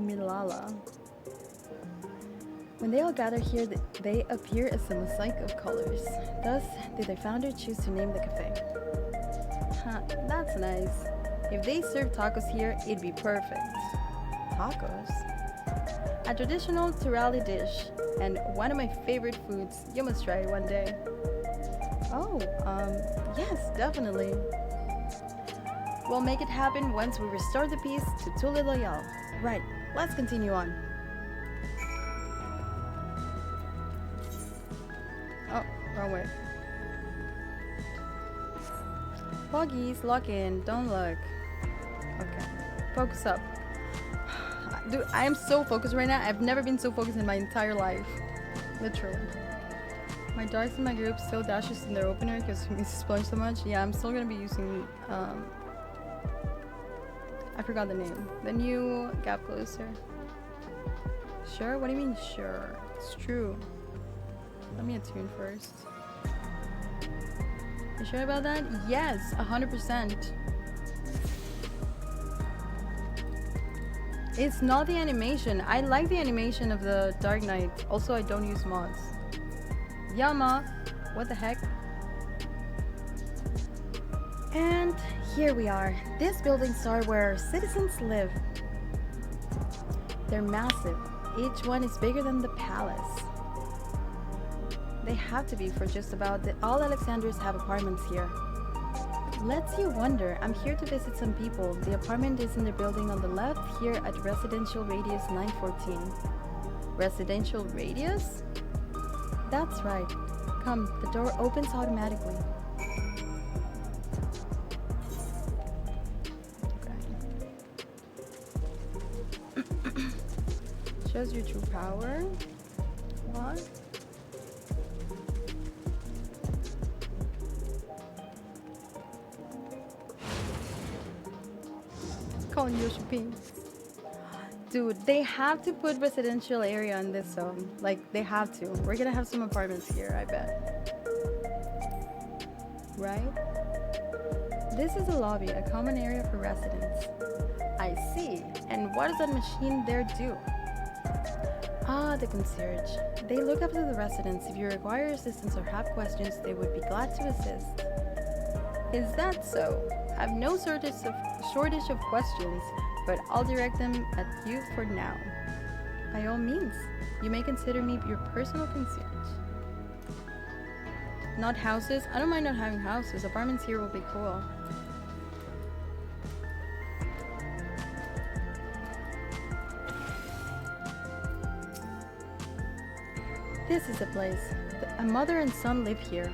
Milala. When they all gather here, they appear as a mosaic of colors. Thus, did the founder choose to name the cafe. Huh, that's nice. If they serve tacos here, it'd be perfect. Tacos? A traditional Turali dish, and one of my favorite foods. You must try it one day. Oh, yes, definitely. We'll make it happen once we restore the peace to Tule Loyal. Right, let's continue on. Wrong way. Foggies, lock in. Don't look. Okay. Focus up. Dude, I am so focused right now. I've never been so focused in my entire life. Literally. My darks in my group still dashes in their opener because we use sponge so much. Yeah, I'm still gonna be using I forgot the name. The new gap closer. Sure? What do you mean sure? It's true. Let me attune first. You sure about that? Yes, 100%. It's not the animation. I like the animation of the Dark Knight. Also, I don't use mods. Yama, what the heck? And here we are. These buildings are where our citizens live. They're massive. Each one is bigger than the palace. They have to be for just about all Alexanders have apartments here. Lets you wonder. I'm here to visit some people. The apartment is in the building on the left here at Residential Radius 914. Residential Radius? That's right. Come, the door opens automatically. Okay. Shows your true power. What? Calling Yoshi. Dude, they have to put residential area in this zone. Like, they have to. We're gonna have some apartments here, I bet. Right? This is a lobby, a common area for residents. I see. And what does that machine there do? Ah, the concierge. They look after the residents. If you require assistance or have questions, they would be glad to assist. Is that so? I have no shortage of questions, but I'll direct them at you for now. By all means, you may consider me your personal concierge. Not houses? I don't mind not having houses. Apartments here will be cool. This is the place. A mother and son live here.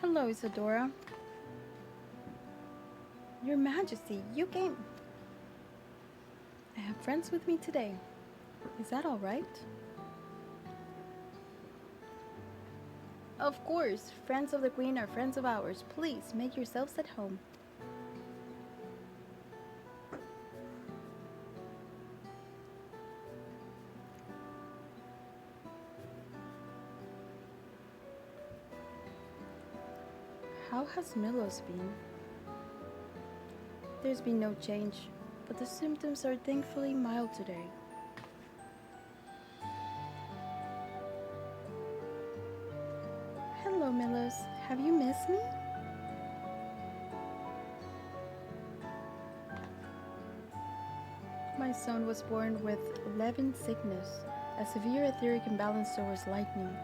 Hello, Isadora. Your Majesty, you came. I have friends with me today. Is that all right? Of course, friends of the Queen are friends of ours. Please make yourselves at home. How has Milos been? There's been no change, but the symptoms are thankfully mild today. Hello, Milos. Have you missed me? My son was born with Levin sickness, a severe etheric imbalance towards lightning.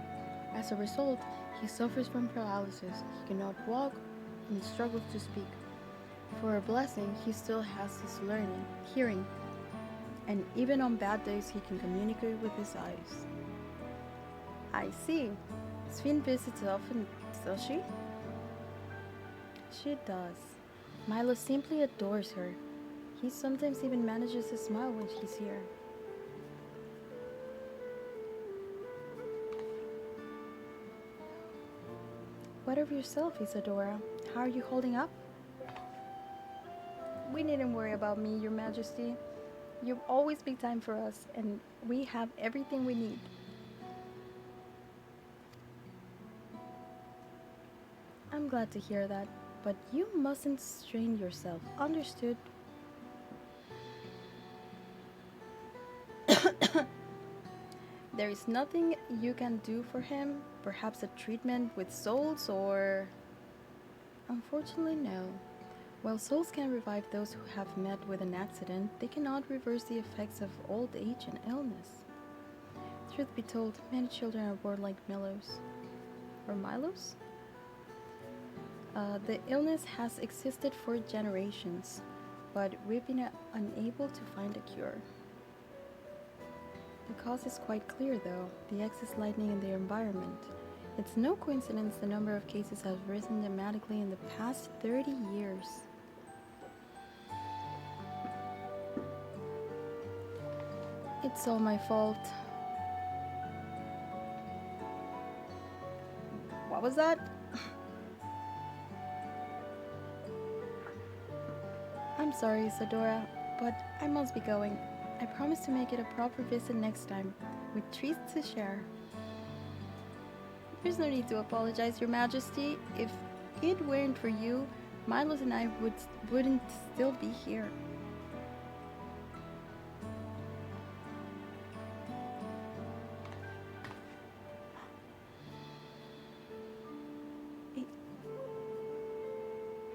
As a result, he suffers from paralysis. He cannot walk and struggles to speak. For a blessing, he still has his hearing, and even on bad days, he can communicate with his eyes. I see. Sven visits often, does she? She does. Milo simply adores her. He sometimes even manages to smile when she's here. What of yourself, Isadora? How are you holding up? We needn't worry about me, Your Majesty. You've always been time for us, and we have everything we need. I'm glad to hear that, but you mustn't strain yourself. Understood? There is nothing you can do for him? Perhaps a treatment with souls or... Unfortunately, no. While souls can revive those who have met with an accident, they cannot reverse the effects of old age and illness. Truth be told, many children are born like Milos. Or Milos? The illness has existed for generations, but we've been unable to find a cure. The cause is quite clear though, the excess lighting in the environment. It's no coincidence the number of cases has risen dramatically in the past 30 years. It's all my fault. What was that? I'm sorry, Isadora, but I must be going. I promise to make it a proper visit next time, with treats to share. There's no need to apologize, Your Majesty. If it weren't for you, Milos and I wouldn't still be here.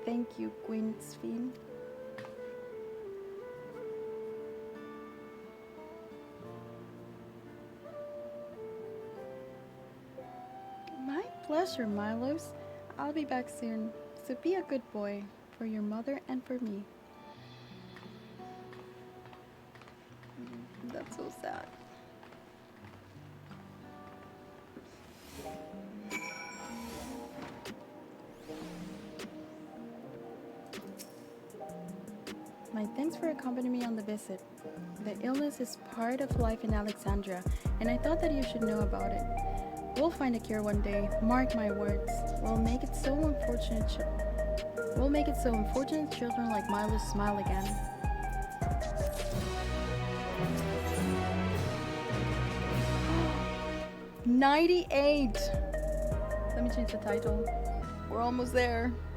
Thank you, Queen Sphene. My pleasure, Milos. I'll be back soon, so be a good boy for your mother and for me. That's so sad. My thanks for accompanying me on the visit. The illness is part of life in Alexandria, and I thought that you should know about it. We'll find a cure one day, mark my words. We'll make it so unfortunate children like Milos smile again. '98! Let me change the title. We're almost there.